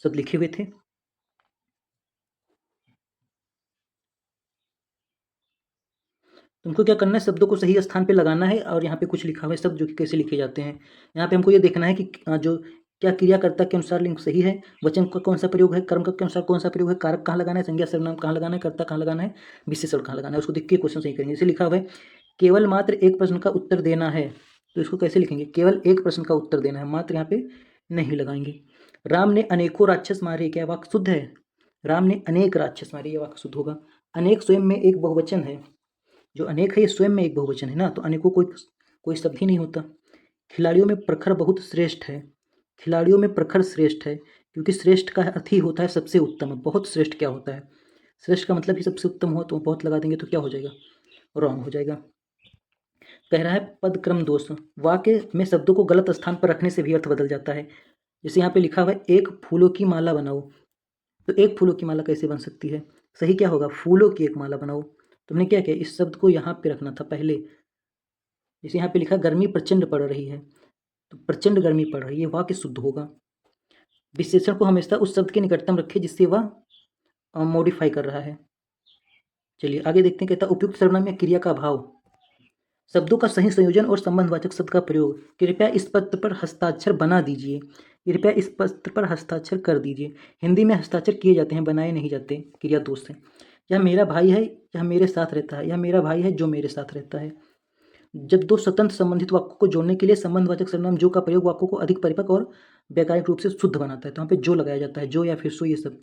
शब्द लिखे हुए थे। तुमको क्या करना है, शब्दों को सही स्थान पे लगाना है और यहाँ पे कुछ लिखा हुआ है शब्द जो कि कैसे लिखे जाते हैं। यहाँ पे हमको ये देखना है कि जो क्या क्रियाकर्ता के अनुसार लिंग सही है, वचन का कौन सा प्रयोग है, कर्म का के अनुसार कौन सा प्रयोग है, कारक कहाँ लगाना है, संज्ञा सर्वनाम कहाँ लगाना है, कर्ता कहाँ लगाना है, विशेषण कहाँ लगाना है, उसको देख के क्वेश्चन सही करेंगे। जैसे लिखा हुआ है केवल मात्र एक प्रश्न का उत्तर देना है, तो इसको कैसे लिखेंगे, केवल एक प्रश्न का उत्तर देना है, मात्र यहाँ पे नहीं लगाएंगे। राम ने अनेकों राक्षस मारे, क्या वाक्य शुद्ध है, राम ने अनेक राक्षस मारे, ये वाक्य शुद्ध होगा। अनेक स्वयं में एक बहुवचन है, जो अनेक है ये स्वयं में एक बहुवचन है ना, तो अनेकों कोई शब्द ही नहीं होता। खिलाड़ियों में प्रखर बहुत श्रेष्ठ है, खिलाड़ियों में प्रखर श्रेष्ठ है, क्योंकि श्रेष्ठ का अर्थ ही होता है सबसे उत्तम। बहुत श्रेष्ठ क्या होता है, श्रेष्ठ का मतलब ही सबसे उत्तम हो, तो बहुत लगा देंगे तो क्या हो जाएगा, रॉन्ग हो जाएगा। कह रहा है पद क्रम दोष, वाक्य में शब्दों को गलत स्थान पर रखने से भी अर्थ बदल जाता है। जैसे यहाँ पे लिखा हुआ है एक फूलों की माला बनाओ, तो एक फूलों की माला कैसे बन सकती है, सही क्या होगा, फूलों की एक माला बनाओ। तुमने क्या किया, इस शब्द को यहाँ पे रखना था पहले। जैसे यहाँ पे लिखा गर्मी प्रचंड पड़ रही है, तो प्रचंड गर्मी पड़ रही है, वाक्य शुद्ध होगा। विशेषण को हमेशा उस शब्द के निकटतम रखें जिससे वह मॉडिफाई कर रहा है। चलिए आगे देखते हैं, कहता है उपयुक्त सर्वनाम या क्रिया का भाव, शब्दों का सही संयोजन और संबंधवाचक शब्द का प्रयोग। कृपया इस पत्र पर हस्ताक्षर बना दीजिए, कृपया इस पत्र पर हस्ताक्षर कर दीजिए। हिंदी में हस्ताक्षर किए जाते हैं, बनाए नहीं जाते, क्रिया दोष है। यह मेरा भाई है, यह मेरे साथ रहता है, यह मेरा भाई है जो मेरे साथ रहता है। जब दो स्वतंत्र संबंधित वाक्यों को जोड़ने के लिए संबंधवाचक सर्वनाम जो का प्रयोग वाक्यों को अधिक परिपक्व और वैज्ञानिक रूप से शुद्ध बनाता है, तो यहाँ पे जो लगाया जाता है, जो या फिर सो, ये सब।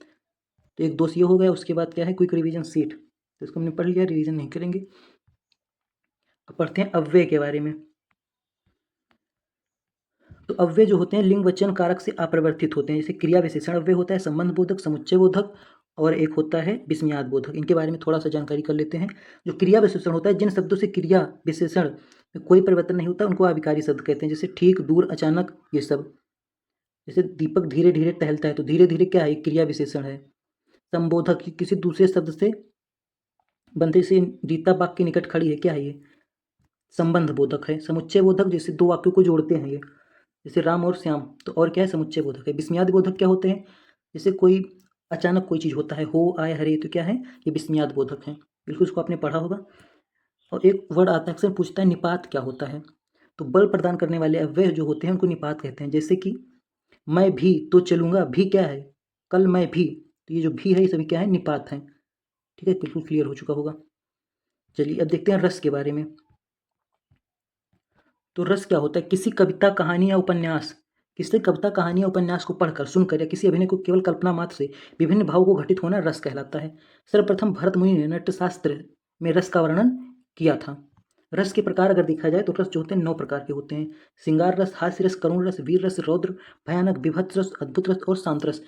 तो एक दोष ये हो गया। उसके बाद क्या है, क्विक रिवीजन सीट, तो इसको हमने पढ़ लिया, रिवीजन नहीं करेंगे। अब पढ़ते हैं अव्यय के बारे में। तो अव्यय जो होते हैं लिंग वचन कारक से अपरिवर्तित होते हैं। जैसे क्रिया विशेषण अव्यय होता है, संबंध बोधक, समुच्चय बोधक, और एक होता है विस्मयाद बोधक। इनके बारे में थोड़ा सा जानकारी कर लेते हैं। जो क्रिया विशेषण होता है, जिन शब्दों से क्रिया विशेषण में कोई परिवर्तन नहीं होता, उनको अविकारी शब्द कहते हैं। जैसे ठीक, दूर, अचानक, ये सब। जैसे दीपक धीरे धीरे टहलता है, तो धीरे धीरे क्या है, क्रिया विशेषण है। संबोधक किसी दूसरे शब्द से बनते, से रीता बाग के निकट खड़ी है, क्या है ये, संबंध बोधक है। समुच्चय बोधक जैसे दो वाक्यों को जोड़ते हैं, ये जैसे राम और श्याम, तो और क्या है, समुच्चय बोधक है। विस्मयादि बोधक क्या होते हैं, जैसे कोई अचानक कोई चीज़ होता है, हो, आए, हरे, तो क्या है, ये विस्मयादि बोधक है। बिल्कुल इसको आपने पढ़ा होगा। और एक वर्ड आता है, अक्सर पूछता है निपात क्या होता है, तो बल प्रदान करने वाले अव्यय जो होते हैं उनको निपात कहते हैं। जैसे कि मैं भी तो चलूंगा, भी क्या है, कल मैं भी, तो ये जो भी है ये सभी क्या है, निपात है। ठीक है, बिल्कुल क्लियर हो चुका होगा। चलिए अब देखते हैं रस के बारे में। तो रस क्या होता है, किसी कविता, कहानी या उपन्यास, किसी कविता, कहानी या उपन्यास को पढ़कर, सुनकर या किसी अभिनय को केवल कल्पना मात्र से विभिन्न भावों को घटित होना रस कहलाता है। सर्वप्रथम भरत मुनि ने नाट्यशास्त्र में रस का वर्णन किया था। रस के प्रकार अगर देखा जाए तो रस जो होते हैं 9 प्रकार के होते हैं। श्रृंगार रस, हास्य रस, करुण रस, वीर रस, रौद्र, भयानक, विभत्स रस, अद्भुत रस और शांत रस।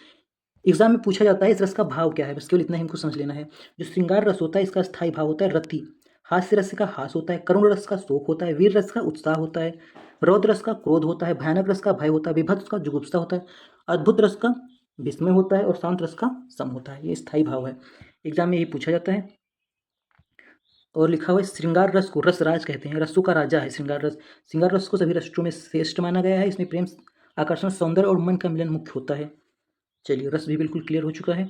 एग्जाम में पूछा जाता है इस रस का भाव क्या है, बस केवल इतना ही हमको समझ लेना है। जो श्रृंगार रस होता है इसका स्थायी भाव होता है रति। हास्य रस का हास होता है, करुण रस का शोक होता है, वीर रस का उत्साह होता है, रौद्र रस का क्रोध होता है, भयानक रस का भय होता है, विभत्स का जुगुप्सा होता है, अद्भुत रस का विस्मय होता है और शांत रस का सम होता है। ये स्थायी भाव है, एग्जाम में यही पूछा जाता है। और लिखा हुआ है श्रृंगार रस को रसराज कहते हैं, रसों का राजा है श्रृंगार रस। श्रृंगार रस को सभी रसों में श्रेष्ठ माना गया है। इसमें प्रेम, आकर्षण, सौंदर्य और मन का मिलन मुख्य होता है। चलिए रस भी बिल्कुल क्लियर हो चुका है।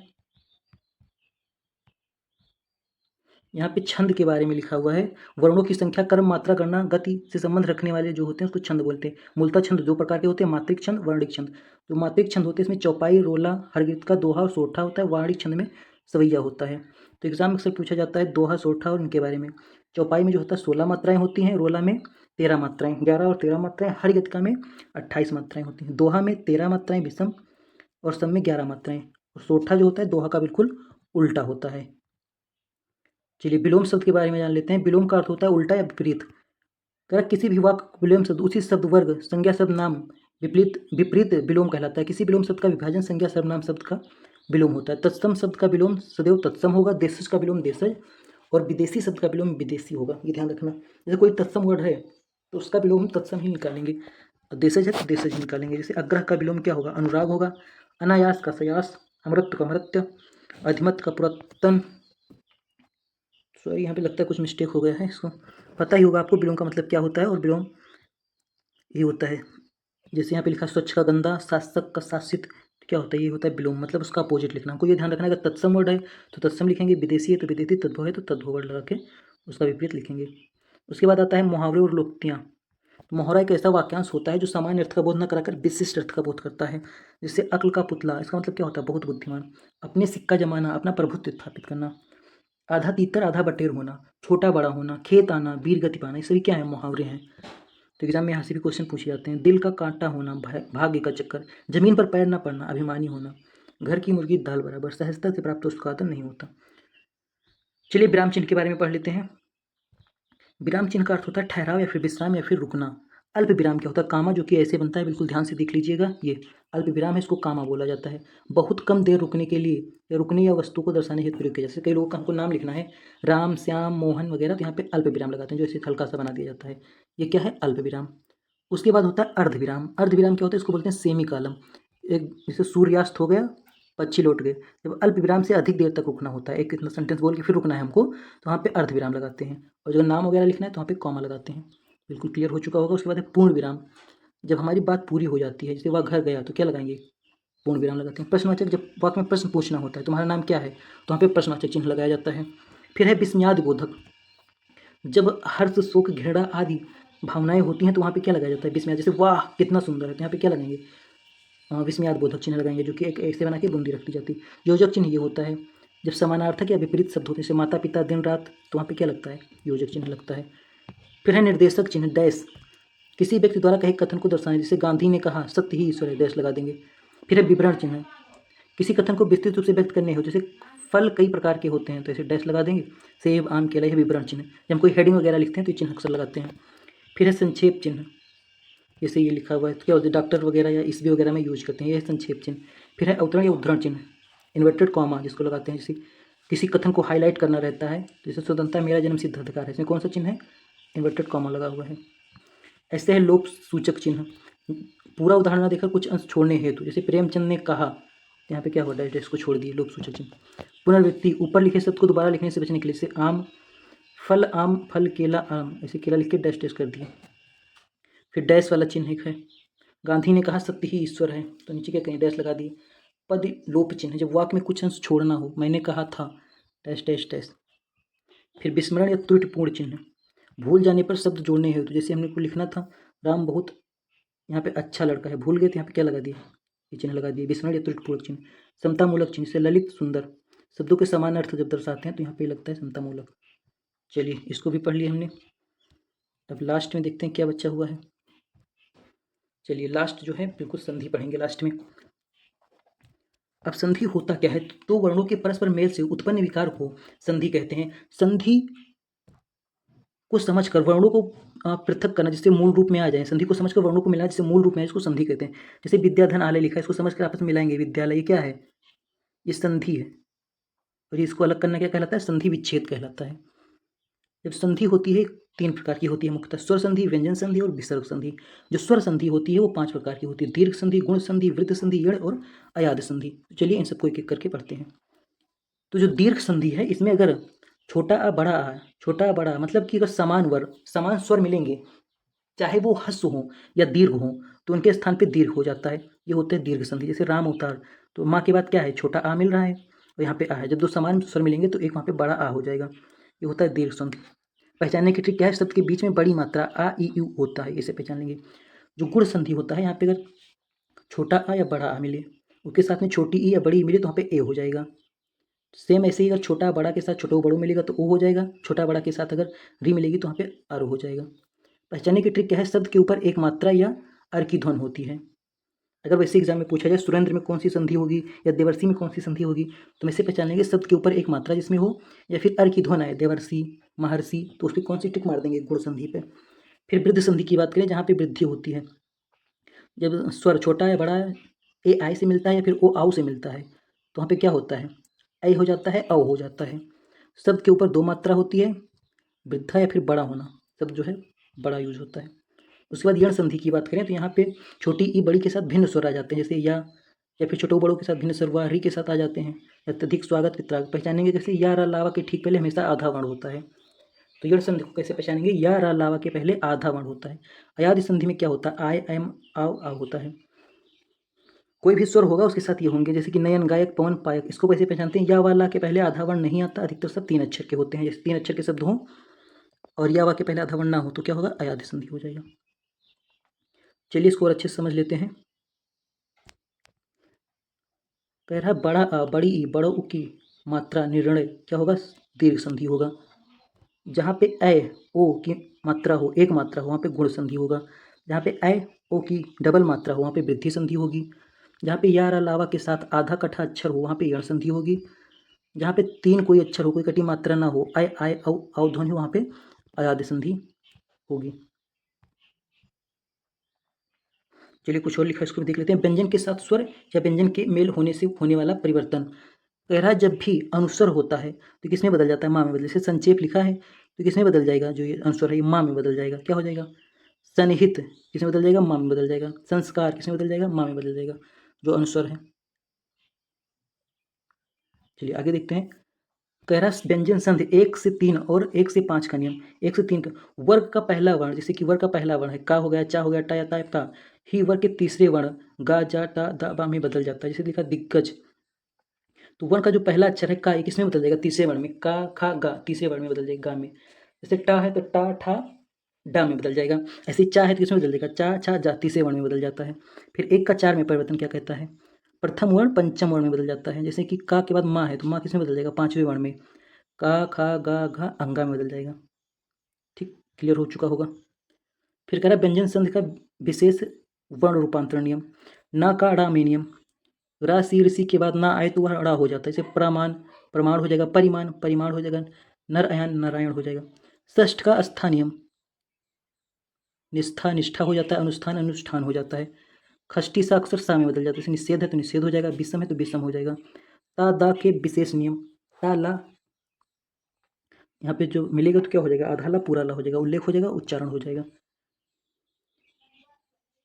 यहाँ पे छंद के बारे में लिखा हुआ है, वर्णों की संख्या, कर्म, मात्रा, गणना, गति से संबंध रखने वाले जो होते हैं उसको छंद बोलते हैं। मूलतः छंद 2 प्रकार के होते हैं, मात्रिक छंद, वर्णिक छंद। जो मात्रिक छंद होते हैं इसमें चौपाई, रोला, हरगित का दोहा और सोठा होता है। वर्णिक छंद में सवैया होता है। तो एग्जाम में अक्सर पूछा जाता है दोहा, सोठा और इनके बारे में। चौपाई में जो होता है 16 मात्राएं होती हैं, रोला में 13 मात्राएं, 11 और 13 मात्राएं, हरगितका में 28 मात्राएं होती हैं। दोहा में 13 मात्राएं विषम और सम में 11 मात्राएं। और सोठा जो होता है दोहा का बिल्कुल उल्टा होता है। चलिए विलोम शब्द के बारे में जान लेते हैं। विलोम का अर्थ होता है उल्टा या विपरीत। अगर किसी भी वाक्य विलोम शब्द उसी शब्द वर्ग संज्ञा शब्द नाम विपरीत विपरीत विलोम कहलाता है। किसी विलोम शब्द का विभाजन संज्ञा सर्वनाम शब्द का विलोम होता है। तत्सम शब्द का विलोम सदैव तत्सम होगा, देशज का विलोम देशज, और विदेशी शब्द का विलोम विदेशी होगा, ये ध्यान रखना। जैसे कोई तत्सम वर्ड है तो उसका विलोम हम तत्सम ही निकालेंगे, देशज है तो देशज ही निकालेंगे। जैसे अग्रह का विलोम क्या होगा, अनुराग होगा। अनायास का सयास, अमृत का अमृत्य, अधिमत का पुरत्तन। सॉरी यहाँ पे लगता है कुछ मिस्टेक हो गया है, इसको पता ही होगा आपको विलोम का मतलब क्या होता है। और विलोम ये होता है जैसे यहाँ पे लिखा स्वच्छ का गंदा, शासक का शासित, तो क्या होता है, ये होता है विलोम, मतलब उसका अपोजिट लिखना। हमको ये ध्यान रखना है अगर तत्सम वर्ड है तो तत्सम लिखेंगे, विदेशी है तो विदेशी, तद्भव है तो तद्भव वर्ड लगा के उसका विपरीत लिखेंगे। उसके बाद आता है मुहावरे और लोकोक्तियाँ। तो मुहावरा एक ऐसा वाक्यांश होता है जो सामान्य अर्थ का बोध न कराकर विशिष्ट अर्थ का बोध करता है। जैसे अक्ल का पुतला, इसका मतलब क्या होता है, बहुत बुद्धिमान। अपने सिक्का जमाना, अपना प्रभुत्व स्थापित करना। आधा तीतर आधा बटेर होना, छोटा बड़ा होना, खेत आना, वीर गति पाना, ये सभी क्या है, मुहावरे हैं। तो एग्जाम में यहाँ से भी क्वेश्चन पूछे जाते हैं। दिल का कांटा होना, भाग्य का चक्कर, जमीन पर पैर न पड़ना, अभिमानी होना, घर की मुर्गी दाल बराबर, सहजता से प्राप्त उसका आदर नहीं होता। चलिए विराम चिन्ह के बारे में पढ़ लेते हैं। विराम चिन्ह का अर्थ होता है ठहराव या फिर विश्राम या फिर रुकना। अल्प विराम क्या होता है, कामा, जो कि ऐसे बनता है, बिल्कुल ध्यान से देख लीजिएगा, ये अल्प विराम है, इसको कामा बोला जाता है। बहुत कम देर रुकने के लिए या रुकने या वस्तु को दर्शाने हेतु प्रयोग किया, जैसे कई लोगों का हमको नाम लिखना है, राम, श्याम, मोहन वगैरह, तो यहाँ पे अल्प विराम लगाते हैं, जो ऐसे हल्का सा बना दिया जाता है, ये क्या है, अल्प विराम। उसके बाद होता है अर्ध विराम। अर्ध विराम क्या होता है, इसको बोलते हैं सेमी कालम। एक जैसे सूर्यास्त हो गया, पक्षी लौट गए, जब अल्प विराम से अधिक देर तक रुकना होता है, एक इतना सेंटेंस बोल के फिर रुकना है हमको, तो वहाँ पे अर्ध विराम लगाते हैं। और जब नाम वगैरह लिखना है तो वहाँ पे कॉमा लगाते हैं। बिल्कुल क्लियर हो चुका होगा। उसके बाद है पूर्ण विराम। जब हमारी बात पूरी हो जाती है, जैसे वह घर गया, तो क्या लगाएंगे, पूर्ण विराम लगाते हैं। प्रश्नवाचक, जब वाक्य में प्रश्न पूछना होता है, तुम्हारा नाम क्या है, तो वहाँ पे प्रश्नवाचक चिन्ह लगाया जाता है। फिर है विस्मयादि बोधक। जब हर्ष, शोक, घृणा आदि भावनाएं होती हैं तो वहाँ पे क्या लगाया जाता है, विस्मय, जैसे वाह कितना सुंदर है, तो यहाँ पे क्या लगाएंगे, विस्मयाद बोधक चिन्ह लगाएंगे, जो कि एक ऐसे बना के बूंदी रख दी जाती है। योजक चिन्ह ये होता है जब समानार्थक या विपरीत शब्द होते हैं, जैसे माता पिता, दिन रात, तो वहाँ पे क्या लगता है, योजक चिन्ह लगता है। फिर है निर्देशक चिन्ह, डैश, किसी व्यक्ति द्वारा कहे कथन को दर्शाने, जैसे गांधी ने कहा सत्य ही ईश्वर है, डैश लगा देंगे। फिर है विवरण चिन्ह, किसी कथन को विस्तृत रूप से व्यक्त करने हो, जैसे फल कई प्रकार के होते हैं, तो ऐसे डैश लगा देंगे, सेब, आम, केला, यह विवरण चिन्ह। जब हम कोई हेडिंग वगैरह लिखते हैं तो ये चिन्ह अक्सर लगाते हैं। फिर है संक्षेप चिन्ह, जैसे ये लिखा हुआ है, तो क्या होता है, डॉक्टर वगैरह या ईसवी वगैरह में यूज करते हैं, यह संक्षेप चिन्ह। फिर है अवतरण या उद्धरण चिन्ह, इन्वर्टेड कॉमा, जिसको लगाते हैं, जैसे किसी कथन को हाईलाइट करना रहता है, जैसे स्वतंत्रता मेरा जन्म सिद्ध अधिकार है, इसमें कौन सा चिन्ह है, इन्वर्टेड कॉमा लगा हुआ है। ऐसे है लोप सूचक चिन्ह, पूरा उदाहरण ना देकर कुछ अंश छोड़ने हेतु, जैसे प्रेमचंद ने कहा, तो यहाँ पे क्या हुआ, डायरेक्ट इसको छोड़ दिए, लोप सूचक चिन्ह। पुनर्वृत्ति, ऊपर लिखे शब्द को दोबारा लिखने से बचने के लिए, जैसे आम, फल, केला, आम, ऐसे केला लिख के डैश डैश कर दिए। फिर डैश वाला चिन्ह एक है, गांधी ने कहा सत्य ही ईश्वर है, तो नीचे क्या कहीं डैश लगा दिए। पद लोप चिन्ह, जब वाक्य में कुछ अंश छोड़ना हो, मैंने कहा था, डैश डैश डैश। फिर विस्मरण या त्रुटिपूर्ण चिन्ह, भूल जाने पर शब्द जोड़ने हेतु, जैसे हमने को लिखना था राम बहुत यहाँ पे अच्छा लड़का है, भूल गए तो यहाँ पे क्या लगा दिए, ये चिन्ह लगा दिए, विस्मरण या त्रुटिपूर्ण चिन्ह। समतामूलक चिन्ह से ललित सुंदर, शब्दों के समान अर्थ जब दर्शाते हैं तो यहाँ पे लगता है समतामूलक। चलिए इसको भी पढ़ लिया हमने। अब लास्ट में देखते हैं क्या बचा हुआ है। चलिए लास्ट जो है बिल्कुल संधि पढ़ेंगे लास्ट में। अब संधि होता क्या है, तो वर्णों के परस्पर मेल से उत्पन्न विकार को संधि कहते हैं। संधि को समझकर वर्णों को पृथक करना, जिससे मूल रूप में आ जाए, संधि को समझकर वर्णों को मिलाना जिससे मूल रूप में आए, इसको संधि कहते हैं। जैसे विद्याधन आलय लिखा है, इसको समझकर आपस में मिलाएंगे, विद्यालय, ये क्या है, ये संधि है। और इसको अलग करना क्या कहलाता है, संधि विच्छेद कहलाता है। जब संधि होती है 3 प्रकार की होती है मुख्यतः, स्वर संधि, व्यंजन संधि और विसर्ग संधि। जो स्वर संधि होती है वो 5 प्रकार की होती है, दीर्घ संधि, गुण संधि, वृद्ध संधि, यण और अयाद संधि। चलिए इन सबको एक एक करके पढ़ते हैं। तो जो दीर्घ संधि है, इसमें अगर छोटा आ बड़ा आ, छोटा आ बड़ा मतलब कि अगर समान स्वर मिलेंगे, चाहे वो ह्रस्व हो या दीर्घ हो, तो उनके स्थान पे दीर्घ हो जाता है, ये होते हैं दीर्घ संधि। जैसे राम अवतार, तो माँ के बाद क्या है, छोटा आ मिल रहा है और यहाँ पे आ है, जब 2 समान स्वर मिलेंगे तो एक वहाँ पे बड़ा आ हो जाएगा, ये होता है दीर्घ संधि। पहचानने की ट्रिक क्या है, शब्द के बीच में बड़ी मात्रा आ ई यू होता है, इसे पहचान लेंगे। जो गुण संधि होता है, यहाँ पे अगर छोटा आ या बड़ा आ मिले, उसके साथ में छोटी ई या बड़ी ई मिले तो वहाँ पे ए हो जाएगा। सेम ऐसे ही अगर छोटा बड़ा के साथ छोटा बड़ो मिलेगा तो ओ हो जाएगा, छोटा बड़ा के साथ अगर री मिलेगी तो वहाँ पे आरो हो जाएगा। पहचानने की ट्रिक क्या है, शब्द के ऊपर एक मात्रा या अर की ध्वन होती है। अगर वैसे एग्जाम में पूछा जाए सुरेंद्र में कौन सी संधि होगी या देवर्षि में कौन सी संधि होगी, तो वैसे पहचान लेंगे शब्द के ऊपर एक मात्रा जिसमें हो या फिर अर की ध्वन आए, देवर्षि, महर्षि, तो उस पर कौन सी टिक मार देंगे, गुण संधि पे। फिर वृद्ध संधि की बात करें, जहाँ पे वृद्धि होती है, जब स्वर छोटा है बड़ा है, ए आई से मिलता है या फिर ओ आओ से मिलता है, तो वहाँ पे क्या होता है, ऐ हो जाता है, औ हो जाता है। शब्द के ऊपर 2 मात्रा होती है, वृद्धा या फिर बड़ा होना, शब्द जो है बड़ा यूज होता है। उसके बाद यण संधि की बात करें तो यहाँ पे छोटी ई बड़ी के साथ भिन्न स्वर आ जाते हैं, जैसे या फिर छोटे बड़ों के साथ भिन्न स्वर वा री के साथ आ जाते हैं। अत्यधिक स्वागत वितराग पहचानेंगे, जैसे या रा लावा के ठीक पहले हमेशा आधा वर्ण होता है। तो यड़ संधि को कैसे पहचानेंगे? या रा लावा के पहले आधा वर्ण होता है। अयादि संधि में क्या होता है? आय एम आव आव होता है। कोई भी स्वर होगा उसके साथ ये होंगे, जैसे कि नयन गायक पवन पायक, इसको कैसे पहचानते हैं? या वाला के पहले आधा वर्ण नहीं आता, अधिकतर सब 3 अक्षर के होते हैं। जैसे 3 अक्षर के शब्द हों और या वा के पहले आधा वर्ण ना हो तो क्या होगा? अयादि संधि हो जाएगा। चलिए इसको और अच्छे से समझ लेते हैं। कह रहा है बड़ा आ बड़ी ई बड़ो उ की मात्रा निर्णय क्या होगा? दीर्घ संधि होगा। जहाँ पे ए ओ की मात्रा हो, एक मात्रा हो, वहाँ पे गुण संधि होगा। जहाँ पे ए ओ की डबल मात्रा हो, वहाँ पे वृद्धि संधि होगी। जहाँ पे या रा लावा के साथ आधा कठा अक्षर हो, वहाँ पे यण संधि होगी। जहाँ पे 3 कोई अक्षर हो, कोई कटी मात्रा ना हो, आय आय औ औ ध्वनि हो, वहाँ पे अयादि संधि होगी। चलिए कुछ और लिखा है, इसको भी देख लेते हैं। व्यंजन के साथ स्वर या व्यंजन के मेल होने से होने वाला परिवर्तन। कह रहा है जब भी अनुस्वर होता है तो किसमें बदल जाता है? माँ में बदल। जैसे संक्षेप लिखा है तो किसमें बदल जाएगा? जो ये अनुस्वर है ये माँ में बदल जाएगा। क्या हो जाएगा? सन्निहित किसमें बदल जाएगा? माँ में बदल जाएगा। संस्कार किसमें बदल जाएगा? माँ में बदल जाएगा, जो अनुस्वर है। चलिए आगे देखते हैं। कह रहा है व्यंजन संधि 1 से 3 और 1 से 5 का नियम। 1 से 3 का वर्ग का पहला वर्ण, जैसे कि वर्ग का पहला वर्ण है का हो गया, चा हो गया, टा या ता या ता, ही वर्ग के तीसरे वर्ण गा जा टा दा बा में बदल जाता है। जैसे लिखा दिग्गज, तो वर्ण का जो पहला अक्षर है का, ये किसमें बदल जाएगा? तीसरे वर्ण में। का खा गा तीसरे वर्ण में बदल जाएगा, गा में। जैसे टा है तो टा ठा डा में बदल जाएगा। ऐसे ही चा है तो किसमें बदल जाएगा? चा छा जा तीसरे वर्ण में बदल जाता है। फिर 1 का 4 में परिवर्तन क्या कहता है? प्रथम वर्ण पंचम वर्ण में बदल जाता है। जैसे कि का के बाद माँ है तो माँ किसमें बदल जाएगा? 5वें वर्ण में। का खा गा घा अंगा में बदल जाएगा। ठीक, क्लियर हो चुका होगा। फिर कह रहा है व्यंजन संधि का विशेष वर्ण रूपांतरण नियम। ना का अड़ा में नियम, रा सी ऋषि के बाद ना आए तो वह अड़ा हो जाता है। जैसे प्रमाण प्रमाण हो जाएगा, परिमाण परिमाण हो जाएगा, नर अयन नारायण हो जाएगा। षष्ठ का अस्था नियम, निष्ठा निष्ठा हो जाता है, अनुष्ठान अनुष्ठान हो जाता है। खष्टी सा अक्सर सा में बदल जाता है। जैसे निषेध है तो निषेध हो जाएगा, विषम है तो विषम हो जाएगा। ता दा के विशेष नियम, ता ला यहाँ पे जो मिलेगा तो क्या हो जाएगा? आधा ला पूरा ला हो जाएगा, उल्लेख हो जाएगा, उच्चारण हो जाएगा।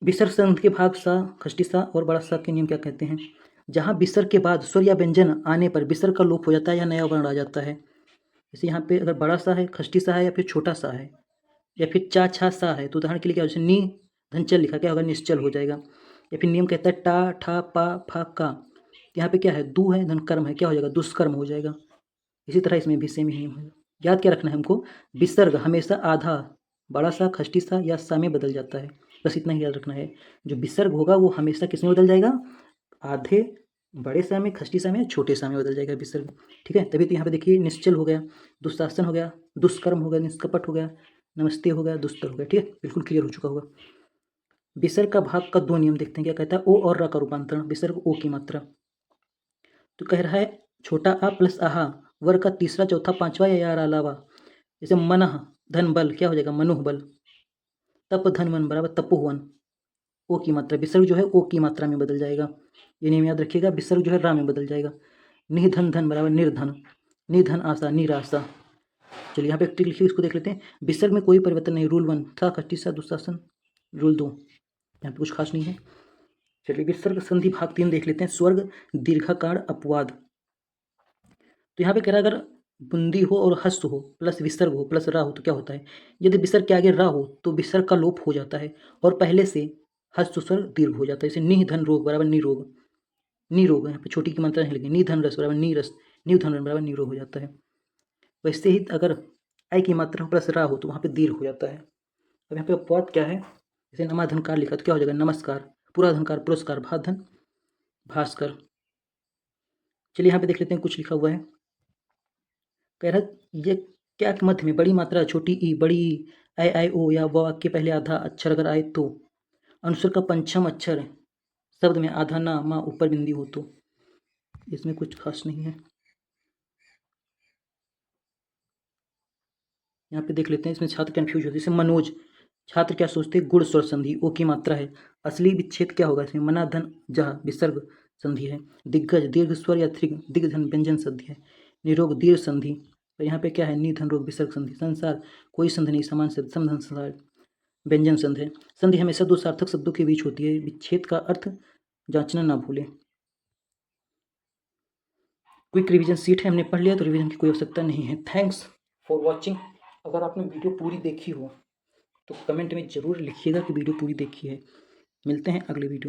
विसर्ग संध के भाग सा, खष्टी सा और बड़ा सा के नियम क्या कहते हैं? जहाँ विसर्ग के बाद स्वर या व्यंजन आने पर विसर्ग का लोप हो जाता है या नया वर्ण आ जाता है। जैसे यहाँ पे अगर बड़ा सा है, खष्टी सा है या फिर छोटा सा है या फिर चा छा सा है, तो उदाहरण के लिए क्या हो? जैसे नी धनचल लिखा, क्या होगा? निश्चल हो जाएगा। या फिर नियम कहता है टा ठा पा फा का, यहाँ पे क्या है? दू है, धन कर्म है, क्या हो जाएगा? दुष्कर्म हो जाएगा। इसी तरह इसमें भी सेम ही नियम है। याद क्या रखना है हमको? विसर्ग हमेशा आधा बड़ा सा, खष्टी सा या सा में बदल जाता है, बस इतना ही याद रखना है। जो विसर्ग होगा वो हमेशा किस में बदल जाएगा? आधे बड़े सा में, खष्टी सा में, छोटे सा में बदल जाएगा विसर्ग। ठीक है, तभी तो यहाँ पे देखिए निश्चल हो गया, दुस्शासन हो गया, दुष्कर्म हो गया, निष्कपट हो गया, नमस्ते हो गया, दुस्तर हो गया। ठीक है, बिल्कुल क्लियर हो चुका होगा। विसर्ग का भाग का 2 नियम देखते हैं, क्या कहता है? ओ और र का रूपांतरण, विसर्ग ओ की मात्रा। तो कह रहा है छोटा आ प्लस आहा वर्ग का तीसरा चौथा पांचवा या यार अलावा। जैसे मनः धन बल, क्या हो जाएगा? मनुह बल। तप धन मन बराबर तपोवन, ओ की मात्रा, विसर्ग जो है ओ की मात्रा में बदल जाएगा, ये नियम याद रखिएगा। विसर्ग जो है रा में बदल जाएगा। निधन धन बराबर निर्धन, निधन आशा निराशा। चलिए यहाँ पे एक ट्रिक लिखिए, इसको देख लेते हैं। विसर्ग में कोई परिवर्तन नहीं, रूल 1 था, खष्टी सा दुशासन, रूल 2, यहाँ पे कुछ खास नहीं है। चलिए विसर्ग संधि भाग 3 देख लेते हैं। स्वर्ग दीर्घाकार अपवाद। तो यहाँ पे कह रहा है अगर बुंदी हो और हस्त हो प्लस विसर्ग हो प्लस रा हो तो क्या होता है? यदि विसर्ग के आगे रा हो तो विसर्ग का लोप हो जाता है और पहले से हस्त स्वर दीर्घ हो जाता है। जैसे निह धन रोग बराबर निरोग, निरोग, यहाँ पे छोटी की मात्रा नहीं लगी। नि धन रस बराबर नीरस, निव धन रस बराबर निरोग हो जाता है। वैसे ही अगर आई की मात्रा प्लस रा हो तो वहाँ पे दीर्घ हो जाता है। अब यहाँ पे अपवाद क्या है? जैसे नमाधनकार लिखा तो क्या हो जाएगा? नमस्कार, पूरा धनकार पुरस्कार, भाधन भास्कर। चलिए यहाँ पे देख लेते हैं कुछ लिखा हुआ है। कह रहा ये क्या मध्य में बड़ी मात्रा छोटी ई बड़ी ई आई आई ओ या व के पहले आधा अक्षर अगर आए तो, अनुस्वर का पंचम अक्षर शब्द में आधा ना माँ ऊपर बिंदी हो तो, इसमें कुछ खास नहीं है। यहाँ पे देख लेते हैं, इसमें छात्र कंफ्यूज होते हैं। जैसे मनोज छात्र क्या सोचते हैं? गुण स्वर संधि ओ की मात्रा है। असली विच्छेद क्या होगा इसमें? मना धन जह विसर्ग संधि है। दिग्गज दीर्घ स्वर या थ्रिग दिग्धन व्यंजन संधि है। निरोग दीर्घ संधि, तो यहाँ पे क्या है? निधन रोग विसर्ग संधि। संसार कोई संधि नहीं, समान शब्द समधन संसार व्यंजन संधि है। संधि हमेशा दो सार्थक शब्दों के बीच होती है। विच्छेद का अर्थ जांचना ना भूलें। क्विक रिवीजन सीट है, हमने पढ़ लिया तो रिवीजन की कोई आवश्यकता नहीं है। Thanks for watching. अगर आपने वीडियो पूरी देखी हो तो कमेंट में ज़रूर लिखिएगा कि वीडियो पूरी देखी है। मिलते हैं अगले वीडियो में।